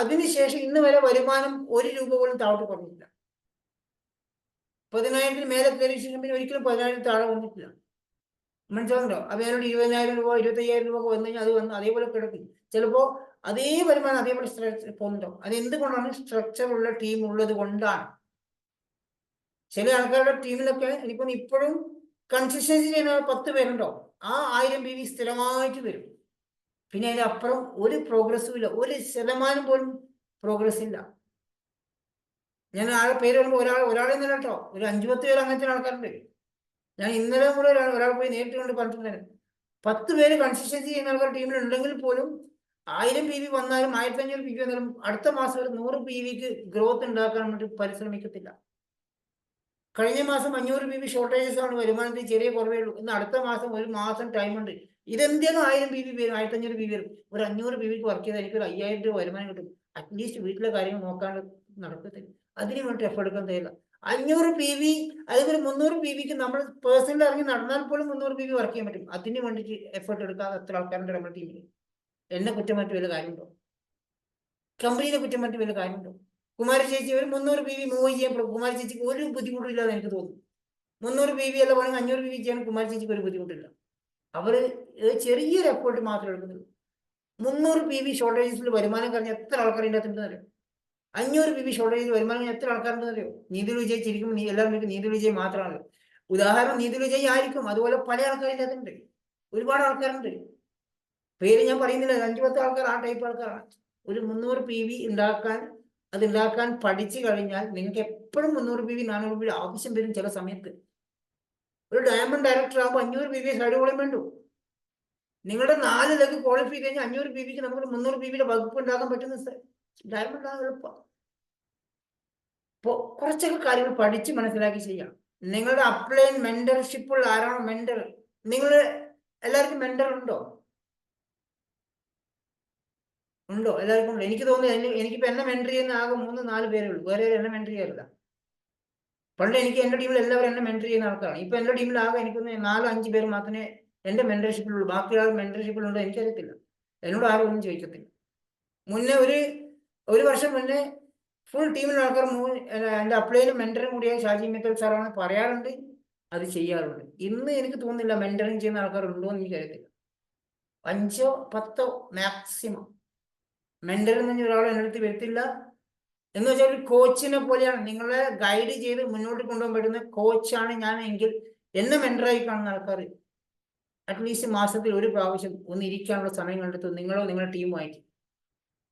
അതിനുശേഷം ഇന്ന് വരെ വരുമാനം 1 രൂപ പോലും താഴോട്ട് കുറഞ്ഞിട്ടില്ല. 10,000 മേലെ കയറിയ ശേഷം പിന്നെ ഒരിക്കലും 10,000 താഴെ വന്നിട്ടില്ല. മനസ്സിലാകുന്നുണ്ടോ? അപ്പോൾ അതിനോട് 20,000 രൂപ 25,000 രൂപ വന്നു കഴിഞ്ഞാൽ അത് വന്ന് അതേപോലെ കിടക്കും. ചിലപ്പോൾ അതേ വരുമാനം അതേപോലെ പോകുന്നുണ്ടോ. അത് എന്തുകൊണ്ടാണ്? സ്ട്രക്ചർ ഉള്ള ടീം ഉള്ളത് കൊണ്ടാണ്. ചില ആൾക്കാരുടെ ടീമിലൊക്കെ എനിക്കൊന്ന് ഇപ്പോഴും കൺസിസ്റ്റൻസി ചെയ്യുന്ന 10 പേരുണ്ടോ, ആ 1000 PV സ്ഥിരമായിട്ട് വരും. പിന്നെ അതിനപ്പുറം ഒരു പ്രോഗ്രസ്സും ഇല്ല, 1% പോലും പ്രോഗ്രസ് ഇല്ല. ഞാൻ ആളെ പേര് പറയുമ്പോൾ ഒരാളെ തന്നെ കേട്ടോ, ഒരു 5-10 പേര് അങ്ങനത്തെ ആൾക്കാരുണ്ട്. ഞാൻ ഇന്നലെ കൂടെ ഒരാൾ പോയി നേരിട്ട് കൊണ്ട് പറഞ്ഞിട്ടുണ്ടായിരുന്നു. 10 പേര് കൺസിസ്റ്റൻസി ചെയ്യുന്ന ആൾക്കാർ ടീമിൽ ഉണ്ടെങ്കിൽ പോലും 1000 PV വന്നാലും 1500 PV വന്നാലും അടുത്ത മാസം ഒരു 100 PVക്ക് ഗ്രോത്ത് ഉണ്ടാക്കാൻ വേണ്ടി പരിശ്രമിക്കത്തില്ല. കഴിഞ്ഞ മാസം 500 PV ഷോർട്ടേജസ് ആണ്, വരുമാനത്തിൽ ചെറിയ കുറവേ ഉള്ളൂ. ഇന്ന് അടുത്ത മാസം ഒരു മാസം ടൈം ഉണ്ട്. ഇതെന്തിനാണ് 1000 PV വരും, 1500 PV വരും. ഒരു 500 PVക്ക് വർക്ക് ചെയ്താൽ എനിക്കൊരു 5000 രൂപ വരുമാനം കിട്ടും. അറ്റ്ലീസ്റ്റ് വീട്ടിലെ കാര്യങ്ങൾ നോക്കാണ്ട് നടക്കത്തില്ല. അതിന് വേണ്ടി എഫേർട്ട് എടുക്കാൻ തയ്യില്ല. 500 PV അല്ലെങ്കിൽ 300 PVക്ക് നമ്മൾ പേഴ്സണൽ ഇറങ്ങി നടന്നാൽ പോലും 300 PV വർക്ക് ചെയ്യാൻ പറ്റും. അതിന് വേണ്ടിയിട്ട് എഫേർട്ട് എടുക്കാതെ എത്ര ആൾക്കാരുണ്ട് നമ്മുടെ ടീമിൽ. എന്നെ കുറ്റം മറ്റു വല്ല കാര്യമുണ്ടോ? കമ്പനിയെ കുറ്റം മറ്റു വല്ല കാര്യമുണ്ടോ? കുമാരി ചേച്ചി ഒരു 300 PV മൂവ് ചെയ്യാൻ കുമാരി ചേച്ചിക്ക് ഒരു ബുദ്ധിമുട്ടില്ലാതെ എനിക്ക് തോന്നുന്നു. 300 PV അല്ല വേണമെങ്കിൽ 500 PV ചെയ്യാൻ കുമാരി ചേച്ചിക്ക് ഒരു ബുദ്ധിമുട്ടില്ല. അവര് ചെറിയൊരു എഫേർട്ട് മാത്രമേ എടുക്കുന്നുള്ളൂ. 300 PV ഷോർട്ടേജസിൽ വരുമാനം കഴിഞ്ഞ എത്ര ആൾക്കാരുടെ അകത്തുണ്ടെന്ന് അറിയോ? 500 PV ഷോർട്ടേജിൽ വരുമാനം എത്ര ആൾക്കാരുണ്ടെന്ന് അറിയോ? നീതിൽ വിജയ് ചിരിക്കും, എല്ലാവരും നീതിൽ വിജയ് മാത്രമാണ് ഉദാഹരണം. നീതിൽ വിജയ് ആയിരിക്കും, അതുപോലെ പല ആൾക്കാരുടെ അകത്തുണ്ട്, ഒരുപാട് ആൾക്കാരുണ്ട്. പേര് ഞാൻ പറയുന്നില്ല, 5-10 ആൾക്കാർ ആ ടൈപ്പ് ആൾക്കാരാണ്. ഒരു 300 PV ഉണ്ടാക്കാൻ പഠിച്ചു കഴിഞ്ഞാൽ നിങ്ങൾക്ക് എപ്പോഴും 300 PV 400 PV ആവശ്യം വരും. ചില സമയത്ത് ഒരു ഡയമണ്ട് ഡയറക്ടർ ആകുമ്പോൾ 500 PV സൈഡ് കോളം വേണ്ടു. നിങ്ങളുടെ 4 ലെഗ് ക്വാളിഫൈ കഴിഞ്ഞാൽ 500 PVക്ക് നമുക്ക് 300 PVയുടെ വകുപ്പ് ഉണ്ടാക്കാൻ പറ്റുന്ന ഡയമണ്ട് ആണ് എളുപ്പം. അപ്പോൾ കുറച്ചൊക്കെ കാര്യങ്ങൾ പഠിച്ച് മനസ്സിലാക്കി ചെയ്യാം. നിങ്ങളുടെ അപ്ലൈൻ മെന്റർഷിപ്പുള്ള ആരാണോ മെന്റർ, നിങ്ങൾ എല്ലാവർക്കും മെന്റർ ഉണ്ടോ? എല്ലാവർക്കും ഉണ്ടോ? എനിക്ക് തോന്നുന്നു എനിക്കിപ്പോൾ എന്നെ മെന്റർ ചെയ്യുന്ന ആകെ 3-4 പേരേ ഉള്ളൂ. വേറെ എന്നെ മെന്റർ ചെയ്യാറില്ല. പണ്ട് എനിക്ക് എൻ്റെ ടീമിൽ എല്ലാവരും എന്നെ മെന്റർ ചെയ്യുന്ന ആൾക്കാരാണ്. ഇപ്പൊ എൻ്റെ ടീമിൽ ആകെ എനിക്കൊന്ന് 4-5 പേര് മാത്രമേ എൻ്റെ മെന്റർഷിപ്പിലുള്ളൂ. ബാക്കി ആൾ മെന്റർഷിപ്പിലുണ്ടോ എനിക്കറിയത്തില്ല. എന്നോട് ആരും ഒന്നും ചോദിക്കത്തില്ല. മുന്നേ ഒരു വർഷം മുന്നേ ഫുൾ ടീമിലുള്ള ആൾക്കാർ എൻ്റെ അപ്ലൈനും മെന്ററും കൂടിയ ഷാജി മിത്തൽ സാറാണ് പറയാറുണ്ട്, അത് ചെയ്യാറുണ്ട്. ഇന്ന് എനിക്ക് തോന്നുന്നില്ല മെന്ററിങ് ചെയ്യുന്ന ആൾക്കാർ ഉണ്ടോ എന്ന് എനിക്കറിയത്തില്ല. 5-10 മാക്സിമം. മെന്റർ എന്ന് പറഞ്ഞ ഒരാൾ എൻ്റെ അടുത്ത് വരത്തില്ല. എന്ന് വെച്ചാൽ ഒരു കോച്ചിനെ പോലെയാണ്, നിങ്ങളെ ഗൈഡ് ചെയ്ത് മുന്നോട്ട് കൊണ്ടുപോകാൻ പറ്റുന്ന കോച്ചാണ് ഞാൻ എങ്കിൽ എന്നെ മെന്ററായി കാണുന്ന ആൾക്കാർ അറ്റ്ലീസ്റ്റ് മാസത്തിൽ ഒരു പ്രാവശ്യം ഒന്ന് ഇരിക്കാനുള്ള സമയം കണ്ടെത്തും. നിങ്ങളോ നിങ്ങളുടെ ടീമുമായിട്ട്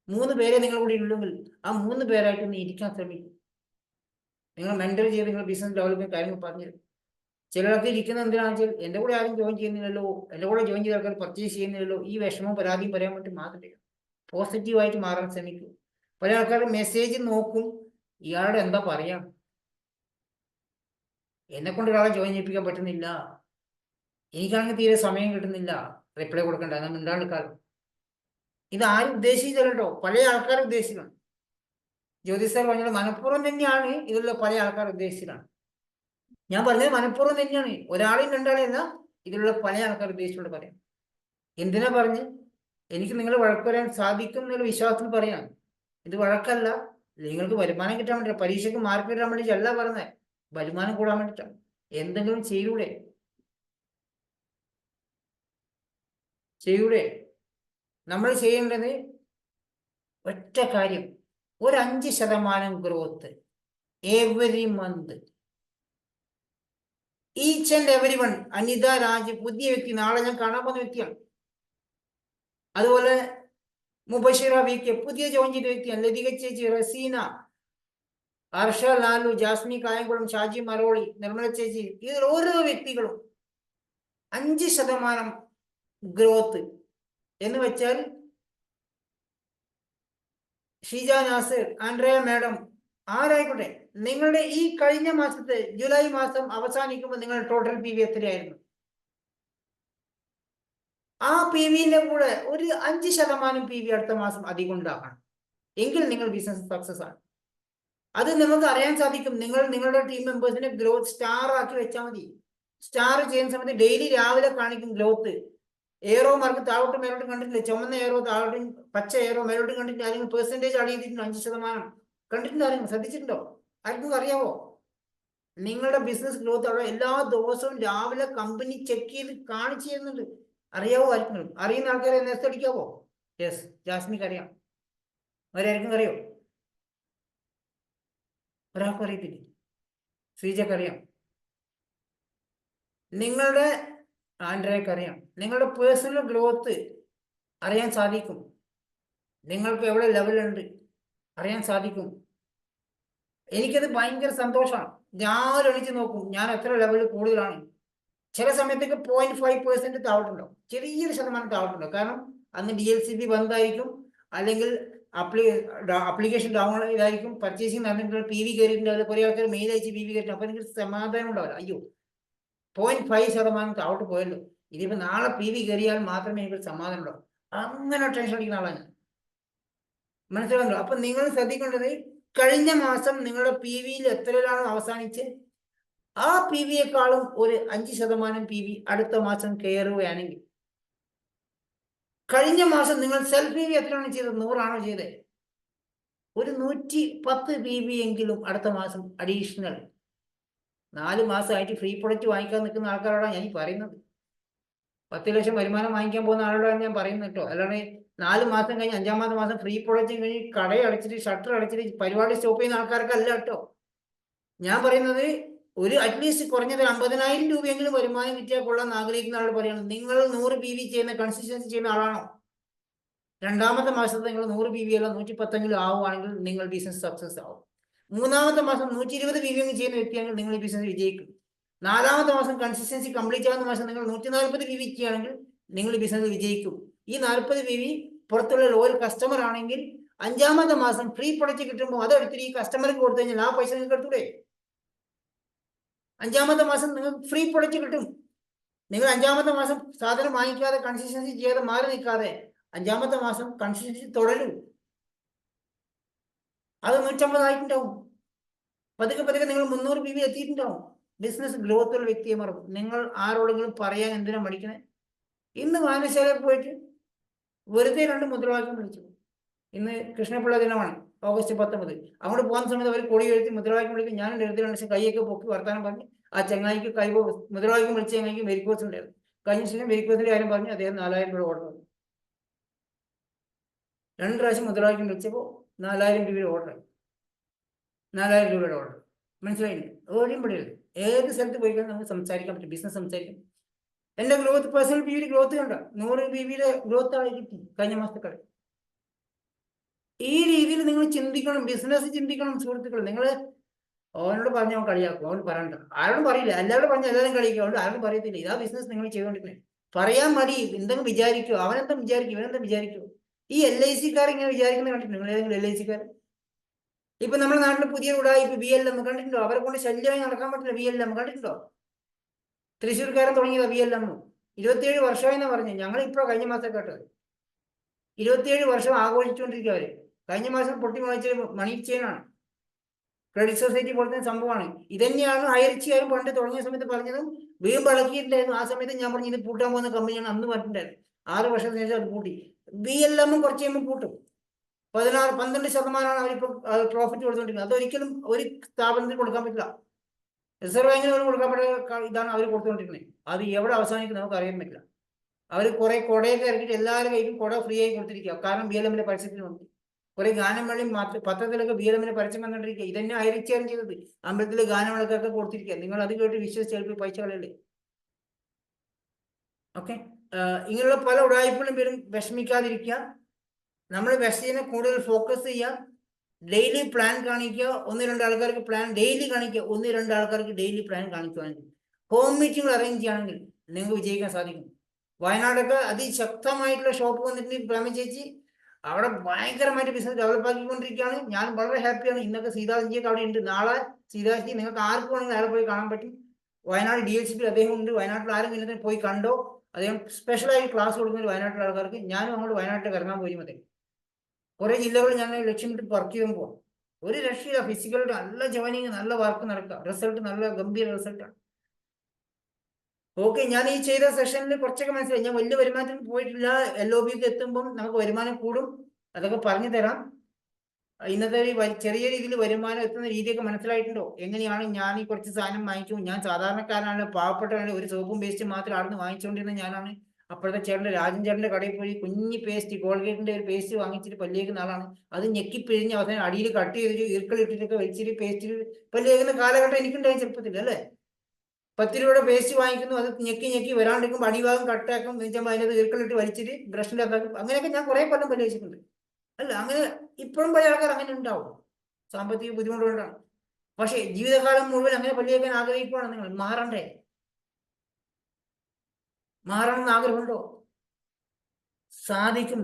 3 പേരെ നിങ്ങൾ കൂടി ഉള്ളെങ്കിൽ ആ 3 പേരായിട്ട് ഒന്ന് ഇരിക്കാൻ ശ്രമിക്കും. നിങ്ങൾ മെന്റർ ചെയ്ത് നിങ്ങൾ ബിസിനസ് ഡെവലപ്മെന്റ് കാര്യങ്ങൾ പറഞ്ഞു. ചിലർക്ക് ഇരിക്കുന്ന എന്തിനാണെന്ന് വെച്ചാൽ എൻ്റെ കൂടെ ആരും ജോയിൻ ചെയ്യുന്നില്ലല്ലോ, എൻ്റെ കൂടെ ജോയിൻ ചെയ്ത ആൾക്കാർ പർച്ചേസ് ചെയ്യുന്നില്ലല്ലോ, ഈ വിഷമവും പരാതിയും പറയാൻ വേണ്ടി മാത്രമേ പോസിറ്റീവായിട്ട് മാറാൻ ശ്രമിക്കൂ. പല ആൾക്കാർ മെസ്സേജ് നോക്കും, ഇയാളുടെ എന്താ പറയാ, എന്നെ കൊണ്ട് ഒരാളെ ജോയിൻ ചെയ്യിപ്പിക്കാൻ പറ്റുന്നില്ല, എനിക്കാണെങ്കിൽ തീരെ സമയം കിട്ടുന്നില്ല റിപ്ലൈ കൊടുക്കണ്ട, നമ്മൾ മിണ്ടാണ്ടിക്കാലം. ഇത് ആരും ഉദ്ദേശിച്ചല്ലോ, പല ആൾക്കാർ ഉദ്ദേശിക്കണം. ജ്യോതി സാർ പറഞ്ഞത് മനഃപൂർവ്വം തന്നെയാണ്, ഇതിലുള്ള പല ആൾക്കാർ ഉദ്ദേശിച്ചതാണ്. ഞാൻ പറഞ്ഞത് മനഃപൂർവ്വം തന്നെയാണ്, ഒരാളെയും രണ്ടാളെയല്ല, ഇതിലുള്ള പല ആൾക്കാർ ഉദ്ദേശിച്ചുകൊണ്ട് പറയാം. എന്തിനാ പറഞ്ഞ് എനിക്ക് നിങ്ങൾ വഴക്ക് വരാൻ സാധിക്കും എന്നുള്ള വിശ്വാസത്തിൽ പറയാം. ഇത് വഴക്കല്ല, നിങ്ങൾക്ക് വരുമാനം കിട്ടാൻ വേണ്ടിയില്ല, പരീക്ഷയ്ക്ക് മാർക്ക് കിട്ടാൻ വേണ്ടിയിട്ടല്ല പറഞ്ഞത്, വരുമാനം കൂടാൻ വേണ്ടിയിട്ടാണ്. എന്തെങ്കിലും ചെയ്യൂടെ. നമ്മൾ ചെയ്യേണ്ടത് ഒറ്റ കാര്യം, ഒരു 5% growth every month. Each and every one. Anitha Raj പുതിയ വ്യക്തി, നാളെ ഞാൻ കാണാൻ പോകുന്ന വ്യക്തിയാണ്. അതുപോലെ മുബഷിറ VK പുതിയ ജോയിൻ ചെയ്ത വ്യക്തിയാണ്. ലതിക ചേച്ചി, റസീന, ഹർഷ ലാലു, ജാസ്മി കായംകുളം, ഷാജി മറോളി, നിർമ്മല ചേച്ചി, ഇതിൽ ഓരോ വ്യക്തികളും 5% ഗ്രോത്ത് എന്ന് വെച്ചാൽ ഷീജ നാസിർ, ആൻഡ്രയ മാഡം, ആരായിക്കോട്ടെ, നിങ്ങളുടെ ഈ കഴിഞ്ഞ മാസത്തെ ജൂലൈ മാസം അവസാനിക്കുമ്പോൾ നിങ്ങളുടെ ടോട്ടൽ PV എത്രയായിരുന്നു? ആ PVന്റെ കൂടെ ഒരു 5% PV അടുത്ത മാസം അധികം ഉണ്ടാക്കണം, എങ്കിൽ നിങ്ങൾ ബിസിനസ് സക്സസ് ആണ്. അത് നമുക്ക് അറിയാൻ സാധിക്കും. നിങ്ങൾ നിങ്ങളുടെ ടീം മെമ്പേഴ്സിനെ ഗ്രോത്ത് സ്റ്റാർ ആക്കി വെച്ചാൽ മതി. സ്റ്റാർ ചെയ്യുന്ന സമയത്ത് ഡെയിലി രാവിലെ കാണിക്കും ഗ്രോത്ത്. ഏറോ മാർക്ക് താഴോട്ട് മേലോട്ടും കണ്ടിട്ടില്ല, ചുമന്ന ഏറോ താഴോട്ടും പച്ച ഏറോ മേലോട്ടും കണ്ടിട്ട് ആരെങ്കിലും പെർസെൻറ്റേജ് ആഡ് ചെയ്തിട്ടുണ്ടോ? 5% കണ്ടിട്ടുണ്ടോ? ആരെങ്കിലും ശ്രദ്ധിച്ചിട്ടുണ്ടോ? ആർക്കും അറിയാവോ? നിങ്ങളുടെ ബിസിനസ് ഗ്രോത്ത് അവിടെ എല്ലാ ദിവസവും രാവിലെ കമ്പനി ചെക്ക് ചെയ്ത് കാണിച്ചു തരുന്നുണ്ട്. അറിയാവോ? ആർക്കും അറിയുന്ന ആൾക്കാരെ നേരത്തെ അടിക്കാവോ? യെസ്, ജാസ്മിക്ക് അറിയാം. അവരാർക്കും അറിയോ? ഒരാൾക്കും അറിയത്തില്ല. ശ്രീജക്ക് അറിയാം, നിങ്ങളുടെ ആൻഡ്രയ്ക്ക് അറിയാം. നിങ്ങളുടെ പേഴ്സണൽ ഗ്രോത്ത് അറിയാൻ സാധിക്കും. നിങ്ങൾക്ക് എവിടെ ലെവലുണ്ട് അറിയാൻ സാധിക്കും. എനിക്കത് ഭയങ്കര സന്തോഷമാണ്. ഞാൻ എണീച്ച് നോക്കും ഞാൻ എത്ര ലെവലിൽ കൂടുതലാണ്. ചില സമയത്തൊക്കെ 0.5% താഴോട്ടുണ്ടാവും, ചെറിയൊരു ശതമാനം താഴോട്ടുണ്ടാവും. കാരണം അന്ന് DLCP ബന്ധായിരിക്കും, അല്ലെങ്കിൽ അപ്ലിക്കേഷൻ ഡൗൺലോഡ് ചെയ്തായിരിക്കും, പർച്ചേസിങ് നടന്നിട്ടുള്ള PV കയറിയിട്ടുണ്ടാവില്ല, കുറേ ആൾക്കാർ മെയിൽ അയച്ച് PV കയറിയിട്ടുണ്ട്. അപ്പൊ എനിക്ക് സമാധാനം ഉണ്ടാവില്ല. അയ്യോ 0.5% താഴോട്ട് പോയല്ലോ, ഇതിപ്പോ നാളെ PV കയറിയാൽ മാത്രമേ എനിക്ക് സമാധാനം ഉണ്ടാവും. അങ്ങനെ ടെൻഷൻ അടിക്കുന്ന ആളാണ്. മനസ്സിലാകുന്നുണ്ടോ? അപ്പൊ നിങ്ങൾ ശ്രദ്ധിക്കേണ്ടത്, കഴിഞ്ഞ മാസം നിങ്ങളുടെ PVയിൽ എത്രയിലാണ് അവസാനിച്ച് ആ PVയെക്കാളും ഒരു 5% PV അടുത്ത മാസം കയറുകയാണെങ്കിൽ, കഴിഞ്ഞ മാസം നിങ്ങൾ സെൽഫ് PV എത്രയാണ് ചെയ്തത്? 100 ആണോ ചെയ്തത്? ഒരു 110 PV എങ്കിലും അടുത്ത മാസം അഡീഷണൽ. 4 മാസമായിട്ട് ഫ്രീ പ്രൊഡക്റ്റ് വാങ്ങിക്കാൻ നിൽക്കുന്ന ആൾക്കാരോടാണ് ഞാൻ പറയുന്നത്. 10 ലക്ഷം വരുമാനം വാങ്ങിക്കാൻ പോകുന്ന ആളോടാണ് ഞാൻ പറയുന്നത് കേട്ടോ. അല്ലാതെ 4 മാസം കഴിഞ്ഞ് 5-ാമത്തെ മാസം ഫ്രീ പ്രൊഡക്റ്റ് കഴിഞ്ഞ് കടയടച്ചിട്ട് ഷട്ടർ അടച്ചിട്ട് പരിപാടി സ്റ്റോപ്പ് ചെയ്യുന്ന ആൾക്കാർക്കല്ല കേട്ടോ ഞാൻ പറയുന്നത്. ഒരു അറ്റ്ലീസ്റ്റ് കുറഞ്ഞത് 50,000 രൂപയെങ്കിലും വരുമാനം കിട്ടിയാൽ കൊള്ളാൻ ആഗ്രഹിക്കുന്ന ആളോട് പറയണം, നിങ്ങൾ 100 PV ചെയ്യുന്ന കൺസിസ്റ്റൻസി ചെയ്യുന്ന ആളാണോ? 2-ാമത്തെ മാസത്തെ നിങ്ങൾ 100 PV അല്ല 110 ആവുകയാണെങ്കിൽ നിങ്ങൾ ബിസിനസ് സക്സസ് ആവും. 3-ാമത്തെ മാസം 120 PV ചെയ്യുന്ന വ്യക്തിയാണെങ്കിൽ നിങ്ങൾ ഈ ബിസിനസ് വിജയിക്കും. 4-ാമത്തെ മാസം കൺസിസ്റ്റൻസി കംപ്ലീറ്റ് ആവുന്ന മാസം നിങ്ങൾ 140 PV ചെയ്യുകയാണെങ്കിൽ നിങ്ങൾ ഈ ബിസിനസ് വിജയിക്കും. ഈ 40 PV പുറത്തുള്ള ലോയൽ കസ്റ്റമർ ആണെങ്കിൽ 5-ാമത്തെ മാസം ഫ്രീ പ്രൊഡക്റ്റ് കിട്ടുമ്പോൾ അതെടുത്തിട്ട് ഈ കസ്റ്റമർക്ക് കൊടുത്തു കഴിഞ്ഞാൽ ആ പൈസ നിങ്ങൾക്ക് എടുത്തൂടെ? 5-ാമത്തെ മാസം നിങ്ങൾക്ക് ഫ്രീ പ്രൊഡക്റ്റ് കിട്ടും. നിങ്ങൾ 5-ാമത്തെ മാസം സാധനം വാങ്ങിക്കാതെ കൺസിസ്റ്റൻസി ചെയ്യാതെ മാറി നിൽക്കാതെ 5-ാമത്തെ മാസം കൺസിസ്റ്റൻസി തുടരും. അത് 150 ആയിട്ടുണ്ടാവും. പതുക്കെ നിങ്ങൾ 300 PV എത്തിയിട്ടുണ്ടാവും. ബിസിനസ് ഗ്രോത്തുള്ള വ്യക്തിയെ മറക്കും. നിങ്ങൾ ആരോടെങ്കിലും പറയാൻ എന്തിനാ മടിക്കണേ? ഇന്ന് വായനശാലയിൽ പോയിട്ട് വെറുതെ 2 മുദ്രാവാക്യം വിളിച്ചു. ഇന്ന് കൃഷ്ണപിള്ള ദിനമാണ്, ഓഗസ്റ്റ് 19. അങ്ങോട്ട് പോകുന്ന സമയത്ത് അവർ കൊടി എഴുത്തി മുദ്രാവാക്യം വിളിക്കും. ഞാൻ എഴുതി 2 ലക്ഷം കൈയൊക്കെ പൊക്കി വർത്താനം പറഞ്ഞ് ആ ചങ്ങായിക്ക് മുദ്രാവാക്യം വിളിച്ച ചങ്ങായിക്ക് വെരിക്കോസ് ഉണ്ടായിരുന്നു. കഴിഞ്ഞ ശേഷം വെരിക്കോസിന്റെ കാര്യം പറഞ്ഞ് അദ്ദേഹം 4,000 രൂപ ഓർഡർ വന്നു. 2 പ്രാവശ്യം മുദ്രാവാക്യം വിളിച്ചപ്പോൾ 4,000 രൂപയുടെ ഓർഡർ. 4,000 രൂപയുടെ ഓർഡർ. മനസ്സിലായില്ലേ? എവിടെയും പെടരുത്. ഏത് സ്ഥലത്ത് പോയി കഴിഞ്ഞാൽ നമുക്ക് സംസാരിക്കാൻ പറ്റും, ബിസിനസ് സംസാരിക്കാം. എന്റെ ഗ്രോത്ത് പേഴ്സണൽ പി വിയുടെ ഗ്രോത്ത് കണ്ട 100 BB ഗ്രോത്ത് ആയി കിട്ടി കഴിഞ്ഞ മാസത്തെ. ഈ രീതിയിൽ നിങ്ങൾ ചിന്തിക്കണം, ബിസിനസ് ചിന്തിക്കണം സുഹൃത്തുക്കൾ. നിങ്ങൾ അവനോട് പറഞ്ഞ അവൻ കളിയാക്കും, അവൻ പറയണ്ട, ആരോടും പറയില്ല, എല്ലാവരും പറഞ്ഞ എല്ലാവരും കളിക്കും, അതുകൊണ്ട് ആരും പറയത്തില്ല. ഇതാ ബിസിനസ് നിങ്ങൾ ചെയ്തുകൊണ്ടിരിക്കുന്നത്. പറയാൻ മടി, എന്തെങ്കിലും വിചാരിക്കുമോ, അവനെന്താ വിചാരിക്കും, ഇവനെന്താ വിചാരിക്കുമോ. ഈ LIC-ക്കാർ ഇങ്ങനെ വിചാരിക്കുന്നത് കണ്ടിട്ടുണ്ട് നിങ്ങൾ? ഏതെങ്കിലും LIC-ക്കാർ ഇപ്പൊ നമ്മുടെ നാട്ടിൽ പുതിയ ഉടായിപ്പ് BLM കണ്ടിട്ടുണ്ടോ? അവരെ കൊണ്ട് ശല്യമായി നടക്കാൻ പറ്റില്ല. BLM കണ്ടിട്ടുണ്ടോ? തൃശ്ശൂർക്കാരൻ തുടങ്ങിയതാ BLM. 27 വർഷമായിന്നാ പറഞ്ഞു. ഞങ്ങൾ ഇപ്പോ കഴിഞ്ഞ മാസം കേട്ടത് 27 വർഷം ആഘോഷിച്ചുകൊണ്ടിരിക്കുക അവര്. കഴിഞ്ഞ മാസം പൊട്ടി വാങ്ങിച്ച മണി ചെയിനാണ്, ക്രെഡിറ്റ് സൊസൈറ്റി പോലത്തെ സംഭവമാണ്. ഇതന്നെയാണ് ഹൈറിച്ചിയായും പണ്ട് തുടങ്ങിയ സമയത്ത് പറഞ്ഞതും വീണ്ടും ഇളക്കിയിട്ടുണ്ടായിരുന്നു. ആ സമയത്ത് ഞാൻ പറഞ്ഞു ഇത് പൂട്ടാൻ പോകുന്ന കമ്പനിയാണ് അന്ന് പറഞ്ഞിട്ടുണ്ടായിരുന്നു. 6 വർഷത്തിന് ശേഷം അത് പൂട്ടി. BLM കുറച്ച് കഴിയുമ്പോൾ പൂട്ടും. 12% അവരിപ്പോൾ പ്രോഫിറ്റ് കൊടുത്തുകൊണ്ടിരിക്കുന്നത്. അതൊരിക്കലും ഒരു സ്ഥാപനത്തിന് കൊടുക്കാൻ പറ്റില്ല. റിസർവ് ബാങ്കിന് പോലും കൊടുക്കാൻ പറ്റുന്ന ഇതാണ് അവർ കൊടുത്തുകൊണ്ടിരിക്കുന്നത്. അത് എവിടെ അവസാനിക്കും നമുക്ക് അറിയാൻ പറ്റില്ല. അവർ കുറെ കുടയൊക്കെ ഇറക്കിയിട്ട് എല്ലാവരും കയ്യിലും കുട ഫ്രീ ആയി കൊടുത്തിരിക്കുക. കാരണം BLM-ന്റെ പരസ്യത്തിന് വേണ്ടി കുറെ ഗാനമേളയും പത്രത്തിലൊക്കെ BLM-ന്റെ പരസ്യം കണ്ടിരിക്കുക. ഇതന്നെ ഹൈറിച്ചാണ് ചെയ്തത്. അമ്പലത്തിലെ ഗാനമേളക്കൊക്കെ കൊടുത്തിരിക്കുക. നിങ്ങൾ അത് കേട്ട് വിശ്വസിച്ച് പൈസ കളയല്ലേ. ഓക്കെ, ഇങ്ങനെയുള്ള പല ഉടായ്പകളും പേരും വിഷമിക്കാതിരിക്കുക. നമ്മൾ വെസ്റ്റേനെ കൂടുതൽ ഫോക്കസ് ചെയ്യുക. ഡെയിലി പ്ലാൻ കാണിക്കുക. 1-2 ആൾക്കാർക്ക് പ്ലാൻ ഡെയിലി കാണിക്കുക. 1-2 ആൾക്കാർക്ക് ഡെയിലി പ്ലാൻ കാണിക്കുവാണെങ്കിൽ ഹോം മീറ്റിംഗ് അറേഞ്ച് ചെയ്യുകയാണെങ്കിൽ നിങ്ങൾക്ക് വിജയിക്കാൻ സാധിക്കും. വയനാടൊക്കെ അതിശക്തമായിട്ടുള്ള ഷോപ്പ് വന്നിട്ട് പ്രേമ ചേച്ചി അവിടെ ഭയങ്കരമായിട്ട് ബിസിനസ് ഡെവലപ്പ് ആക്കിക്കൊണ്ടിരിക്കുകയാണ്. ഞാൻ വളരെ ഹാപ്പിയാണ്. ഇന്നൊക്കെ സീതാജിയൊക്കെ അവിടെ ഉണ്ട്. നാളെ സീതാജി നിങ്ങൾക്ക് ആർക്ക് വേണമെങ്കിൽ അയാളെ പോയി കാണാൻ പറ്റും. വയനാട് DHP അദ്ദേഹം ഉണ്ട്. വയനാട്ടിൽ ആരെങ്കിലും ഇന്നത്തെ പോയി കണ്ടോ. അദ്ദേഹം സ്പെഷ്യലായി ക്ലാസ് കൊടുക്കുന്നത് വയനാട്ടിലെ ആൾക്കാർക്ക്. ഞാനും അങ്ങോട്ട് വയനാട്ടിലേക്ക് ഇറങ്ങാൻ പോയി മതി. കുറെ ജില്ലകൾ ഞങ്ങൾ ലക്ഷ്യമിട്ട് വർക്ക് ചെയ്യുമ്പോൾ ഒരു രക്ഷയില്ല. ഫിസിക്കലായിട്ട് നല്ല ജോയിനിങ്, നല്ല വർക്ക് നടക്കുക, റിസൾട്ട് നല്ല ഗംഭീര റിസൾട്ടാണ്. ഓക്കെ, ഞാൻ ഈ ചെയ്ത സെഷനിൽ കുറച്ചൊക്കെ മനസ്സിലായി. ഞാൻ വലിയ വരുമാനത്തിന് പോയിട്ടില്ല. LOBക്ക് എത്തുമ്പം നമുക്ക് വരുമാനം കൂടും, അതൊക്കെ പറഞ്ഞു തരാം. ഇന്നത്തെ ചെറിയ രീതിയിൽ വരുമാനം എത്തുന്ന രീതിയൊക്കെ മനസ്സിലായിട്ടുണ്ടോ? എങ്ങനെയാണ് ഞാൻ ഈ കുറച്ച് സാധനം വാങ്ങിച്ചു. ഞാൻ സാധാരണക്കാരനാണ്, പാവപ്പെട്ടവരാണ്. ഒരു സോപ്പും പേസ്റ്റും മാത്രം അവിടുന്ന് വാങ്ങിച്ചുകൊണ്ടിരുന്ന ഞാനാണ്. അപ്പോഴത്തെ ചേട്ടൻ്റെ രാജൻ ചേട്ടൻ്റെ കടയിൽ പോയി കുഞ്ഞി പേസ്റ്റ്, കോൾഗേറ്റിന്റെ ഒരു പേസ്റ്റ് വാങ്ങിച്ചിട്ട് പല്ലിയേക്കുന്ന ആളാണ്. അത് ഞെക്കിപ്പിഴിഞ്ഞ് അവസാനം അടിയിൽ കട്ട് ചെയ്തിട്ട് ഈർക്കളിട്ടിട്ടൊക്കെ വെച്ചിട്ട് പേസ്റ്റിൽ പല്ലിയേക്കുന്ന കാലഘട്ടം എനിക്കുണ്ടായി ചെറുപ്പത്തിൽ. അല്ലേ, 10 രൂപയുടെ പേസ്റ്റ് വാങ്ങിക്കുന്നു, അത് ഞെക്കി വരാണ്ടിരിക്കുമ്പോൾ അടിഭാഗം കട്ടാക്കും, വെച്ചാൽ അതിനകത്ത് ഈർക്കളിട്ട് വലിച്ചിട്ട് ബ്രഷിൻ്റെ അകത്താക്കും. അങ്ങനെയൊക്കെ ഞാൻ കുറെ കൊല്ലം പല്ല് വെച്ചിട്ടുണ്ട്. അല്ല, അങ്ങനെ ഇപ്പോഴും പല ആൾക്കാർ അങ്ങനെ ഉണ്ടാവും, സാമ്പത്തിക ബുദ്ധിമുട്ടുകൊണ്ടാണ്. പക്ഷേ ജീവിതകാലം മുഴുവൻ അങ്ങനെ പല്ലിയേക്കാൻ ആഗ്രഹിക്കുകയാണ് നിങ്ങൾ. മാറണ്ടേ? മാറണമെന്ന് ആഗ്രഹമുണ്ടോ? സാധിക്കും.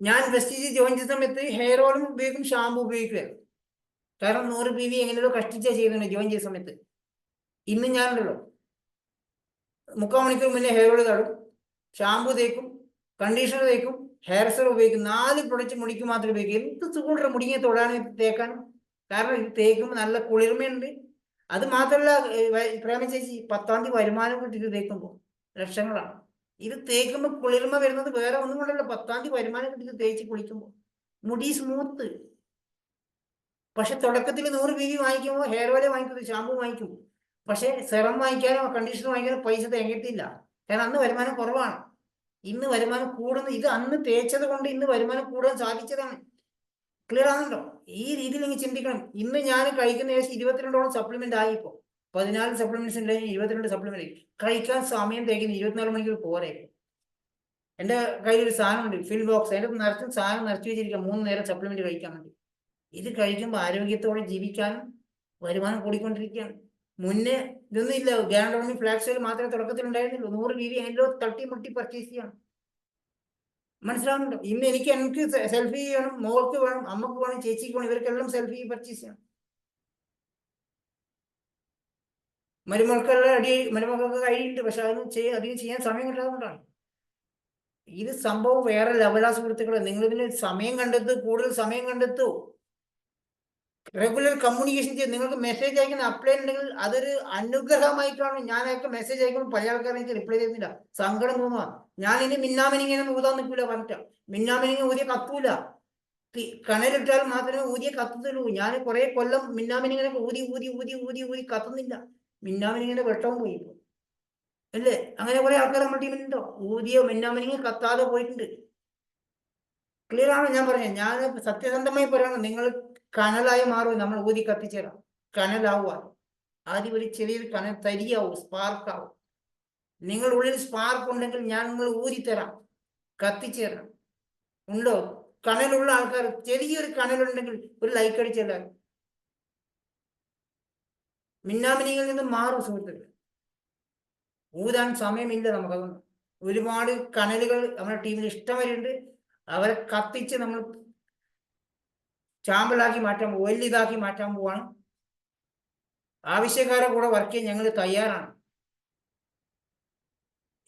ഞാൻ വെസ്റ്റീജ് ജോയിൻ ചെയ്ത സമയത്ത് ഹെയർ ഓയിലും ഉപയോഗിക്കും, ഷാമ്പു ഉപയോഗിക്കുകയായിരുന്നു. കാരണം 100 BB എങ്ങനെയോ കഷ്ടിച്ചാ ചെയ്യുന്നുണ്ട് ജോയിൻ ചെയ്ത സമയത്ത്. ഇന്ന് ഞാനുണ്ടല്ലോ 3/4 മണിക്കൂർ മുന്നേ ഹെയർ ഓയിൽ തടും, ഷാമ്പു തേക്കും, കണ്ടീഷണർ തേക്കും, ഹെയർ സെറം ഉപയോഗിക്കും. 4 പ്രൊഡക്റ്റ് മുടിക്ക് മാത്രമേ ഉപയോഗിക്കും. എന്ത് സുഖമുണ്ട് മുടിയെ തൊടാനും തേക്കാനും. കാരണം ഇത് തേക്കുമ്പോൾ നല്ല കുളിർമയുണ്ട്. അത് മാത്രമല്ല, പ്രേമ ചേച്ചി 10-ാം തീയതി വരുമാനം കിട്ടി ഇത് തേക്കുമ്പോൾ ലക്ഷങ്ങളാണ്. ഇത് തേക്കുമ്പോൾ കുളിർമ വരുന്നത് വേറെ ഒന്നും കൊണ്ടല്ല, 10-ാം തീയതി വരുമാനം കിട്ടി ഇത് തേച്ച് കുളിക്കുമ്പോൾ മുടി സ്മൂത്ത്. പക്ഷെ തുടക്കത്തിൽ 100 BB വാങ്ങിക്കുമ്പോൾ ഹെയർ ഓയിൽ വാങ്ങിക്കുന്നത്, ഷാമ്പു വാങ്ങിക്കും. പക്ഷെ സെറം വാങ്ങിക്കാനോ കണ്ടീഷണർ വാങ്ങിക്കാനോ പൈസ തികയത്തില്ല. കാരണം അന്ന് വരുമാനം കുറവാണ്. ഇന്ന് വരുമാനം കൂടുന്നു. ഇത് അന്ന് തേച്ചത് കൊണ്ട് ഇന്ന് വരുമാനം കൂടാൻ സാധിച്ചതാണ്. ക്ലിയർ ആണല്ലോ? ഈ രീതിയിൽ നിങ്ങൾ ചിന്തിക്കണം. ഇന്ന് ഞാൻ കഴിക്കുന്ന ഏകദേശം 22ഓളം സപ്ലിമെന്റ് ആയി. ഇപ്പോൾ 14 സപ്ലിമെന്റ്സ് ഉണ്ടെങ്കിൽ 22 സപ്ലിമെന്റ്. കഴിക്കാൻ സമയം തേക്കുന്ന 24 മണിക്കൂർ പോരെ. എൻ്റെ കയ്യിൽ ഒരു സാധനമുണ്ട്, ഫിൽ ബോക്സ്. അതിൻ്റെ നിറച്ചും സാധനം നിറച്ചു വെച്ചിരിക്കുക 3 നേരം സപ്ലിമെന്റ് കഴിക്കാൻ വേണ്ടി. ഇത് കഴിക്കുമ്പോൾ ആരോഗ്യത്തോടെ ജീവിക്കാനും വരുമാനം കൂടിക്കൊണ്ടിരിക്കുകയാണ്. മുന്നേ ഇതൊന്നും ഇല്ല. ഗ്യാൻഡോണി ഫ്ലാക്സ് ഓയിൽ മാത്രമേ തുടക്കത്തിൽ ഉണ്ടായിരുന്നുള്ളൂ. 100 BB അതിലോ തട്ടിമുട്ടി പർച്ചേസ് ചെയ്യണം. മനസ്സിലാവുന്നുണ്ടോ? ഇന്ന് എനിക്ക് സെൽഫി വേണം, മോൾക്ക് വേണം, അമ്മക്ക് വേണം, ചേച്ചിക്ക് വേണം, ഇവർക്കെല്ലാം സെൽഫി പർച്ചേസ് ചെയ്യണം. മരുമക്കൾക്ക് കഴിയുന്നുണ്ട്, പക്ഷെ അധികം ചെയ്യാൻ സമയം കിട്ടാത്തതുകൊണ്ടാണ്. ഇത് സംഭവം വേറെ ലെവലാ സുഹൃത്തുക്കളെ. നിങ്ങൾ ഇതിന് സമയം കണ്ടെത്തൂ, കൂടുതൽ സമയം കണ്ടെത്തൂ. റെഗുലർ കമ്മ്യൂണിക്കേഷൻ ചെയ്ത് നിങ്ങൾക്ക് മെസ്സേജ് അയക്കുന്ന അപ്ലൈ ഉണ്ടെങ്കിൽ അതൊരു അനുഗ്രഹമായിട്ടാണ്. ഞാനൊക്കെ മെസ്സേജ് അയക്കുമ്പോൾ പല ആൾക്കാരും എനിക്ക് റിപ്ലൈ ചെയ്യുന്നില്ല, സങ്കടം തോന്നുക. ഞാൻ ഇനി മിന്നാമിനിങ്ങനെ ഊതാൻ നിൽക്കില്ല. പറഞ്ഞിട്ട് മിന്നാമിനിങ്ങ ഊതിയ കത്തൂല. കണലിട്ടാൽ മാത്രമേ ഊതിയ കത്തുള്ളൂ. ഞാൻ കുറെ കൊല്ലം മിന്നാമിനിങ്ങനെ ഊതി കത്തുന്നില്ല. മിന്നാമിനിങ്ങനെ വെട്ടവും പോയി അല്ലേ? അങ്ങനെ കുറെ ആൾക്കാർ നമ്മുടെ ടീമിലുണ്ടോ? ഊതിയോ മിന്നാമിനിങ്ങ കത്താതെ പോയിട്ടുണ്ട്. ക്ലിയർ ആണ് ഞാൻ പറഞ്ഞത്. ഞാൻ സത്യസന്ധമായി പറയണം, നിങ്ങൾ കനലായി മാറും. നമ്മൾ ഊതി കത്തിച്ചേരാം, കനലാവുക. ആദ്യം ഒരു ചെറിയൊരു കനൽ തരിയാവും, സ്പാർക്കാവും. നിങ്ങളുടെ ഉള്ളിൽ സ്പാർക്ക് ഉണ്ടെങ്കിൽ ഞാൻ നിങ്ങൾ ഊരിത്തരാം, കത്തിച്ചു തരാം. ഉണ്ടോ? കനലുള്ള ആൾക്കാർ, ചെറിയൊരു കനലുണ്ടെങ്കിൽ ഒരു ലൈക്ക് അടിച്ചല്ല. മിന്നാമിനിങ്ങളിൽ നിന്ന് മാറും സുഹൃത്തുക്കൾ. ഊതാൻ സമയമില്ല നമുക്കതൊന്നും. ഒരുപാട് കനലുകൾ നമ്മുടെ ടീമിൽ ഇഷ്ടംവരെയുണ്ട്. അവരെ കത്തിച്ച് നമ്മൾ ചാമ്പലാക്കി മാറ്റാൻ പോകും, വലിയതാക്കി മാറ്റാൻ പോവാണ്. ആവശ്യക്കാരെ കൂടെ വർക്ക് ചെയ്യാൻ ഞങ്ങൾ തയ്യാറാണ്.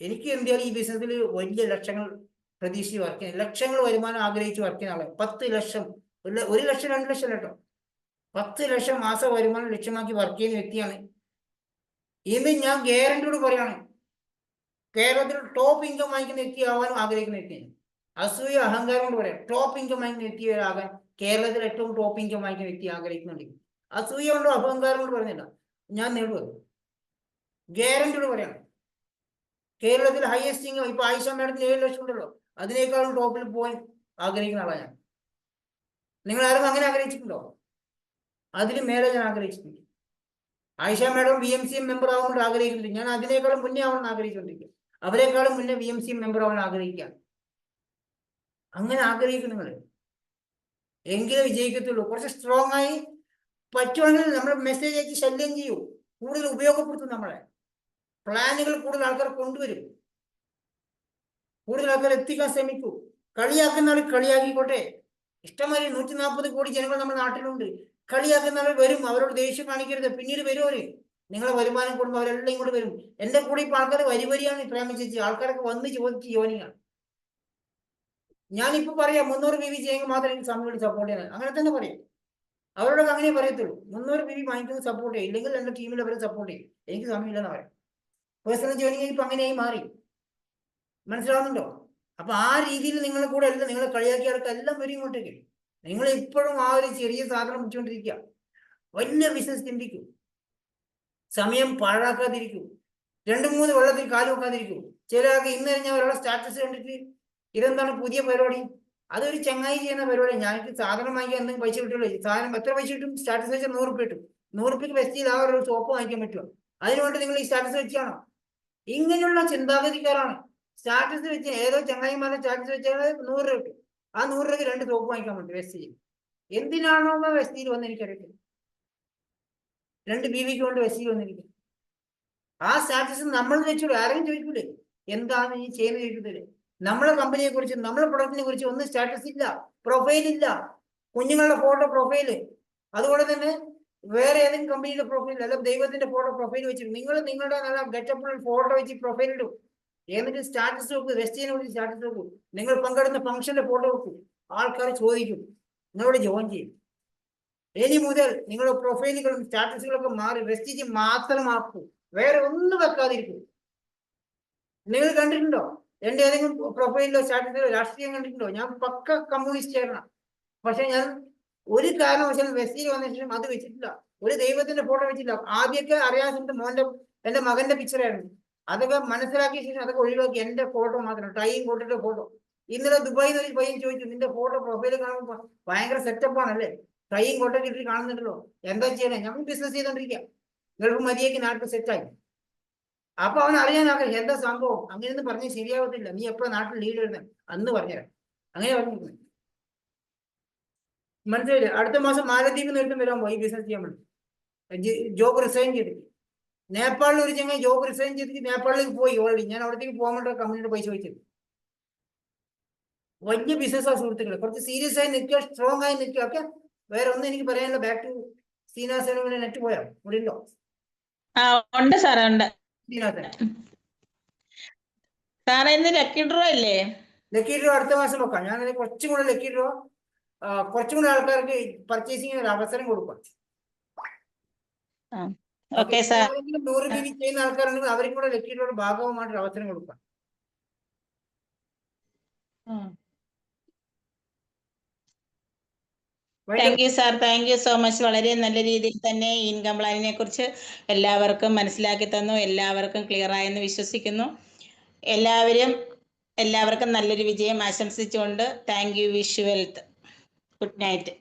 എനിക്ക് എന്തായാലും ഈ ബിസിനസ്സിൽ വലിയ ലക്ഷങ്ങൾ പ്രതീക്ഷിച്ച് വർക്ക് ചെയ്യാൻ, ലക്ഷങ്ങൾ വരുമാനം ആഗ്രഹിച്ച് വർക്ക് ചെയ്യുന്ന ആളെ. 10 ലക്ഷം, 1 ലക്ഷം 2 ലക്ഷം കേട്ടോ, 10 ലക്ഷം മാസ വരുമാനം ലക്ഷ്യമാക്കി വർക്ക് ചെയ്യുന്ന വ്യക്തിയാണ്. ഇന്ന് ഞാൻ ഗ്യാരണ്ടിയോട് പറയാണ്, കേരളത്തിൽ ടോപ്പ് ഇൻകം വാങ്ങിക്കുന്ന വ്യക്തിയാവാനും ആഗ്രഹിക്കുന്ന വ്യക്തിയാണ്. അസൂയ അഹങ്കാരം കൊണ്ട് പറയാം, ടോപ്പ് ഇൻകം വാങ്ങിക്കുന്ന വ്യക്തിയാകാൻ കേരളത്തിൽ ഏറ്റവും ടോപ്പ് ഇൻകം വാങ്ങിക്കുന്ന വ്യക്തി ആഗ്രഹിക്കുന്നുണ്ട്. അസൂയ കൊണ്ടോ അഹങ്കാരം കൊണ്ട് പറഞ്ഞില്ല, ഞാൻ നേടുവത് ഗ്യാരണ്ടിയോട് പറയാണ്. കേരളത്തിൽ ഹയസ്റ്റ് ഇൻകം ഇപ്പൊ ആയിഷ മാഡത്തിന് 7 ലക്ഷം ഉണ്ടല്ലോ, അതിനേക്കാളും ടോപ്പിൽ പോകാൻ ആഗ്രഹിക്കുന്ന ആളാണ് ഞാൻ. നിങ്ങൾ ആരും അങ്ങനെ ആഗ്രഹിച്ചിട്ടുണ്ടോ? അതിന് മേലെ ഞാൻ ആഗ്രഹിച്ചിട്ടുണ്ട്. ആയിഷ മാഡം BMCM മെമ്പർ ആവാൻ ആഗ്രഹിക്കുന്നുണ്ട്, ഞാൻ അതിനേക്കാളും മുന്നേ ആവാൻ ആഗ്രഹിച്ചുകൊണ്ടിരിക്കും. അവരെക്കാളും മുന്നേ BMCM മെമ്പർ ആവാൻ ആഗ്രഹിക്കാം. അങ്ങനെ ആഗ്രഹിക്കും നിങ്ങൾ, എങ്കിലേ വിജയിക്കത്തുള്ളൂ. കുറച്ച് സ്ട്രോങ് ആയി പറ്റുവാണെങ്കിൽ നമ്മൾ മെസ്സേജ് അയച്ച് ശല്യം ചെയ്യൂ, കൂടുതൽ ഉപയോഗപ്പെടുത്തും. നമ്മളെ പ്ലാനുകൾ കൂടുതൽ ആൾക്കാർ കൊണ്ടുവരും, കൂടുതൽ ആൾക്കാർ എത്തിക്കാൻ ശ്രമിക്കൂ. കളിയാക്കുന്ന ആൾ കളിയാക്കിക്കോട്ടെ. ഇഷ്ടംമാതിരി 140 കോടി ജനങ്ങൾ നമ്മുടെ നാട്ടിലുണ്ട്. കളിയാക്കുന്ന ആൾ വരും, അവരോട് ദേഷ്യം കാണിക്കരുത്. പിന്നീട് വരും അവര്, നിങ്ങളെ വരുമാനം കൂടുമ്പോൾ അവരെല്ലാം ഇങ്ങോട്ട് വരും. എന്റെ കൂടെ ഇപ്പൊ ആൾക്കാർ വരിയാണ് പ്രേമിച്ച്, ആൾക്കാരൊക്കെ വന്ന് ചോദിച്ച് ജോലിയാണ്. ഞാനിപ്പോ പറയാം 300 PV ചെയ്യുമ്പോൾ മാത്രമേ എനിക്ക് സമയം സപ്പോർട്ട് ചെയ്യാൻ, അങ്ങനെ തന്നെ പറയും. അവരോടൊക്കെ അങ്ങനെ പറയത്തുള്ളൂ. 300 PV വാങ്ങിക്കുന്നത് സപ്പോർട്ട് ചെയ്യും, ഇല്ലെങ്കിൽ എന്റെ ടീമിൽ അവരെ സപ്പോർട്ട് ചെയ്യും. എനിക്ക് സമയമില്ലെന്ന് പറയാം. പേഴ്സണൽ ജോയിനിങ് ഇപ്പൊ അങ്ങനെയായി മാറി. മനസ്സിലാവുന്നുണ്ടോ? അപ്പൊ ആ രീതിയിൽ നിങ്ങളുടെ കൂടെ എല്ലാം, നിങ്ങളെ കളിയാക്കിയ ആൾക്ക് എല്ലാം വരും ഇങ്ങോട്ടേക്ക്. നിങ്ങൾ ഇപ്പോഴും ആ ഒരു ചെറിയ സാധനം പിടിച്ചുകൊണ്ടിരിക്കുക. വലിയ ബിസിനസ് ചിന്തിക്കൂ, സമയം പാഴാക്കാതിരിക്കൂ, 2-3 വെള്ളത്തിൽ കാല് വെക്കാതിരിക്കൂ. ചിലർക്ക് ഇന്ന് കഴിഞ്ഞാൽ അവരുടെ സ്റ്റാറ്റസ് കണ്ടിട്ട് ഇതെന്താണ് പുതിയ പരിപാടി, അതൊരു ചങ്ങായി ചെയ്യുന്ന പരിപാടി. ഞങ്ങൾക്ക് സാധനം വാങ്ങിക്കാൻ എന്തെങ്കിലും പൈസ കിട്ടുള്ളൂ. സാധനം എത്ര പൈസ കിട്ടും? സ്റ്റാറ്റസ് വെച്ചാൽ 100 രൂപ കിട്ടും. 100 രൂപയ്ക്ക് വെസ്റ്റിൽ ആ ഒരു സോപ്പ് വാങ്ങിക്കാൻ പറ്റുമോ? അതിനുവേണ്ടി നിങ്ങൾ ഈ സ്റ്റാറ്റസ് വെച്ചാണോ? ഇങ്ങനെയുള്ള ചിന്താഗതിക്കാരാണ്. സ്റ്റാറ്റസ് വെച്ച് ഏതോ ചങ്ങായിമാരുടെ സ്റ്റാറ്റസ് വെച്ചാൽ 100 രൂപ കിട്ടും. ആ 100 രൂപയ്ക്ക് 2 സോപ്പ് വാങ്ങിക്കാൻ പറ്റും വെസ്റ്റിൽ. എന്തിനാണോ വെസ്റ്റിൽ വന്നെനിക്കറിയത്തില്ല. 2 BVക്ക് കൊണ്ട് വെസ്റ്റിൽ വന്നിരിക്കും. ആ സ്റ്റാറ്റസ് നമ്മൾ വെച്ചോളൂ, ആരെങ്കിലും ചോദിക്കൂലേ എന്താണ് ഈ ചെയ്യുന്നത് ചോദിക്കത്തില്ലേ? നമ്മളെ കമ്പനിയെ കുറിച്ച്, നമ്മളെ പ്രൊഡക്റ്റിനെ കുറിച്ച് ഒന്നും സ്റ്റാറ്റസ് ഇല്ല, പ്രൊഫൈൽ ഇല്ല. കുഞ്ഞുങ്ങളുടെ ഫോട്ടോ പ്രൊഫൈല്, അതുപോലെ തന്നെ വേറെ ഏതെങ്കിലും കമ്പനിയുടെ പ്രൊഫൈൽ അല്ല, ദൈവത്തിന്റെ ഫോട്ടോ പ്രൊഫൈൽ വെച്ചിട്ട് നിങ്ങൾ നിങ്ങളുടെ നല്ല ഗെറ്റപ്പുള്ള ഫോട്ടോ വെച്ച് പ്രൊഫൈൽ ഇടും. എന്നിട്ട് സ്റ്റാറ്റസ് വെക്കും, വെസ്റ്റിനെ കുറിച്ച് സ്റ്റാറ്റസ് വെക്കും. നിങ്ങൾ പങ്കെടുത്ത ഫംഗ്ഷന്റെ ഫോട്ടോ വെക്കും, ആൾക്കാർ ചോദിക്കും, നിങ്ങളോട് ജോയിൻ ചെയ്യും. ഇനി മുതൽ നിങ്ങളുടെ പ്രൊഫൈലുകളും സ്റ്റാറ്റസുകളൊക്കെ മാറി വെസ്റ്റേജ് മാത്രമാക്കൂ, വേറെ ഒന്നും വെക്കാതിരിക്കും. നിങ്ങൾ കണ്ടിട്ടുണ്ടോ എന്റെ ഏതെങ്കിലും പ്രൊഫൈലിലോ സ്റ്റാറ്റസിലോ രാഷ്ട്രീയം കണ്ടിട്ടുണ്ടോ? ഞാൻ പക്ക കമ്മ്യൂണിസ്റ്റ് ആയിരുന്നു, പക്ഷെ ഞാൻ ഒരു കാരണവശാലും വെസ്റ്റേജ് വന്ന ശേഷം അത് വെച്ചിട്ടില്ല. ഒരു ദൈവത്തിന്റെ ഫോട്ടോ വെച്ചില്ല. ആദ്യമൊക്കെ അറിയാതെ എന്റെ മകന്റെ പിക്ചറായിരുന്നു, അതൊക്കെ മനസ്സിലാക്കിയ ശേഷം അതൊക്കെ ഒഴിവാക്കി എന്റെ ഫോട്ടോ മാത്രം, ടൈം കൊണ്ടിട്ട് ഫോട്ടോ. ഇന്നലെ ദുബായിൽ നിന്ന് ഒരു പയ്യൻ ചോദിച്ചു, നിന്റെ ഫോട്ടോ പ്രൊഫൈൽ കാണുമ്പോൾ ഭയങ്കര സെറ്റപ്പ് ആണല്ലേ, ടൈം കൊണ്ടൊക്കെ ഇട്ടിട്ട് കാണുന്നുണ്ടല്ലോ, എന്താ ചെയ്യണേ? ഞങ്ങൾ ബിസിനസ് ചെയ്തോണ്ടിരിക്കുക, ഗൾഫ് മതിയേക്ക് നാട്ടിൽ സെറ്റായി. അപ്പൊ അവൻ അറിയാനാകും എന്താ സംഭവം. അങ്ങനെയൊന്നും പറഞ്ഞാൽ ശരിയാവത്തില്ല, നീ എപ്പോഴും നാട്ടിൽ ലീഡ് വരുന്നത് അന്ന് പറഞ്ഞുതരാം. അങ്ങനെ പറഞ്ഞു. മനസ്സിലായില്ലേ? അടുത്ത മാസം മാലദ്വീപ് നേരിട്ടും വരാൻ പോയി ബിസിനസ് ചെയ്യാൻ വേണ്ടി. ജോബ് റിസൈൻ ചെയ്തിട്ട് നേപ്പാളിൽ ഒരു ചങ്ങ ജോബ് റിസൈൻ ചെയ്തിട്ട് നേപ്പാളിലേക്ക് പോയി ഓൾറെഡി. ഞാൻ അവിടത്തേക്ക് പോകാൻ വേണ്ടി കമ്പനിയുടെ പൈസ വെച്ചത്. വലിയ ബിസിനസ്സാണ് സുഹൃത്തുക്കളെ. കുറച്ച് സീരിയസ് ആയി നിൽക്കുക, സ്ട്രോങ് ആയി നിൽക്കുക. ഓക്കെ, വേറെ ഒന്നും എനിക്ക് പറയാനില്ല. Back to സീനാസൻ. നെറ്റ് പോയോ? ഇവിടെ ഉണ്ടോ? ഉണ്ട് സാറേ, ഉണ്ട്. സീനാസൻ സാറേ, ഇന്ന് ലക്കി ഡ്രോ ഇല്ലേ? ലക്കി ഡ്രോ അടുത്ത മാസം വെക്കാം. ഞാൻ കുറച്ചും കൂടെ ലക്കി ഡ്രോ, കുറച്ചും കൂടെ ആൾക്കാർക്ക് പർച്ചേസിംഗ് ഒരു അവസരം കൊടുക്കാം. Okay sir. 100 BV ചെയ്യുന്ന ആൾക്കാരുണ്ടെങ്കിൽ അവർക്കും കൂടെ ലക്കി ഡ്രോയുടെ ഭാഗവുമായിട്ട് അവസരം കൊടുക്കാം. Thank you sir, thank you so much. വളരെ നല്ല രീതിയിൽ തന്നെ ഇൻകം പ്ലാനിനെ കുറിച്ച് എല്ലാവർക്കും മനസ്സിലാക്കി തന്നു. എല്ലാവർക്കും ക്ലിയർ ആയെന്ന് വിശ്വസിക്കുന്നു. എല്ലാവർക്കും നല്ലൊരു വിജയം ആശംസിച്ചുകൊണ്ട് thank you. Wish you wealth. Good night.